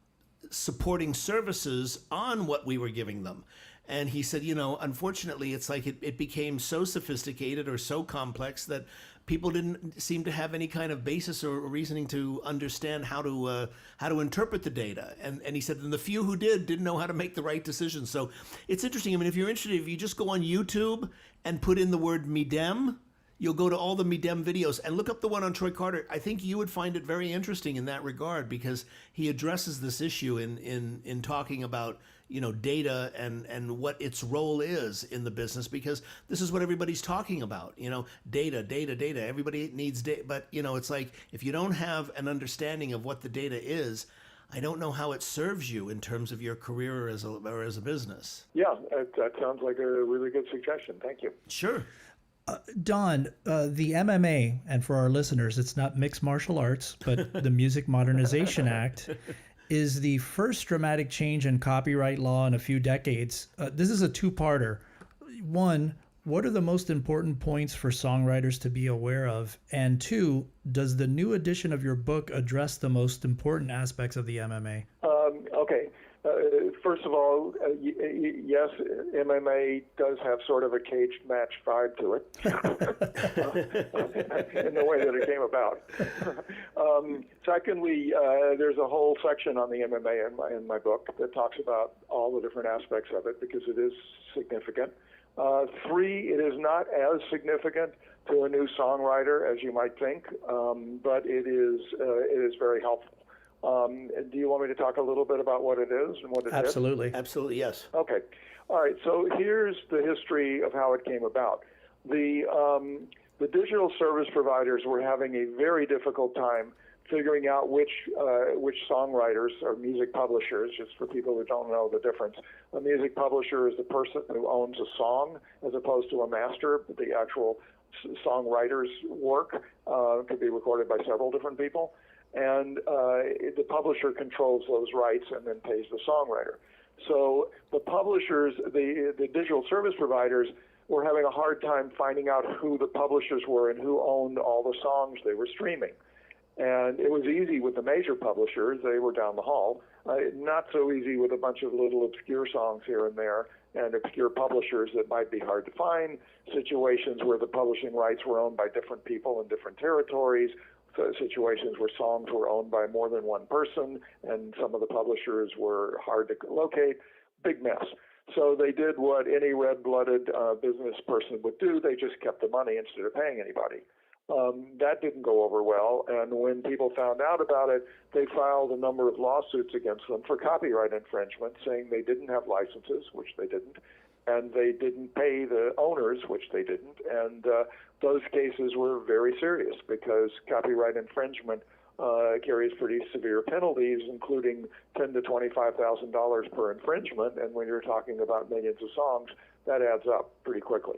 supporting services on what we were giving them. And he said, unfortunately, it's like it became so sophisticated or so complex that people didn't seem to have any kind of basis or reasoning to understand how to interpret the data. And he said, and the few who didn't know how to make the right decisions. So it's interesting. I mean, if you're interested, if you just go on YouTube and put in the word Midem, you'll go to all the Midem videos and look up the one on Troy Carter. I think you would find it very interesting in that regard because he addresses this issue in talking about, data and what its role is in the business, because this is what everybody's talking about, data. Everybody needs data. But, it's like if you don't have an understanding of what the data is, I don't know how it serves you in terms of your career or as a business. Yeah, that sounds like a really good suggestion. Thank you. Sure. Don, the MMA, and for our listeners, it's not mixed martial arts, but the Music Modernization Act, is the first dramatic change in copyright law in a few decades. This is a two-parter. One, what are the most important points for songwriters to be aware of? And two, does the new edition of your book address the most important aspects of the MMA? Okay. First of all, yes, MMA does have sort of a caged match vibe to it in the way that it came about. Secondly, there's a whole section on the MMA in my book that talks about all the different aspects of it because it is significant. Three, it is not as significant to a new songwriter as you might think, but it is very helpful. Do you want me to talk a little bit about what it is and what it Absolutely. is? Absolutely, yes. Okay. All right. So here's the history of how it came about. The the digital service providers were having a very difficult time figuring out which songwriters or music publishers, just for people who don't know the difference. A music publisher is the person who owns a song as opposed to a master. The actual songwriter's work could be recorded by several different people. And the publisher controls those rights and then pays the songwriter. So the publishers, the digital service providers, were having a hard time finding out who the publishers were and who owned all the songs they were streaming. And it was easy with the major publishers. They were down the hall. Not so easy with a bunch of little obscure songs here and there and obscure publishers that might be hard to find, situations where the publishing rights were owned by different people in different territories, so situations where songs were owned by more than one person and some of the publishers were hard to locate. Big mess. So they did what any red-blooded business person would do. They just kept the money instead of paying anybody. That didn't go over well, and when people found out about it, they filed a number of lawsuits against them for copyright infringement, saying they didn't have licenses, which they didn't, and they didn't pay the owners, which they didn't, and those cases were very serious because copyright infringement carries pretty severe penalties, including $10,000 to $25,000 per infringement, and when you're talking about millions of songs, that adds up pretty quickly.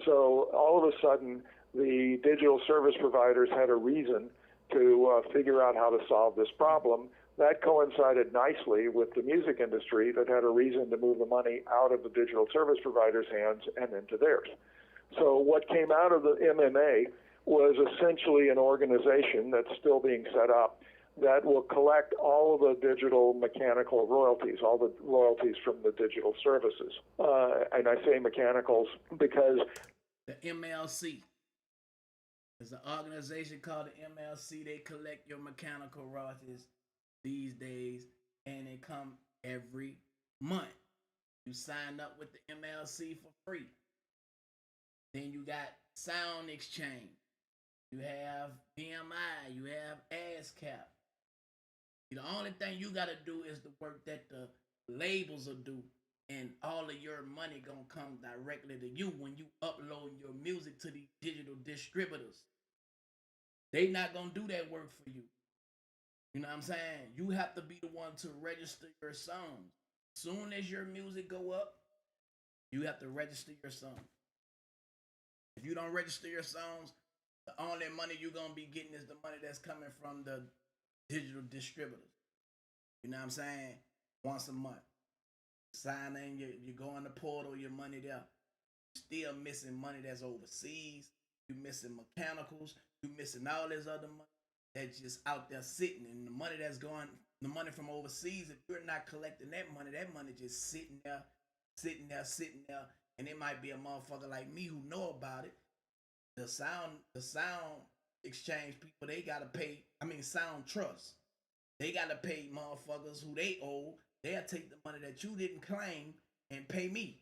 So all of a sudden, the digital service providers had a reason to figure out how to solve this problem. That coincided nicely with the music industry that had a reason to move the money out of the digital service providers' hands and into theirs. So what came out of the MMA was essentially an organization that's still being set up that will collect all of the digital mechanical royalties, all the royalties from the digital services. And I say mechanicals because the MLC. There's an organization called the MLC. They collect your mechanical royalties these days, and they come every month. You sign up with the MLC for free. Then you got Sound Exchange. You have BMI. You have ASCAP. The only thing you got to do is the work that the labels will do, and all of your money gonna come directly to you when you upload your music to the digital distributors. They not gonna do that work for you. You know what I'm saying? You have to be the one to register your songs. Soon as your music go up, you have to register your song. If you don't register your songs, the only money you're gonna be getting is the money that's coming from the digital distributors. You know what I'm saying? Once a month. Sign in, you go in the portal, your money there. Still missing money that's overseas. You missing mechanicals. You missing all this other money that's just out there sitting. And the money that's going, the money from overseas, if you're not collecting that money just sitting there. And it might be a motherfucker like me who know about it. The sound exchange people, they gotta pay, Sound Trust. They gotta pay motherfuckers who they owe. They'll take the money that you didn't claim and pay me.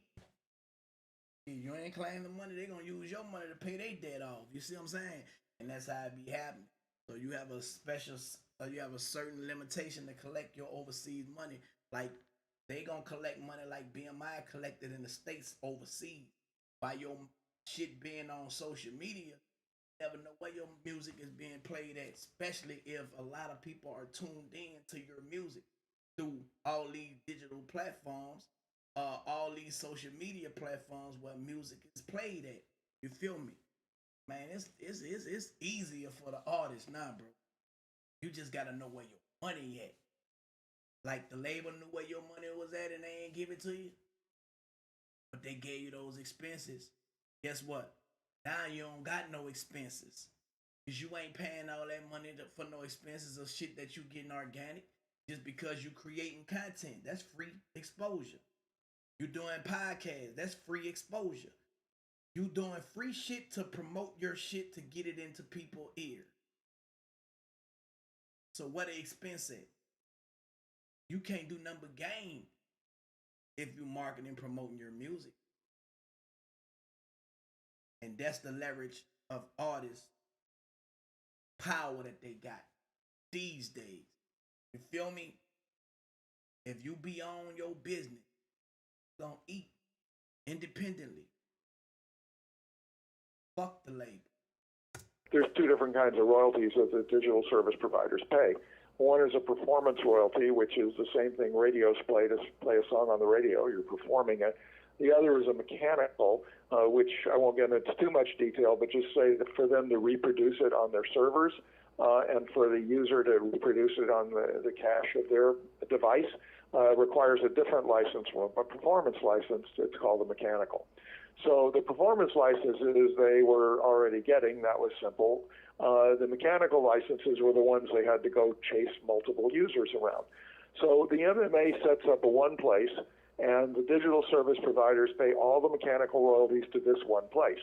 If you ain't claim the money, they're gonna use your money to pay their debt off. You see what I'm saying? And that's how it be happening. So you have a certain limitation to collect your overseas money. Like they gonna collect money like BMI collected in the States overseas by your shit being on social media. You never know where your music is being played at, especially if a lot of people are tuned in to your music through all these digital platforms, all these social media platforms where music is played at. You feel me? Man, it's easier for the artist now, bro. You just gotta know where your money at. Like the label knew where your money was at and they ain't give it to you, but they gave you those expenses. Guess what? Now you don't got no expenses. Because you ain't paying all that money for no expenses of shit that you getting organic. Just because you creating content. That's free exposure. You doing podcasts. That's free exposure. You doing free shit to promote your shit to get it into people's ears. So what the expense at? You can't do nothing but gain if you marketing and promoting your music. And that's the leverage of artists' power that they got these days. You feel me? If you be on your business, you're gonna eat independently. Fuck the label. there's two different kinds of royalties that the digital service providers pay. One is a performance royalty, which is the same thing radios play to play a song on the radio. You're performing it. The other is a mechanical, which I won't get into too much detail, but just say that for them to reproduce it on their servers and for the user to reproduce it on the cache of their device requires a different license, a performance license. It's called a mechanical. So the performance licenses they were already getting, that was simple. The mechanical licenses were the ones they had to go chase multiple users around. So the MMA sets up a one place, and the digital service providers pay all the mechanical royalties to this one place.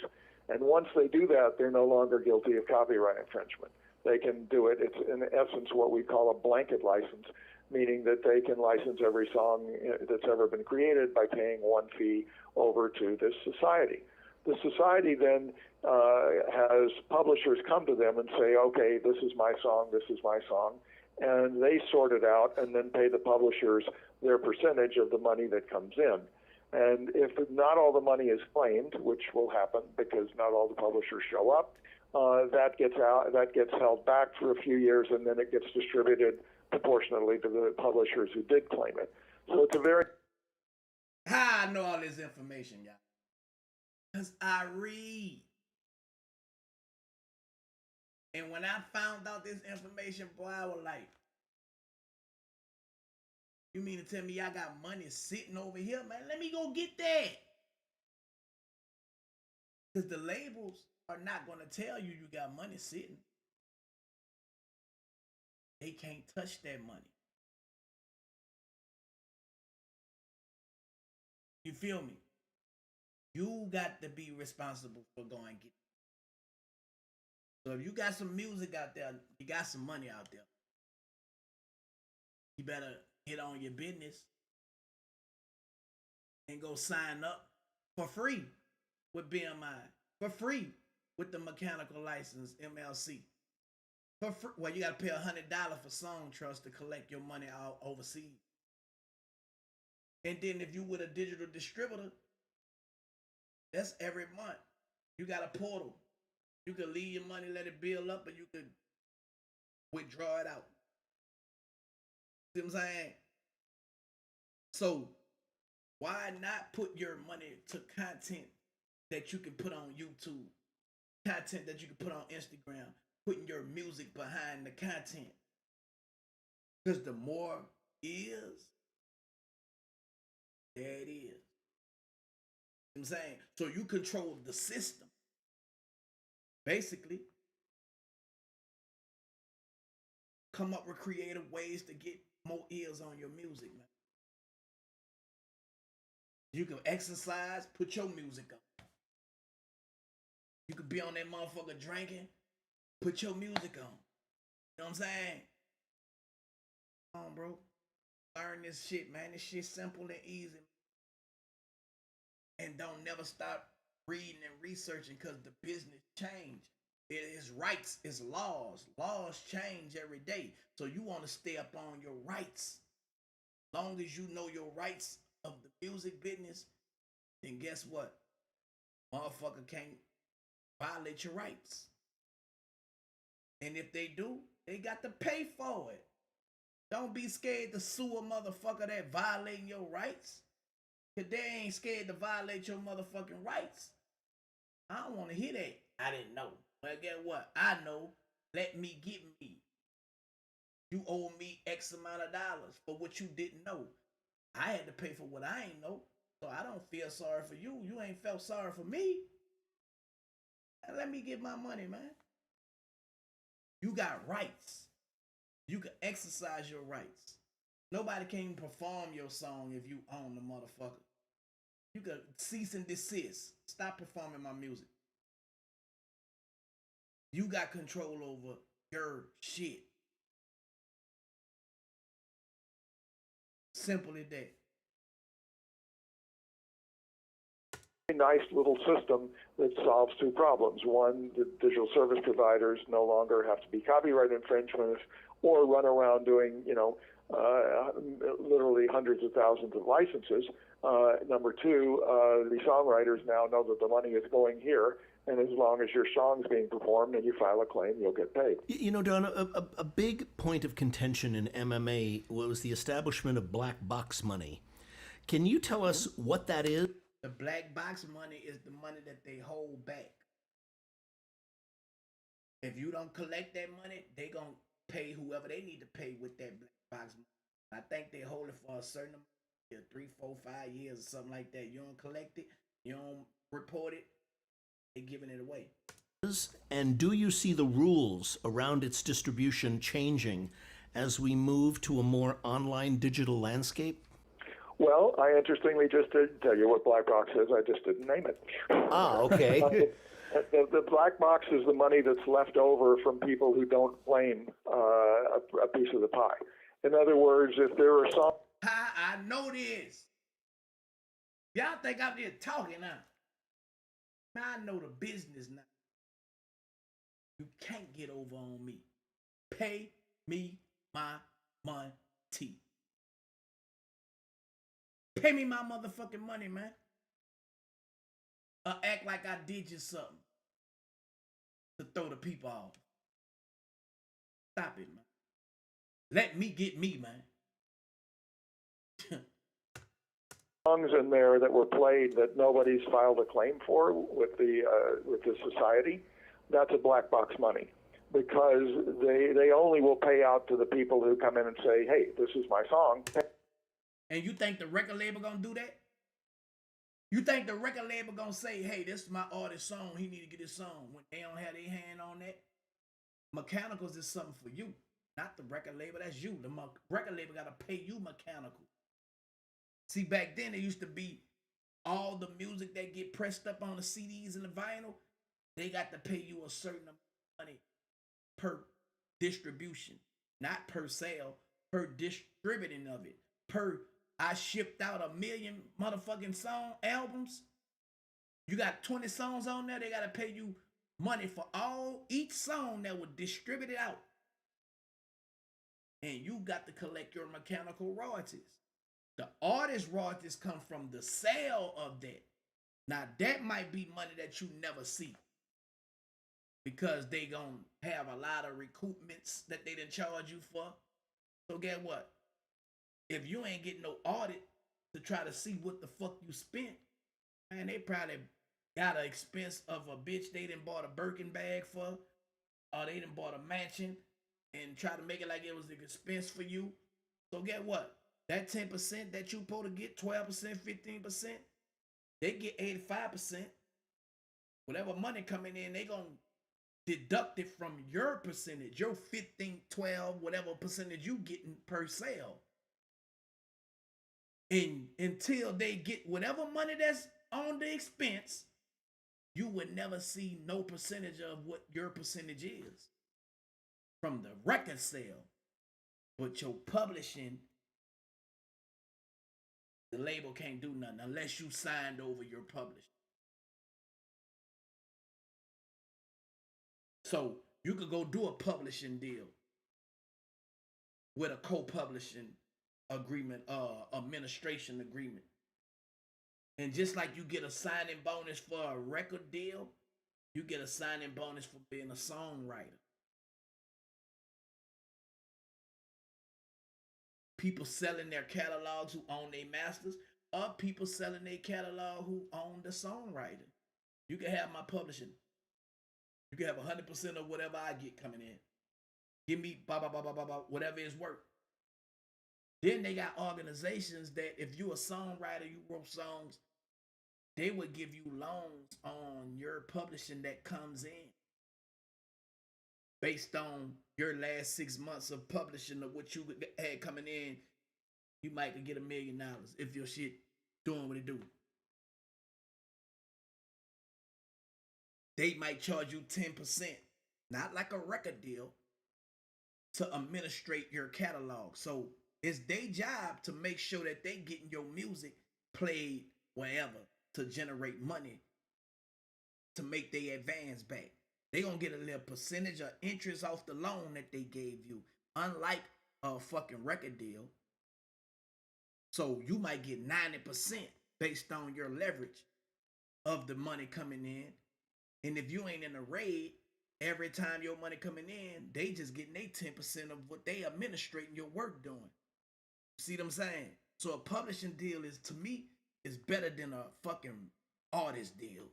And once they do that, they're no longer guilty of copyright infringement. They can do it. It's in essence what we call a blanket license, meaning that they can license every song that's ever been created by paying one fee over to this society. The society then has publishers come to them and say, okay, this is my song, and they sort it out and then pay the publishers their percentage of the money that comes in. And if not all the money is claimed, which will happen because not all the publishers show up, that gets held back for a few years, and then it gets distributed proportionately to the publishers who did claim it. So it's a very... How I know all this information, y'all? Because I read. And when I found out this information, boy, I was like, you mean to tell me I got money sitting over here, man? Let me go get that. Because the labels are not going to tell you got money sitting. They can't touch that money. You feel me? You got to be responsible for going and get it. So if you got some music out there, you got some money out there, you better get on your business and go sign up for free with BMI, for free with the mechanical license MLC. For free. Well, you got to pay $100 for Song Trust to collect your money out overseas. And then if you with a digital distributor, that's every month. You got a portal. You can leave your money, let it build up, and you can withdraw it out. See what I'm saying? So why not put your money to content that you can put on YouTube, content that you can put on Instagram, putting your music behind the content? Because the more is, there it is. You know what I'm saying? So you control the system. Basically, come up with creative ways to get more ears on your music, man. You can exercise, put your music on. You could be on that motherfucker drinking, put your music on. You know what I'm saying? Come on, bro. Learn this shit, man. This shit's simple and easy. And don't never stop reading and researching, because the business change. It is rights, it's laws. Laws change every day. So you want to stay up on your rights. Long as you know your rights of the music business, then guess what? Motherfucker can't violate your rights. And if they do, they got to pay for it. Don't be scared to sue a motherfucker that violating your rights. Because they ain't scared to violate your motherfucking rights. I don't want to hear that. I didn't know. Well, guess what? I know. Let me get me. You owe me X amount of dollars for what you didn't know. I had to pay for what I ain't know. So I don't feel sorry for you. You ain't felt sorry for me. And let me get my money, man. You got rights. You can exercise your rights. Nobody can even perform your song if you own the motherfucker. You can cease and desist. Stop performing my music. You got control over your shit. Simple as that. A nice little system that solves two problems. One, the digital service providers no longer have to be copyright infringements or run around doing, literally hundreds of thousands of licenses. Number two, the songwriters now know that the money is going here, And as long as your song's being performed and you file a claim, you'll get paid. You know, Don, a big point of contention in MMA was the establishment of black box money. Can you tell us what that is? The black box money is the money that they hold back. If you don't collect that money, they gonna pay whoever they need to pay with that black box money. I think they hold it for a certain amount, 3, 4, 5 years or something like that. You don't collect it, you don't report it, they're giving it away. And do you see the rules around its distribution changing as we move to a more online digital landscape? Well, I interestingly just did tell you what black box is. I just didn't name it. Ah, okay. The black box is the money that's left over from people who don't claim a piece of the pie. In other words, if there are some... I know this. Y'all think I'm just talking now. Now I know the business now. You can't get over on me. Pay me my money. Pay me my motherfucking money, man. Or act like I did you something to throw the people off. Stop it, man. Let me get me, man. songs in there that were played that nobody's filed a claim for with the society, that's a black box money, because they only will pay out to the people who come in and say, hey, this is my song. And you think the record label gonna do that? You think the record label gonna say, hey, this is my artist's song, he need to get his song, when they don't have their hand on that? Mechanicals is something for you, not the record label. That's you. The record label gotta pay you mechanical. See, back then it used to be all the music that get pressed up on the CDs and the vinyl, they got to pay you a certain amount of money per distribution, not per sale, per distributing of it. Per, I shipped out 1 million motherfucking song albums. You got 20 songs on there, they got to pay you money for each song that was distributed out. And you got to collect your mechanical royalties. The artist royalties come from the sale of that. Now that might be money that you never see, because they gonna have a lot of recoupments that they didn't charge you for. So get what? If you ain't getting no audit to try to see what the fuck you spent, man, they probably got an expense of a bitch they done bought a Birkin bag for, or they done bought a mansion and try to make it like it was an expense for you. So get what? That 10% that you supposed to get, 12%, 15%, they get 85%. Whatever money coming in, they gonna deduct it from your percentage, your 15, 12, whatever percentage you getting per sale. And until they get whatever money that's on the expense, you would never see no percentage of what your percentage is from the record sale. But your publishing, the label can't do nothing unless you signed over your publishing. So you could go do a publishing deal with a co-publishing agreement, administration agreement. And just like you get a signing bonus for a record deal, you get a signing bonus for being a songwriter. People selling their catalogs who own their masters, or people selling their catalog who own the songwriting. You can have my publishing. You can have 100% of whatever I get coming in. Give me whatever is worth. Then they got organizations that if you a songwriter, you wrote songs, they would give you loans on your publishing that comes in based on your last 6 months of publishing of what you had coming in. You might get $1 million if your shit doing what it do. They might charge you 10%, not like a record deal, to administrate your catalog. So it's their job to make sure that they getting your music played wherever to generate money to make their advance back. They gonna get a little percentage of interest off the loan that they gave you, unlike a fucking record deal. So you might get 90% based on your leverage of the money coming in. And if you ain't in the red, every time your money coming in, they just getting their 10% of what they administrating your work doing. See what I'm saying? So a publishing deal is, to me, is better than a fucking artist deal.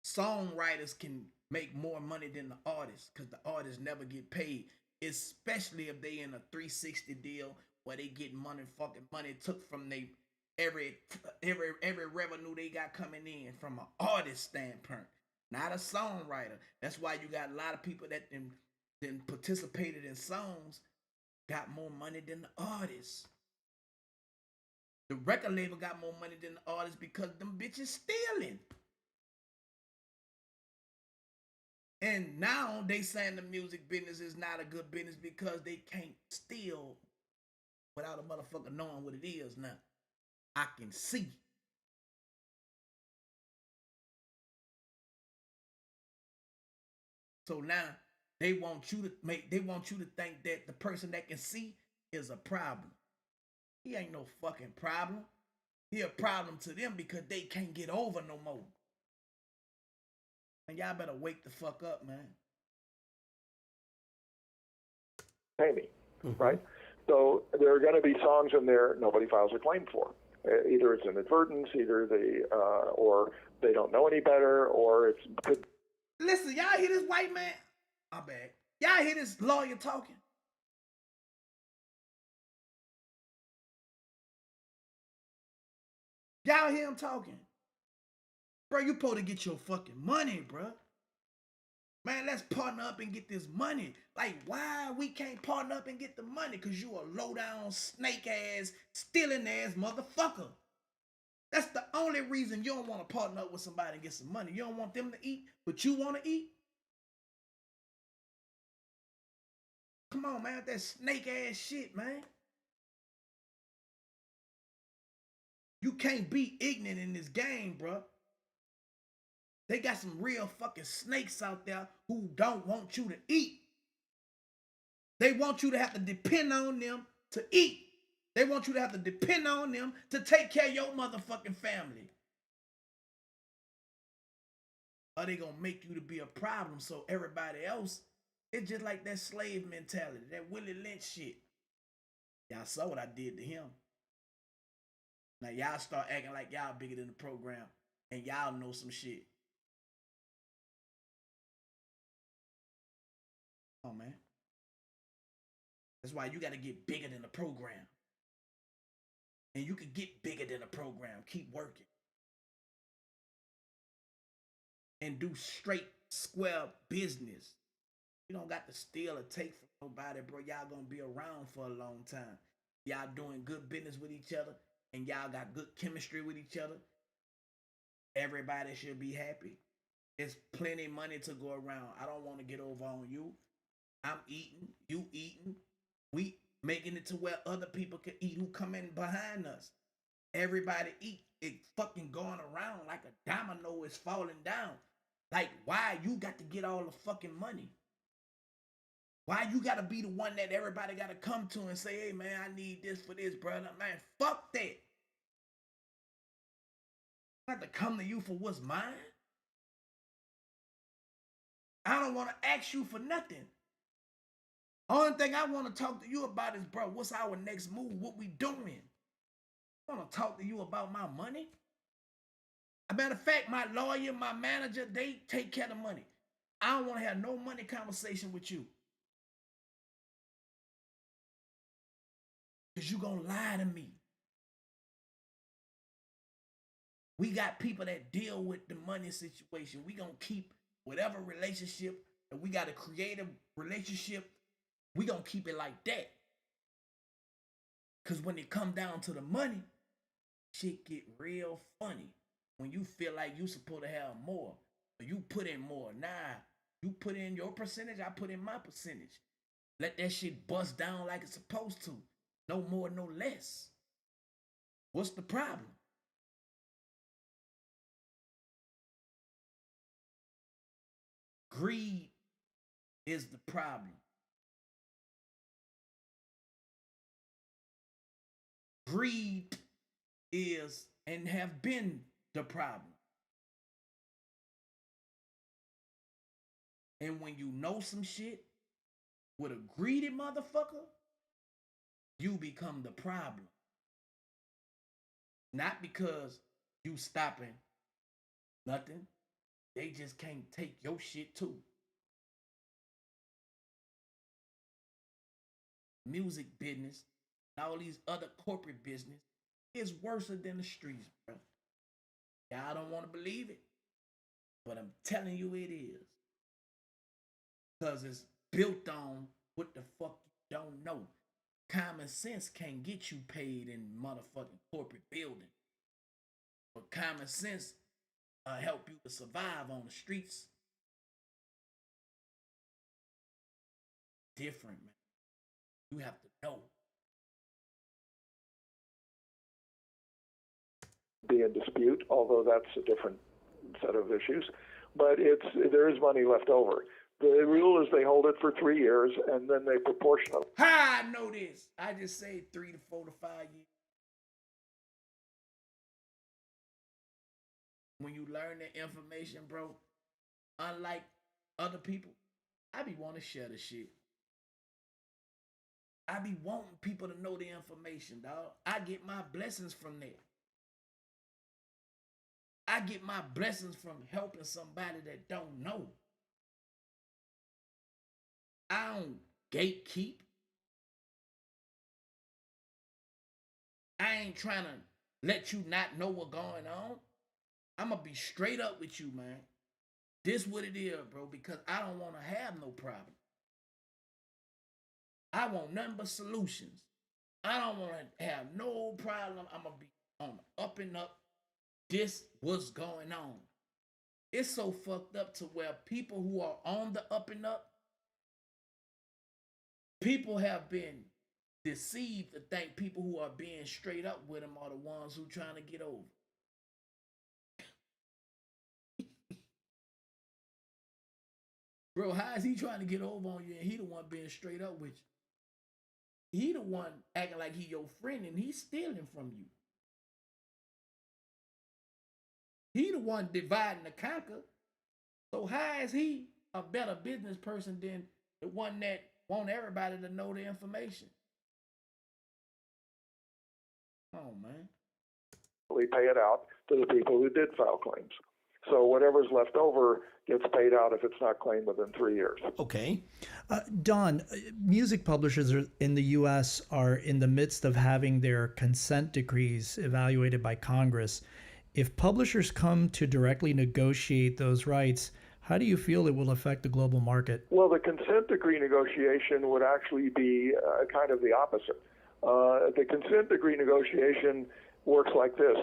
Songwriters can make more money than the artists because the artists never get paid, especially if they in a 360 deal where they get fucking money took from they every revenue they got coming in from an artist standpoint, not a songwriter. That's why you got a lot of people that then participated in songs got more money than the artists. The record label got more money than the artists because them bitches stealing. And now they saying the music business is not a good business because they can't steal without a motherfucker knowing what it is now. I can see. So now they want you to think that the person that can see is a problem. He ain't no fucking problem. He a problem to them because they can't get over no more. And y'all better wake the fuck up, man. Pay me, right? So there are going to be songs in there nobody files a claim for. Either it's inadvertence, either or they don't know any better, or it's good. Listen, y'all hear this white man? My bad. Y'all hear this lawyer talking? Y'all hear him talking? Bro, you supposed to get your fucking money, bro. Man, let's partner up and get this money. Like, why we can't partner up and get the money? Because you a low-down, snake-ass, stealing-ass motherfucker. That's the only reason you don't want to partner up with somebody and get some money. You don't want them to eat, but you want to eat? Come on, man, that snake-ass shit, man. You can't be ignorant in this game, bro. They got some real fucking snakes out there who don't want you to eat. They want you to have to depend on them to eat. They want you to have to depend on them to take care of your motherfucking family. Or they gonna make you to be a problem so everybody else, it's just like that slave mentality, that Willie Lynch shit. Y'all saw what I did to him. Now y'all start acting like y'all bigger than the program and y'all know some shit. Oh man. That's why you gotta get bigger than the program. And you can get bigger than the program. Keep working. And do straight, square business. You don't got to steal or take from nobody, bro. Y'all gonna be around for a long time. Y'all doing good business with each other. And y'all got good chemistry with each other. Everybody should be happy. There's plenty of money to go around. I don't want to get over on you. I'm eating, you eating. We making it to where other people can eat who come in behind us. Everybody eat. It fucking going around like a domino is falling down. Like, why you got to get all the fucking money? Why you got to be the one that everybody got to come to and say, hey, man, I need this for this, brother. Man, fuck that. I have to come to you for what's mine. I don't want to ask you for nothing. Only thing I want to talk to you about is, bro, what's our next move? What we doing? I want to talk to you about my money. As a matter of fact, my lawyer, my manager, they take care of the money. I don't want to have no money conversation with you. Because you're going to lie to me. We got people that deal with the money situation. We going to keep whatever relationship, and we got a creative relationship, we going to keep it like that. Because when it come down to the money, shit get real funny. When you feel like you supposed to have more, or you put in more. Nah, you put in your percentage, I put in my percentage. Let that shit bust down like it's supposed to. No more, no less. What's the problem? Greed is the problem. Greed is and have been the problem. And when you know some shit with a greedy motherfucker, you become the problem. Not because you stopping nothing. They just can't take your shit too. Music business, and all these other corporate business is worse than the streets, bro. Y'all don't want to believe it, but I'm telling you it is. Because it's built on what the fuck you don't know. Common sense can't get you paid in motherfucking corporate building. But common sense help you to survive on the streets. Different, man. You have to know. Be in dispute, although that's a different set of issues. But there is money left over. The rule is they hold it for 3 years and then they proportion it. How I know this? I just say 3 to 4 to 5 years. When you learn the information, bro, unlike other people, I be wanting to share the shit. I be wanting people to know the information, dog. I get my blessings from there. I get my blessings from helping somebody that don't know. I don't gatekeep. I ain't trying to let you not know what's going on. I'm going to be straight up with you, man. This what it is, bro, because I don't want to have no problem. I want nothing but solutions. I don't want to have no problem. I'm going to be on the up and up. This what's going on. It's so fucked up to where people who are on the up and up, people have been deceived to think people who are being straight up with them are the ones who trying to get over. Bro, how is he trying to get over on you and he the one being straight up with you? He the one acting like he your friend and he's stealing from you. He the one dividing the conquer. So how is he a better business person than the one that want everybody to know the information? Oh, man. We pay it out to the people who did file claims. So whatever's left over gets paid out if it's not claimed within 3 years. Okay. Don, music publishers in the U.S. are in the midst of having their consent decrees evaluated by Congress. If publishers come to directly negotiate those rights, how do you feel it will affect the global market? Well, the consent decree negotiation would actually be kind of the opposite. The consent decree negotiation works like this.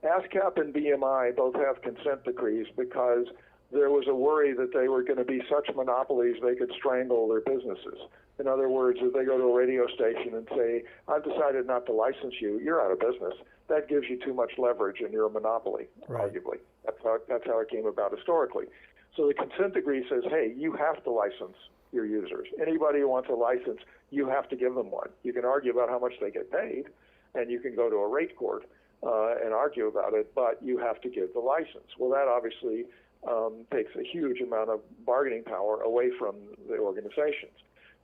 ASCAP and BMI both have consent decrees because there was a worry that they were going to be such monopolies they could strangle their businesses. In other words, if they go to a radio station and say, I've decided not to license you, you're out of business. That gives you too much leverage and you're a monopoly, arguably. That's how it came about historically. So the consent decree says, hey, you have to license your users. Anybody who wants a license, you have to give them one. You can argue about how much they get paid, and you can go to a rate court and argue about it, but you have to give the license. Well, that obviously takes a huge amount of bargaining power away from the organizations.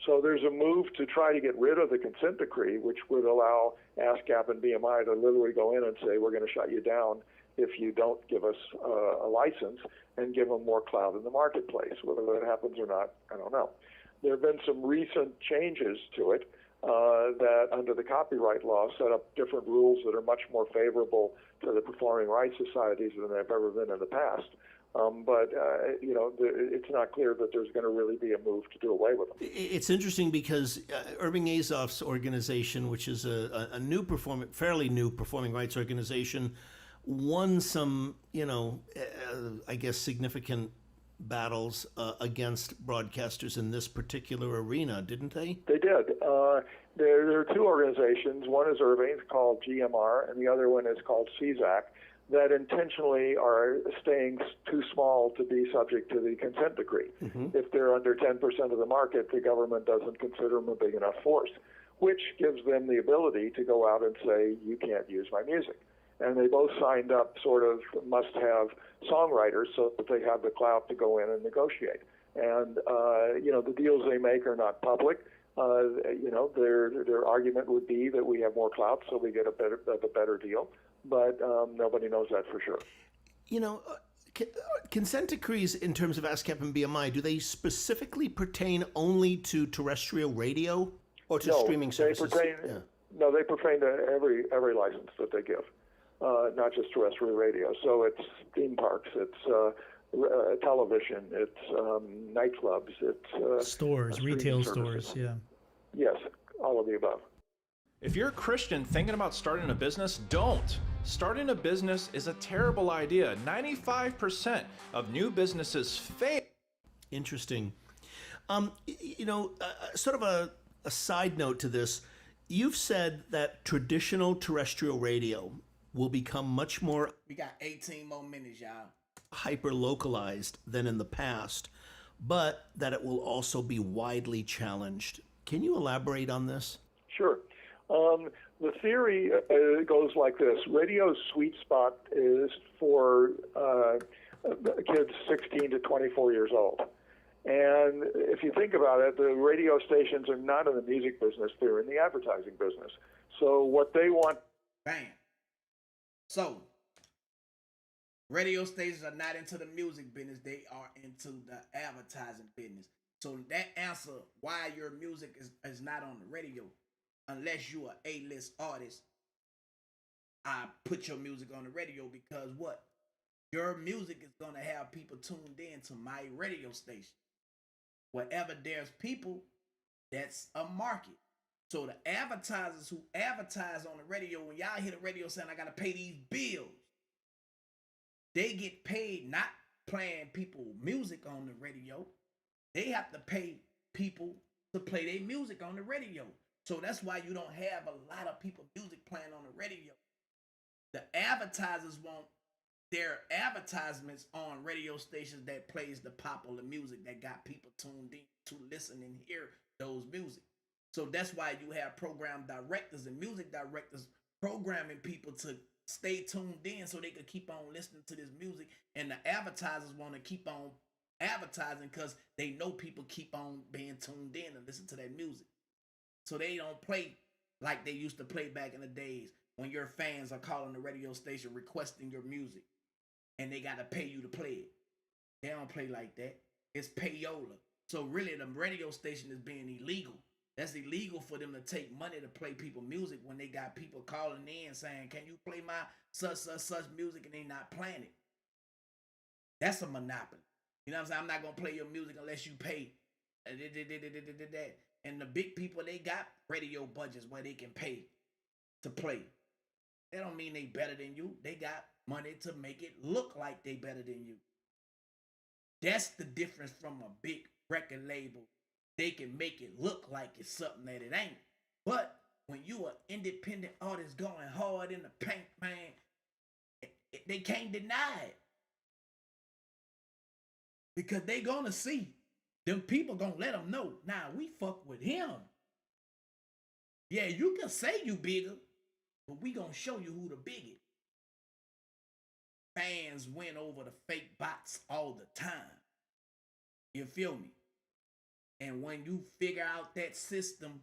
So there's a move to try to get rid of the consent decree, which would allow ASCAP and BMI to literally go in and say, we're going to shut you down if you don't give us a license, and give them more clout in the marketplace. Whether that happens or not, I don't know. There have been some recent changes to it that under the copyright law set up different rules that are much more favorable to the performing rights societies than they've ever been in the past. But it's not clear that there's going to really be a move to do away with them. It's interesting because Irving Azoff's organization, which is a new fairly new performing rights organization, won some, I guess, significant battles against broadcasters in this particular arena, didn't they? They did. There are two organizations. One is Irving's, called GMR, and the other one is called CZAC, that intentionally are staying too small to be subject to the consent decree. Mm-hmm. If they're under 10% of the market, the government doesn't consider them a big enough force, which gives them the ability to go out and say, you can't use my music. And they both signed up sort of must-have songwriters so that they have the clout to go in and negotiate. And the deals they make are not public. Their argument would be that we have more clout, so we get a better deal. But nobody knows that for sure. Consent decrees in terms of ASCAP and BMI, do they specifically pertain only to terrestrial radio or to streaming services? No, they pertain to every license that they give, not just terrestrial radio. So it's theme parks, it's television, it's nightclubs, it's stores, retail stores, yeah. Yes, all of the above. If you're a Christian thinking about starting a business, don't. Starting a business is a terrible idea. 95% of new businesses fail. Interesting. Sort of a side note to this, you've said that traditional terrestrial radio will become much more... We got 18 more minutes, y'all. ...hyper-localized than in the past, but that it will also be widely challenged. Can you elaborate on this? Sure. The theory goes like this. Radio's sweet spot is for kids 16 to 24 years old. And if you think about it, the radio stations are not in the music business, they're in the advertising business. So what they want... Bam. So, radio stations are not into the music business, they are into the advertising business. So that answer why your music is not on the radio, unless you are A-list artist, I put your music on the radio because what? Your music is going to have people tuned in to my radio station. Wherever there's people, that's a market. So the advertisers who advertise on the radio, when y'all hear the radio saying, I got to pay these bills, they get paid not playing people music on the radio. They have to pay people to play their music on the radio. So that's why you don't have a lot of people music playing on the radio. The advertisers want their advertisements on radio stations that plays the popular music that got people tuned in to listen and hear those music. So that's why you have program directors and music directors programming people to stay tuned in so they could keep on listening to this music. And the advertisers want to keep on advertising because they know people keep on being tuned in and listen to that music. So they don't play like they used to play back in the days when your fans are calling the radio station requesting your music and they got to pay you to play it. They don't play like that. It's payola. So really the radio station is being illegal. That's illegal for them to take money to play people music when they got people calling in saying, can you play my such music, and they not playing it. That's a monopoly. You know what I'm saying? I'm not going to play your music unless you pay. And the big people, they got radio budgets where they can pay to play. That don't mean they better than you. They got money to make it look like they better than you. That's the difference from a big record label. They can make it look like it's something that it ain't. But when you an independent artist going hard in the paint, man, they can't deny it. Because they gonna see. Them people gonna let them know. Nah, we fuck with him. Yeah, you can say you bigger, but we gonna show you who the biggest. Fans win over the fake bots all the time. You feel me? And when you figure out that system,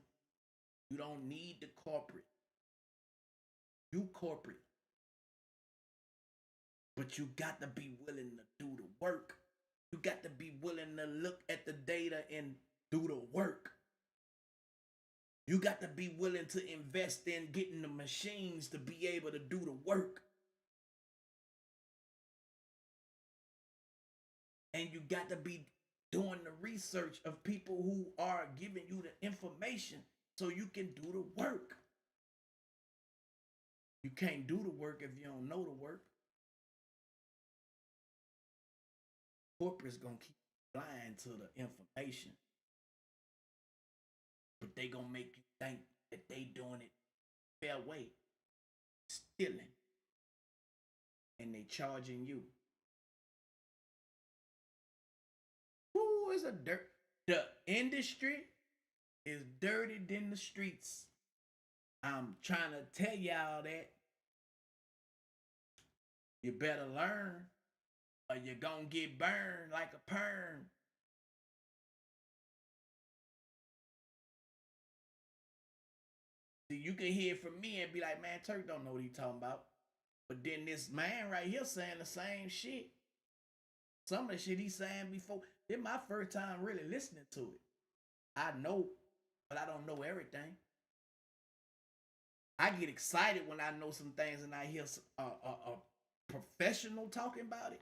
you don't need the corporate. You corporate. But you got to be willing to do the work. You got to be willing to look at the data and do the work. You got to be willing to invest in getting the machines to be able to do the work. And you got to be doing the research of people who are giving you the information so you can do the work. You can't do the work if you don't know the work. Corporate's gonna keep lying to the information, but they gonna make you think that they doing it fair way, stealing, and they charging you. Who is a dirt? The industry is dirtier than the streets. I'm trying to tell y'all that. You better learn, or you're gonna get burned like a perm. See, you can hear it from me and be like, man, Turk don't know what he talking about. But then this man right here saying the same shit. Some of the shit he's saying before. This my first time really listening to it. I know, but I don't know everything. I get excited when I know some things and I hear a professional talking about it.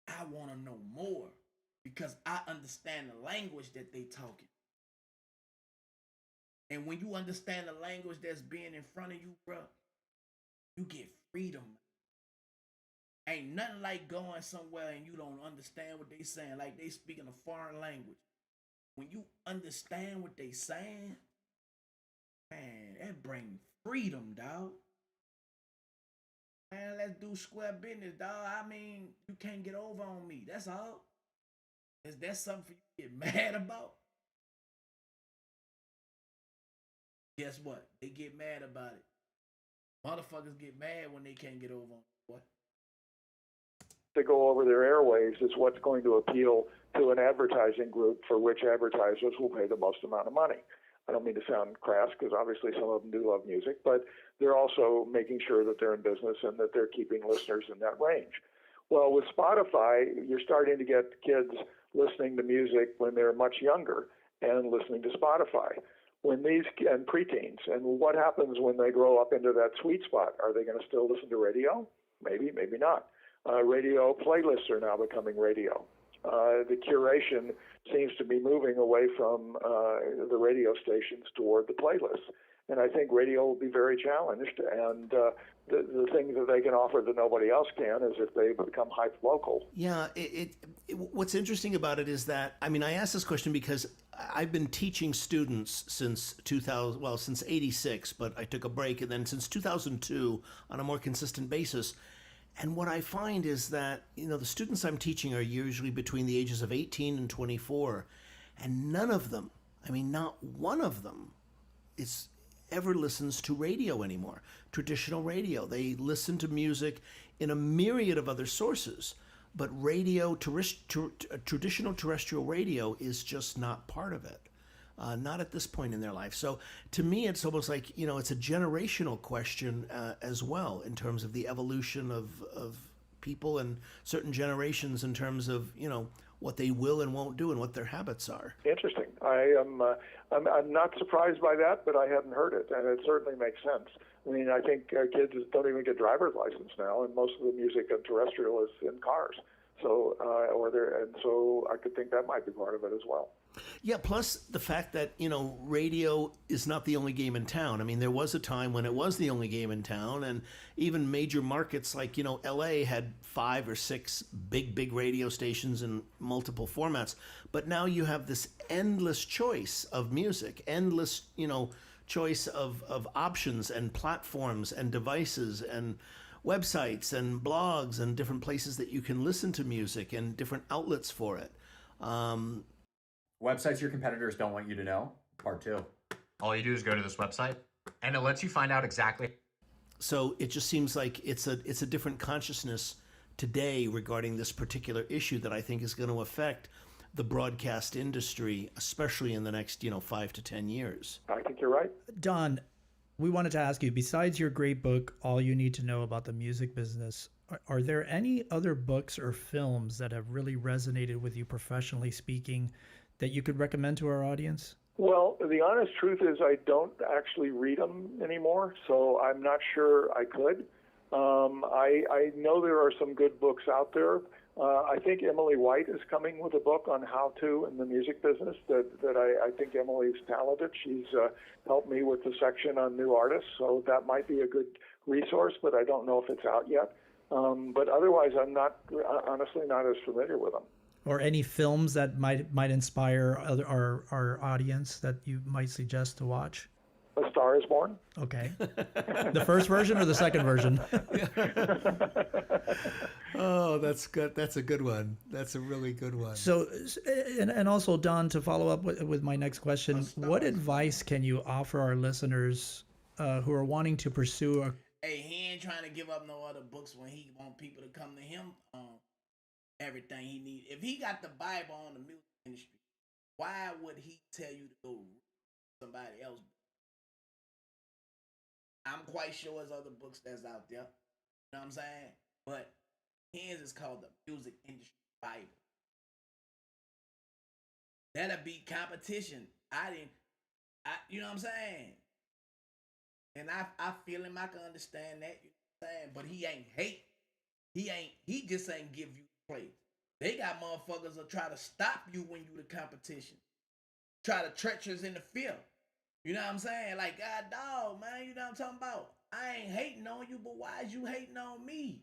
I want to know more because I understand the language that they talking. And when you understand the language that's being in front of you, bro, you get freedom. Ain't nothing like going somewhere and you don't understand what they saying, like they speaking a foreign language. When you understand what they saying, man, that bring freedom, dog. Man, let's do square business, dog. I mean, you can't get over on me. That's all. Is that something for you to get mad about? Guess what? They get mad about it. Motherfuckers get mad when they can't get over on what? To go over their airwaves is what's going to appeal to an advertising group for which advertisers will pay the most amount of money. I don't mean to sound crass because obviously some of them do love music, but they're also making sure that they're in business and that they're keeping listeners in that range. Well, with Spotify, you're starting to get kids listening to music when they're much younger and listening to Spotify. And preteens. And what happens when they grow up into that sweet spot? Are they going to still listen to radio? Maybe, maybe not. Radio playlists are now becoming radio. The curation seems to be moving away from the radio stations toward the playlists. And I think radio will be very challenged. And the things that they can offer that nobody else can is if they become hyper-local. Yeah, what's interesting about it is that, I mean, I asked this question because I've been teaching students since 2000, well, since 86, but I took a break, and then since 2002 on a more consistent basis. And what I find is that, you know, the students I'm teaching are usually between the ages of 18 and 24, and none of them, I mean, not one of them ever listens to radio anymore, traditional radio. They listen to music in a myriad of other sources, but radio, traditional terrestrial radio is just not part of it, not at this point in their life. So to me, it's almost like, you know, it's a generational question as well in terms of the evolution of people and certain generations in terms of, you know, what they will and won't do and what their habits are. Interesting. I'm not surprised by that, but I hadn't heard it, and it certainly makes sense. I mean, I think kids don't even get driver's license now, and most of the music on terrestrial is in cars. So, so I could think that might be part of it as well. Yeah, plus the fact that, you know, radio is not the only game in town. I mean, there was a time when it was the only game in town, and even major markets like, you know, LA had 5 or 6 big radio stations in multiple formats. But now you have this endless choice of music, endless, you know, choice of options and platforms and devices and websites and blogs and different places that you can listen to music and different outlets for it. Websites your competitors don't want you to know, part 2. All you do is go to this website, and it lets you find out exactly. So it just seems like it's a different consciousness today regarding this particular issue that I think is going to affect the broadcast industry, especially in the next, you know, 5 to 10 years. I think you're right. Don, we wanted to ask you, besides your great book, All You Need to Know About the Music Business, are there any other books or films that have really resonated with you professionally speaking that you could recommend to our audience? Well, the honest truth is I don't actually read them anymore, so I'm not sure I could. I know there are some good books out there. I think Emily White is coming with a book on how to in the music business that I think Emily's talented. She's helped me with the section on new artists, so that might be a good resource, but I don't know if it's out yet. But otherwise, I'm honestly not as familiar with them. Or any films that might inspire our audience that you might suggest to watch? A Star is Born. Okay. The first version or the second version? Oh, that's good. That's a good one. That's a really good one. So, and also, Don, to follow up with my next question, what advice can you offer our listeners who are wanting to pursue Hey, he ain't trying to give up no other books when he want people to come to him. Everything he needs. If he got the Bible on the music industry, why would he tell you to go read somebody else? I'm quite sure there's other books that's out there. You know what I'm saying? But his is called the Music Industry Bible. That'll be competition. You know what I'm saying? And I feel him, I can understand that, you know what I'm saying? But he ain't hate. He just ain't give you play. They got motherfuckers that try to stop you when you the competition. Try to treacherous in the field. You know what I'm saying? Like, God dog, man, you know what I'm talking about? I ain't hating on you, but why is you hating on me?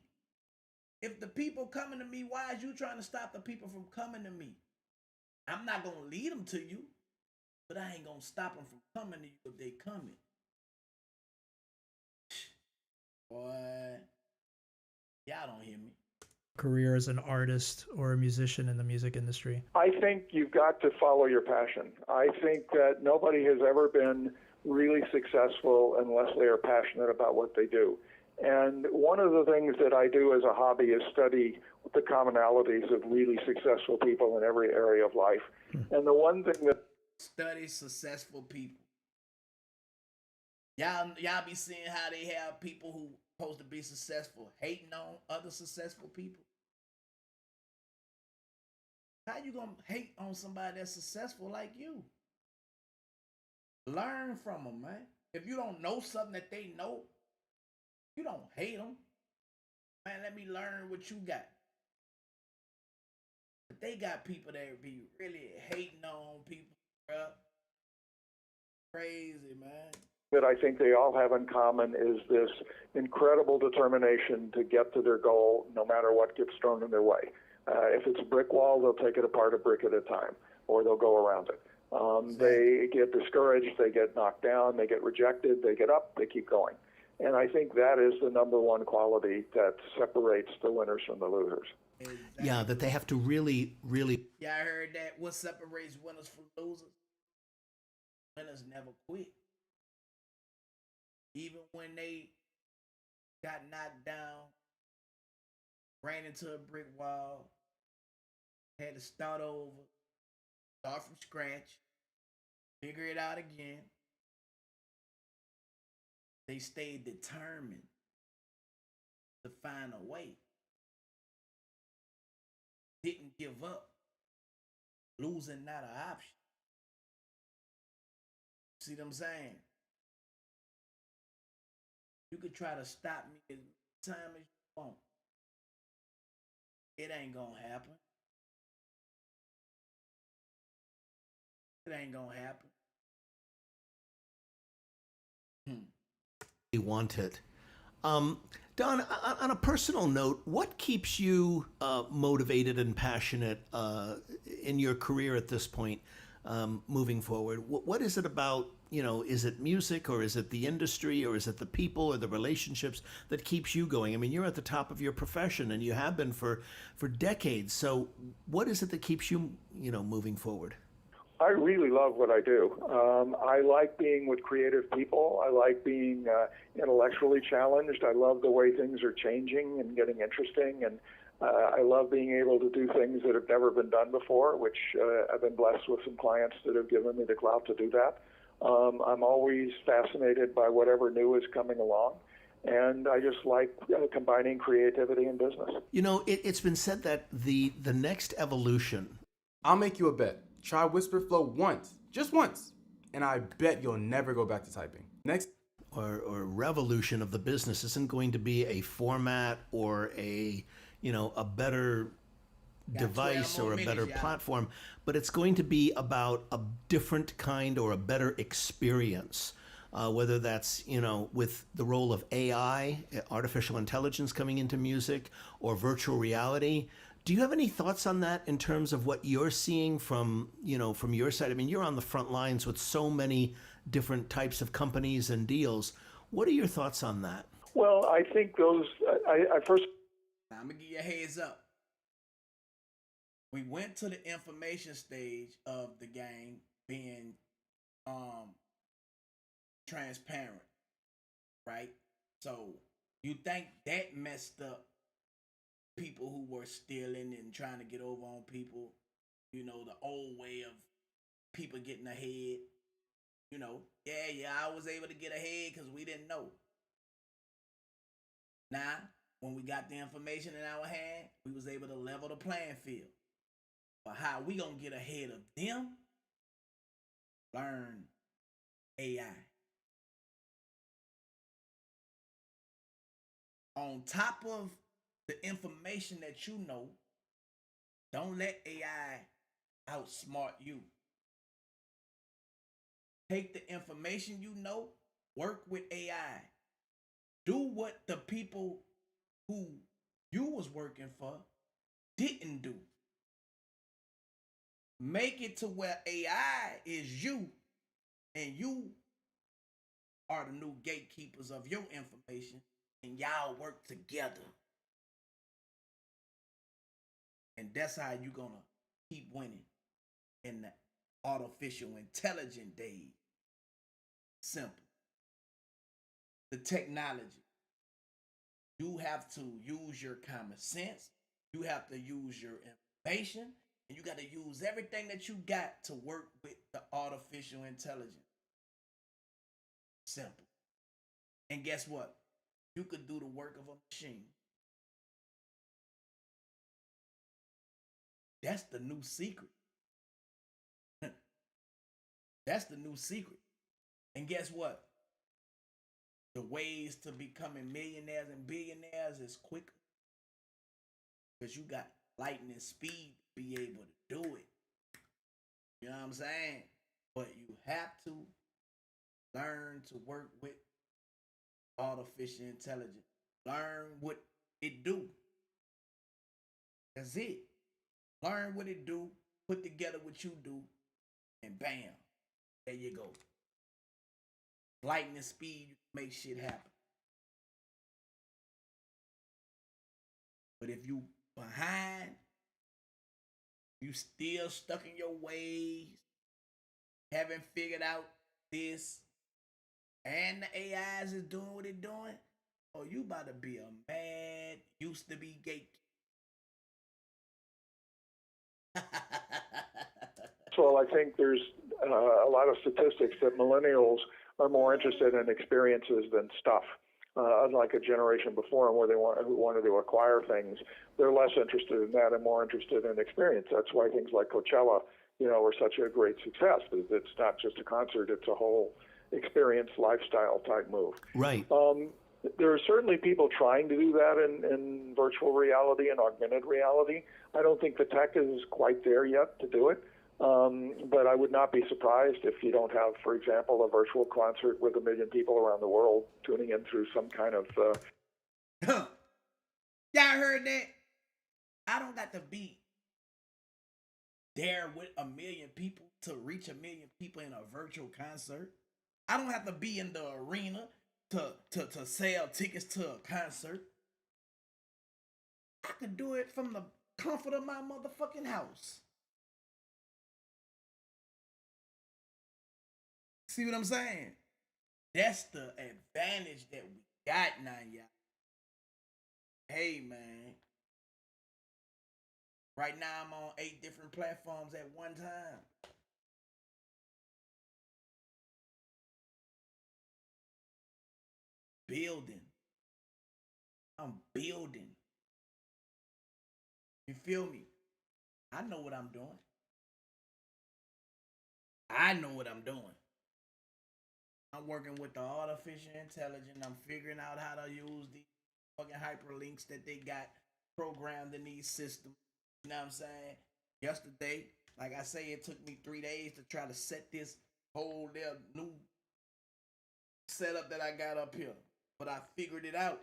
If the people coming to me, why is you trying to stop the people from coming to me? I'm not going to lead them to you, but I ain't going to stop them from coming to you if they coming. Boy, y'all don't hear me. Career as an artist or a musician in the music industry? I think you've got to follow your passion. I think that nobody has ever been really successful unless they are passionate about what they do. And one of the things that I do as a hobby is study the commonalities of really successful people in every area of life. And the one thing that study successful people. Y'all be seeing how they have people who supposed to be successful hating on other successful people. How you gonna hate on somebody that's successful like you? Learn from them, man. If you don't know something that they know, you don't hate them. Man, let me learn what you got. But they got people that be really hating on people, bro. Crazy, man. that I think they all have in common is this incredible determination to get to their goal no matter what gets thrown in their way. If it's a brick wall, they'll take it apart a brick at a time, or they'll go around it. They get discouraged, they get knocked down, they get rejected, they get up, they keep going. And I think that is the number one quality that separates the winners from the losers. Exactly. Yeah, that they have to really. Yeah, I heard that. What separates winners from losers? Winners never quit. Even when they got knocked down, ran into a brick wall, had to start over, start from scratch, figure it out again. They stayed determined to find a way. Didn't give up. Losing not an option. See what I'm saying? You could try to stop me as much time as you want. It ain't gonna happen. It ain't gonna happen. You want it. Don, on a personal note, what keeps you motivated and passionate in your career at this point, moving forward? What is it about, is it music, or is it the industry, or is it the people or the relationships that keeps you going? I mean, you're at the top of your profession, and you have been for decades. So what is it that keeps you, moving forward? I really love what I do. I like being with creative people. I like being intellectually challenged. I love the way things are changing and getting interesting. And I love being able to do things that have never been done before, which I've been blessed with some clients that have given me the clout to do that. I'm always fascinated by whatever new is coming along. And I just like combining creativity and business. It's been said that the next evolution... I'll make you a bet. Try Whisperflow once, just once, and I bet you'll never go back to typing. Next. Or revolution of the business isn't going to be a format or a better device or a better platform, but it's going to be about a different kind or a better experience. Whether that's, with the role of AI, artificial intelligence coming into music, or virtual reality. Do you have any thoughts on that in terms of what you're seeing from your side? I mean, you're on the front lines with so many different types of companies and deals. What are your thoughts on that? Well, I think those, I first... I'm going to give you a heads up. We went to the information stage of the game being transparent, right? So you think that messed up people who were stealing and trying to get over on people, the old way of people getting ahead. You know, yeah, I was able to get ahead because we didn't know. Now, when we got the information in our hand, we was able to level the playing field. But how we gonna get ahead of them? Learn AI. On top of the information that you know, don't let AI outsmart you. Take the information you know, work with AI. Do what the people who you was working for didn't do. Make it to where AI is you and you are the new gatekeepers of your information and y'all work together. And that's how you're gonna keep winning in the artificial intelligence days. Simple. The technology. You have to use your common sense. You have to use your information. And you got to use everything that you got to work with the artificial intelligence. Simple. And guess what? You could do the work of a machine. That's the new secret. That's the new secret. And guess what? The ways to becoming millionaires and billionaires is quicker. Because you got lightning speed to be able to do it. You know what I'm saying? But you have to learn to work with artificial intelligence. Learn what it do. That's it. Learn what it do, put together what you do, and bam, there you go. Lightning speed, you can make shit happen. But if you behind, you still stuck in your ways, haven't figured out this, and the AIs is doing what it's doing, oh, you about to be a mad, used to be gatekeeper. So I think there's a lot of statistics that millennials are more interested in experiences than stuff. Unlike a generation before where who wanted to acquire things, they're less interested in that and more interested in experience. That's why things like Coachella, were such a great success. It's not just a concert; it's a whole experience, lifestyle type move. Right. There are certainly people trying to do that in virtual reality and augmented reality. I don't think the tech is quite there yet to do it. But I would not be surprised if you don't have, for example, a virtual concert with 1 million people around the world tuning in through some kind of... Y'all heard that? I don't got to be there with 1 million people to reach 1 million people in a virtual concert. I don't have to be in the arena to sell tickets to a concert. I could do it from the comfort of my motherfucking house. See what I'm saying? That's the advantage that we got now, y'all. Hey, man. Right now, I'm on 8 different platforms at one time. Building. I'm building. You feel me? I know what I'm doing. I know what I'm doing. I'm working with the artificial intelligence. I'm figuring out how to use these fucking hyperlinks that they got programmed in these systems. You know what I'm saying? Yesterday, like I say, it took me 3 days to try to set this whole new setup that I got up here. But I figured it out.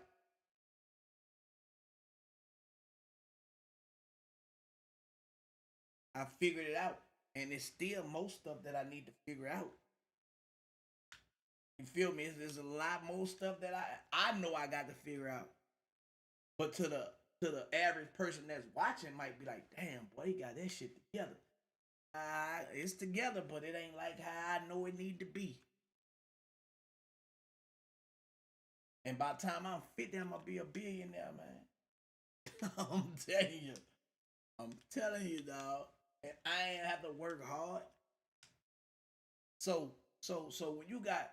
I figured it out. And it's still most stuff that I need to figure out. You feel me? There's a lot more stuff that I know I got to figure out. But to the average person that's watching might be like, damn, boy, he got that shit together. It's together, but it ain't like how I know it need to be. And by the time I'm 50, I'm going to be a billionaire, man. I'm telling you, dog. And I ain't have to work hard. So when you got,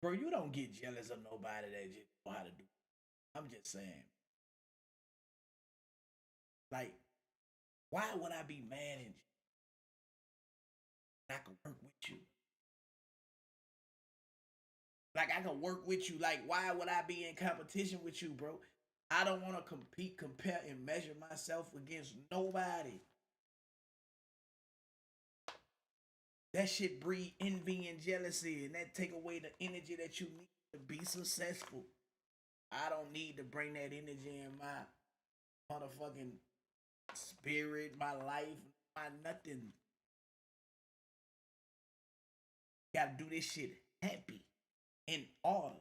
bro, you don't get jealous of nobody that just know how to do it. I'm just saying. Like, why would I be mad at you? I can work with you. Like, I can work with you. Like, why would I be in competition with you, bro? I don't want to compete, compare, and measure myself against nobody. That shit breed envy and jealousy, and that take away the energy that you need to be successful. I don't need to bring that energy in my motherfucking spirit, my life, my nothing. Gotta do this shit happy, in order,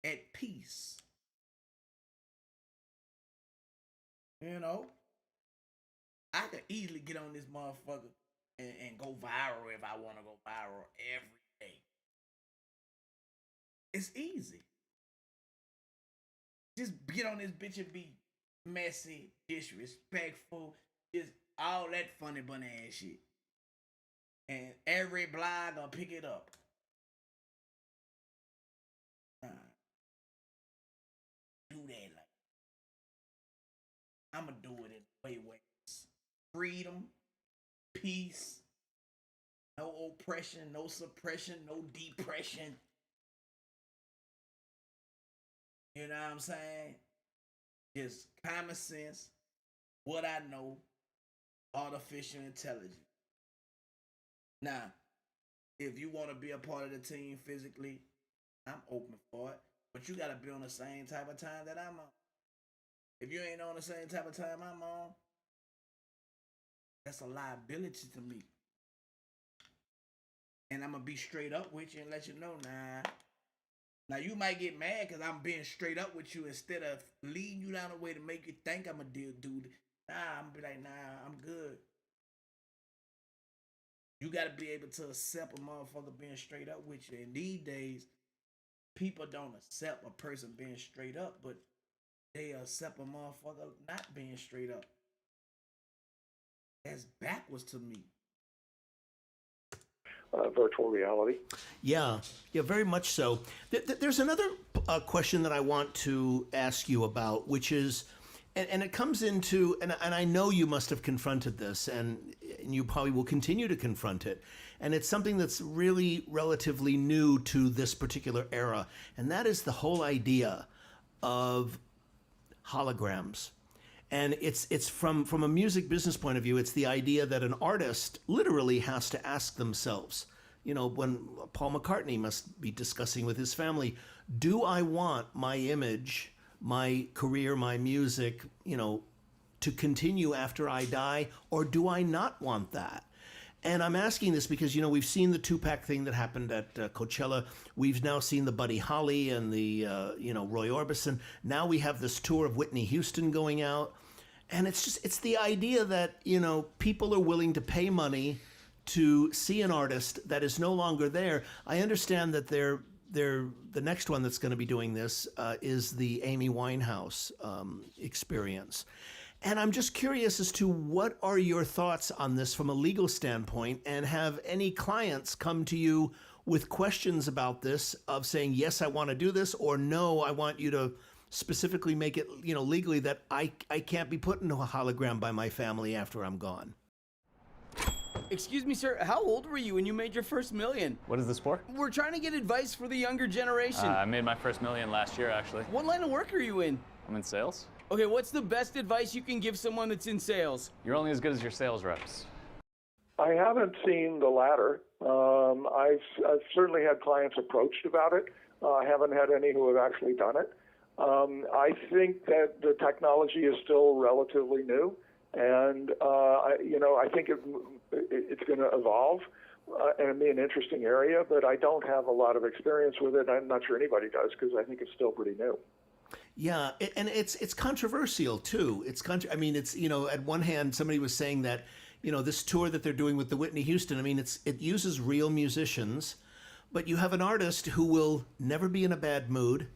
at peace. You know? I could easily get on this motherfucker and go viral if I want to go viral every day. It's easy. Just get on this bitch and be messy, disrespectful, just all that funny bunny ass shit. And every blog gonna pick it up. Do that like I'ma do it in ways. Freedom, peace, no oppression, no suppression, no depression. You know what I'm saying? Just common sense, what I know, artificial intelligence. Now, if you want to be a part of the team physically, I'm open for it. But you got to be on the same type of time that I'm on. If you ain't on the same type of time I'm on, that's a liability to me. And I'm going to be straight up with you and let you know, nah. Now, you might get mad because I'm being straight up with you instead of leading you down the way to make you think I'm a deal dude. Nah, I'm be like, nah, I'm good. You got to be able to accept a motherfucker being straight up with you. And these days, people don't accept a person being straight up, but they accept a motherfucker not being straight up. That's backwards to me. Virtual reality. Yeah, very much so. There's another question that I want to ask you about, which is, and it comes into, and I know you must have confronted this, and you probably will continue to confront it, and it's something that's really relatively new to this particular era, and that is the whole idea of holograms. And it's from a music business point of view, it's the idea that an artist literally has to ask themselves, you know, when Paul McCartney must be discussing with his family, do I want my image, my career, my music, you know, to continue after I die, or do I not want that? And I'm asking this because, you know, we've seen the Tupac thing that happened at Coachella. We've now seen the Buddy Holly and the, Roy Orbison. Now we have this tour of Whitney Houston going out. And it's the idea that, you know, people are willing to pay money to see an artist that is no longer there. I understand that the next one that's going to be doing this is the Amy Winehouse experience. And I'm just curious as to what are your thoughts on this from a legal standpoint, and have any clients come to you with questions about this of saying, yes, I want to do this, or no, I want you to specifically make it, you know, legally that I can't be put into a hologram by my family after I'm gone. Excuse me, sir, how old were you when you made your first million? What is this for? We're trying to get advice for the younger generation. I made my first million last year, actually. What line of work are you in? I'm in sales. Okay, what's the best advice you can give someone that's in sales? You're only as good as your sales reps. I haven't seen the latter. I've certainly had clients approached about it. I haven't had any who have actually done it. I think that the technology is still relatively new, and I think it's going to evolve and be an interesting area. But I don't have a lot of experience with it. I'm not sure anybody does, because I think it's still pretty new. Yeah, and it's controversial too. I mean, it's, you know, at one hand, somebody was saying that, you know, this tour that they're doing with the Whitney Houston, I mean, it uses real musicians, but you have an artist who will never be in a bad mood,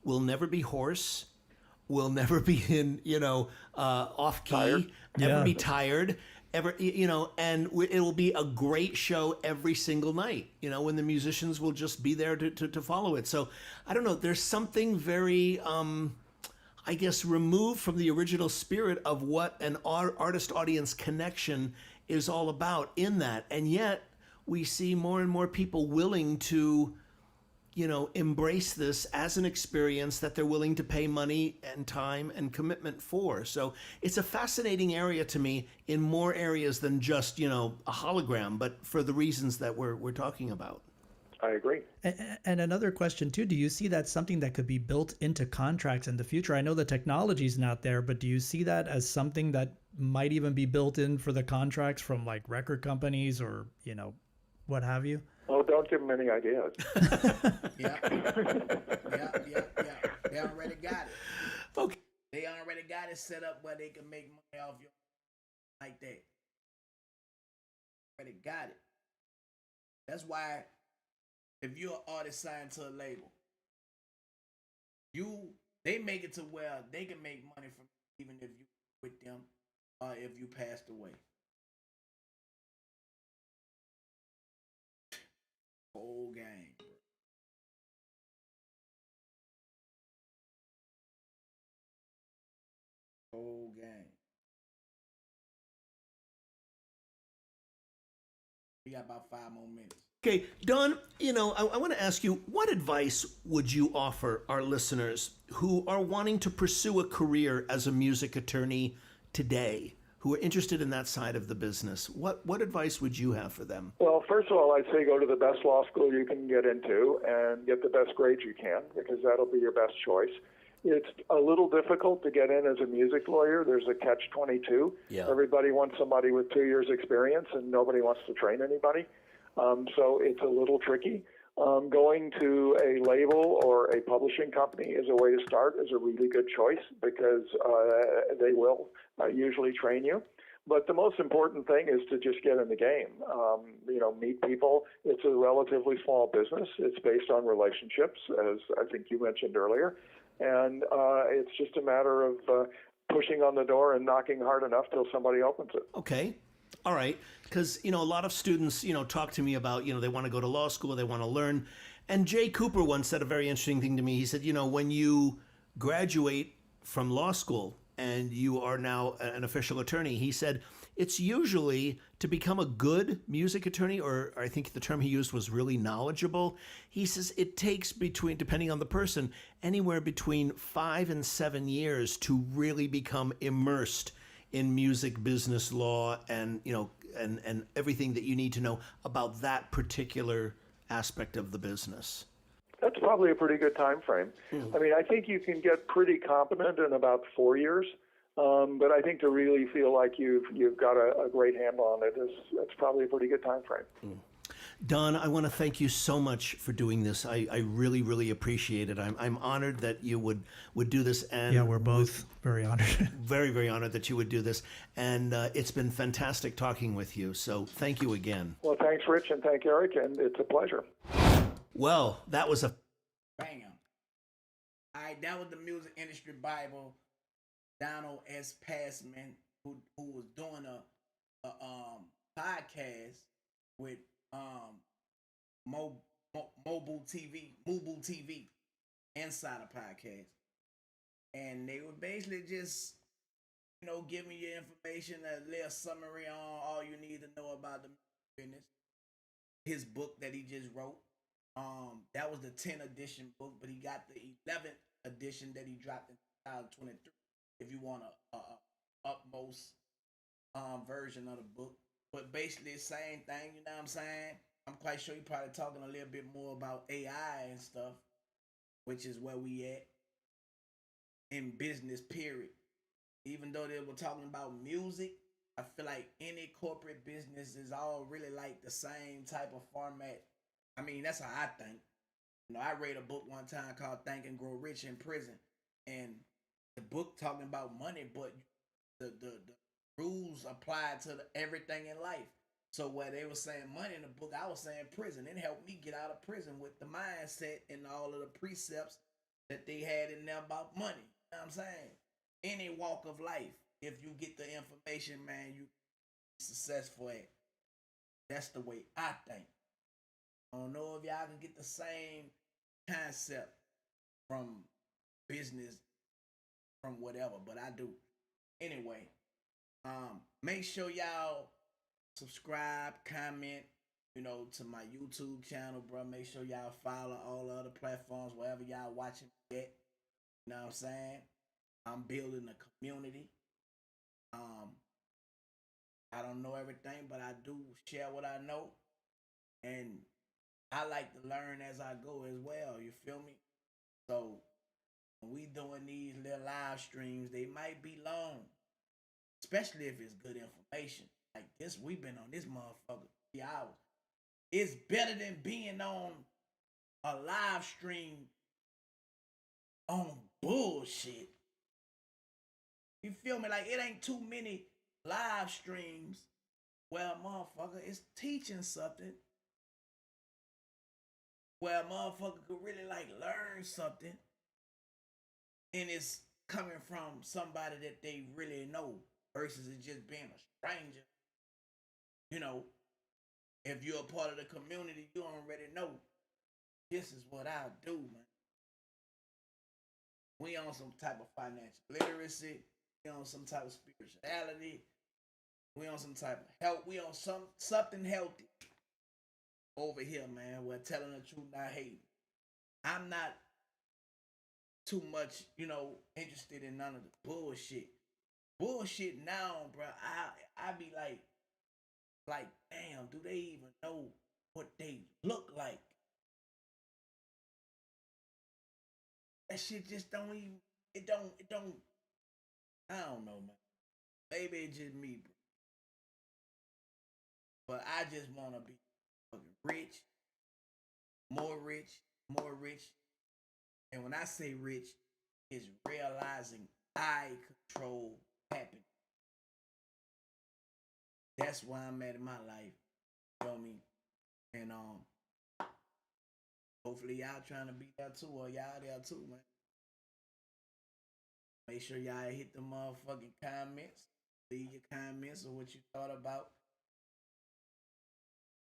will never be hoarse, will never be in, off key, never be tired. and it will be a great show every single night, when the musicians will just be there to follow it. So I don't know, there's something very, I guess, removed from the original spirit of what an artist-audience connection is all about in that. And yet we see more and more people willing to, embrace this as an experience that they're willing to pay money and time and commitment for. So it's a fascinating area to me in more areas than just, a hologram, but for the reasons that we're talking about. I agree. And another question too, do you see that something that could be built into contracts in the future? I know the technology is not there, but do you see that as something that might even be built in for the contracts from like record companies or, what have you? Oh, don't give them any ideas. Yeah. They already got it. Okay. They already got it set up where they can make money off your like that. Already got it. That's why if you're an artist signed to a label, they make it to where they can make money from even if you with them or if you passed away. Whole game, bro. Whole game. We got about 5 more minutes. Okay, Don, I want to ask you, what advice would you offer our listeners who are wanting to pursue a career as a music attorney today, who are interested in that side of the business? What advice would you have for them? Well, first of all, I'd say go to the best law school you can get into and get the best grades you can, because that'll be your best choice. It's a little difficult to get in as a music lawyer. There's a catch-22. Yeah. Everybody wants somebody with 2 years experience, and nobody wants to train anybody. So it's a little tricky. Going to a label or a publishing company is a way to start, is a really good choice, because they will usually train you. But the most important thing is to just get in the game. Meet people. It's a relatively small business. It's based on relationships, as I think you mentioned earlier. And it's just a matter of pushing on the door and knocking hard enough till somebody opens it. Okay. All right. Because, a lot of students, talk to me about, they want to go to law school, they want to learn. And Jay Cooper once said a very interesting thing to me. He said, when you graduate from law school and you are now an official attorney, he said, it's usually to become a good music attorney, or I think the term he used was really knowledgeable. He says it takes depending on the person, anywhere between 5 and 7 years to really become immersed in music business law and, and everything that you need to know about that particular aspect of the business. That's probably a pretty good time frame. I mean, I think you can get pretty competent in about 4 years. But I think to really feel like you've got a great handle on it, that's probably a pretty good time frame. Don, I want to thank you so much for doing this. I really, really appreciate it. I'm honored that you would do this. And yeah, we're both very honored. Very, very honored that you would do this. And it's been fantastic talking with you. So thank you again. Well, thanks, Rich, and thank Eric, and it's a pleasure. Well, that was a... Bam. All right, that was the Music Industry Bible. Donald S. Passman, who was doing a podcast with Mobile TV Insider Podcast, and they were basically just giving you information, a little summary on all you need to know about the business. His book that he just wrote, that was the 10th edition book, but he got the 11th edition that he dropped in 2023. If you want a utmost version of the book. But basically the same thing, you know what I'm saying? I'm quite sure you're probably talking a little bit more about AI and stuff, which is where we at in business, period. Even though they were talking about music, I feel like any corporate business is all really like the same type of format. I mean, that's how I think. I read a book one time called Think and Grow Rich in Prison, and the book talking about money, but the rules apply to everything in life. So where they were saying money in the book, I was saying prison. It helped me get out of prison with the mindset and all of the precepts that they had in there about money. You know what I'm saying? Any walk of life, if you get the information, man, you successful at. That's the way I think. I don't know if y'all can get the same concept from business, from whatever, but I do. Anyway, make sure y'all subscribe, comment, to my YouTube channel, bro. Make sure y'all follow all the other platforms, wherever y'all watching it. You know what I'm saying? I'm building a community. I don't know everything, but I do share what I know. And I like to learn as I go as well. You feel me? So when we doing these little live streams, they might be long, especially if it's good information. Like this, we've been on this motherfucker 3 hours. It's better than being on a live stream on bullshit. You feel me? Like it ain't too many live streams where a motherfucker is teaching something, where a motherfucker could really like learn something, and it's coming from somebody that they really know versus it just being a stranger. If you're a part of the community, you already know this is what I do, man. We on some type of financial literacy. We on some type of spirituality. We on some type of health. We on something healthy over here, man. We're telling the truth, not hating. I'm not too much, interested in none of the bullshit. Bullshit now, bro. I be like, damn, do they even know what they look like? That shit just don't even, it don't, I don't know, man. Maybe it's just me, bro. But I just want to be rich, more rich, more rich. And when I say rich, it's realizing I control happiness. That's where I'm at in my life. You know what I mean? And hopefully y'all trying to be there too, or y'all there too, man. Make sure y'all hit the motherfucking comments. Leave your comments of what you thought about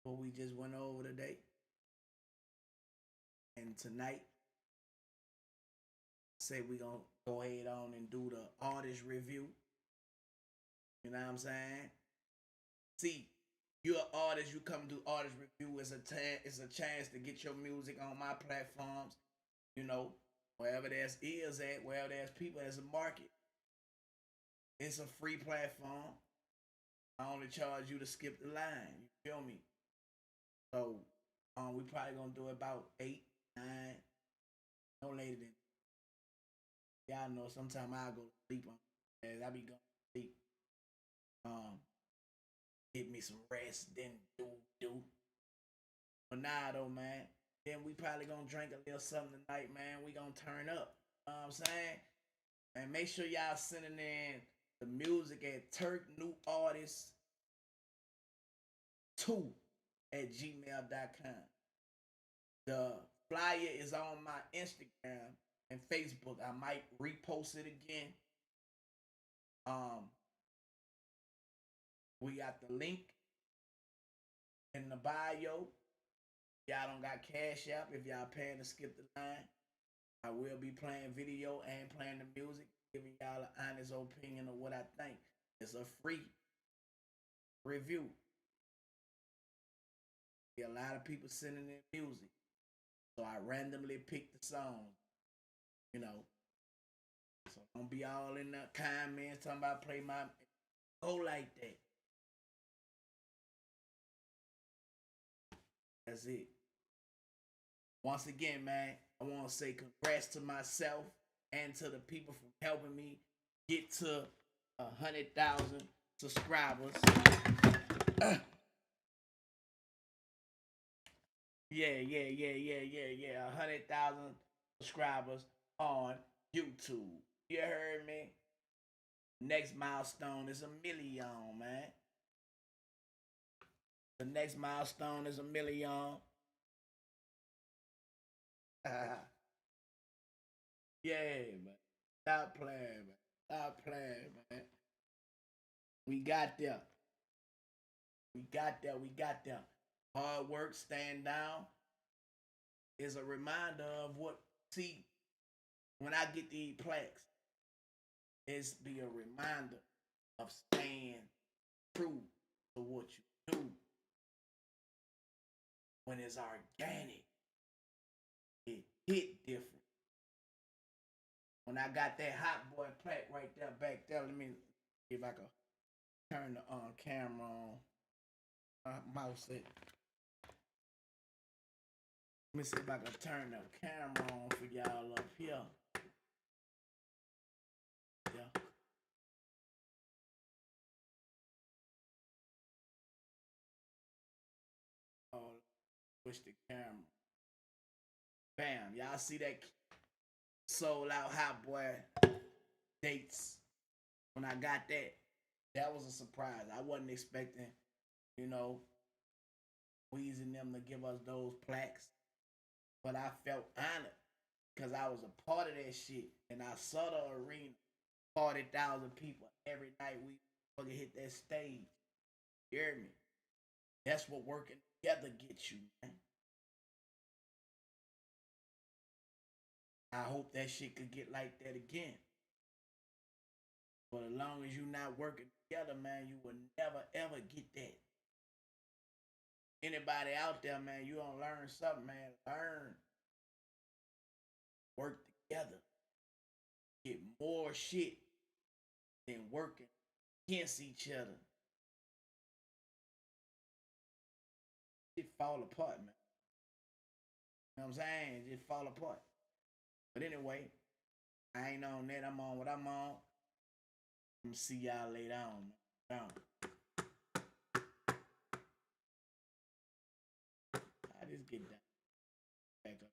what we just went over today. And tonight, say we gonna go ahead on and do the artist review. You know what I'm saying? See, you're an artist, you come do artist review. It's a chance to get your music on my platforms. Wherever there's ears at, wherever there's people, there's a market. It's a free platform. I only charge you to skip the line. You feel me? So, we probably gonna do about 8, 9, no later than. Y'all know sometimes I go to sleep on as I be going to sleep. Get me some rest, then do. But nah though, man. Then we probably gonna drink a little something tonight, man. We gonna turn up. You know what I'm saying? And make sure y'all sending in the music at turknewartist2@gmail.com. The flyer is on my Instagram and Facebook. I might repost it again. We got the link in the bio. Y'all don't got Cash App. If y'all paying to skip the line, I will be playing video and playing the music, giving y'all an honest opinion of what I think. It's a free review. A lot of people sending in music, so I randomly pick the songs. So don't be all in the comments talking about play my go like that. That's it. Once again, man, I want to say congrats to myself and to the people for helping me get to 100,000 subscribers. Yeah. 100,000 subscribers on YouTube. You heard me? Next milestone is 1 million, man. The next milestone is 1 million. Yeah, man. Stop playing, man. We got there. We got there. We got there. Hard work, stand down is a reminder of what. See, when I get these plaques, it's be a reminder of staying true to what you do. When it's organic, it hit different. When I got that hot boy plaque right there, back there, let me see if I can turn the camera on. Mouse it. Let me see if I can turn the camera on for y'all up here. Yeah. Oh, push the camera. Bam, y'all see that sold out hot boy dates. When I got that, that was a surprise. I wasn't expecting, you know, Weezy and them to give us those plaques. But I felt honored because I was a part of that shit. And I saw the arena, 40,000 people every night we fucking hit that stage. You hear me? That's what working together gets you, man. I hope that shit could get like that again. But as long as you not working together, man, you will never, ever get that. Anybody out there, man, you gonna learn something, man. Learn. Work together. Get more shit than working against each other. It fall apart, man. You know what I'm saying? It just fall apart. But anyway, I ain't on that. I'm on what I'm on. I'm gonna see y'all later on. Down. I just get down. Back up.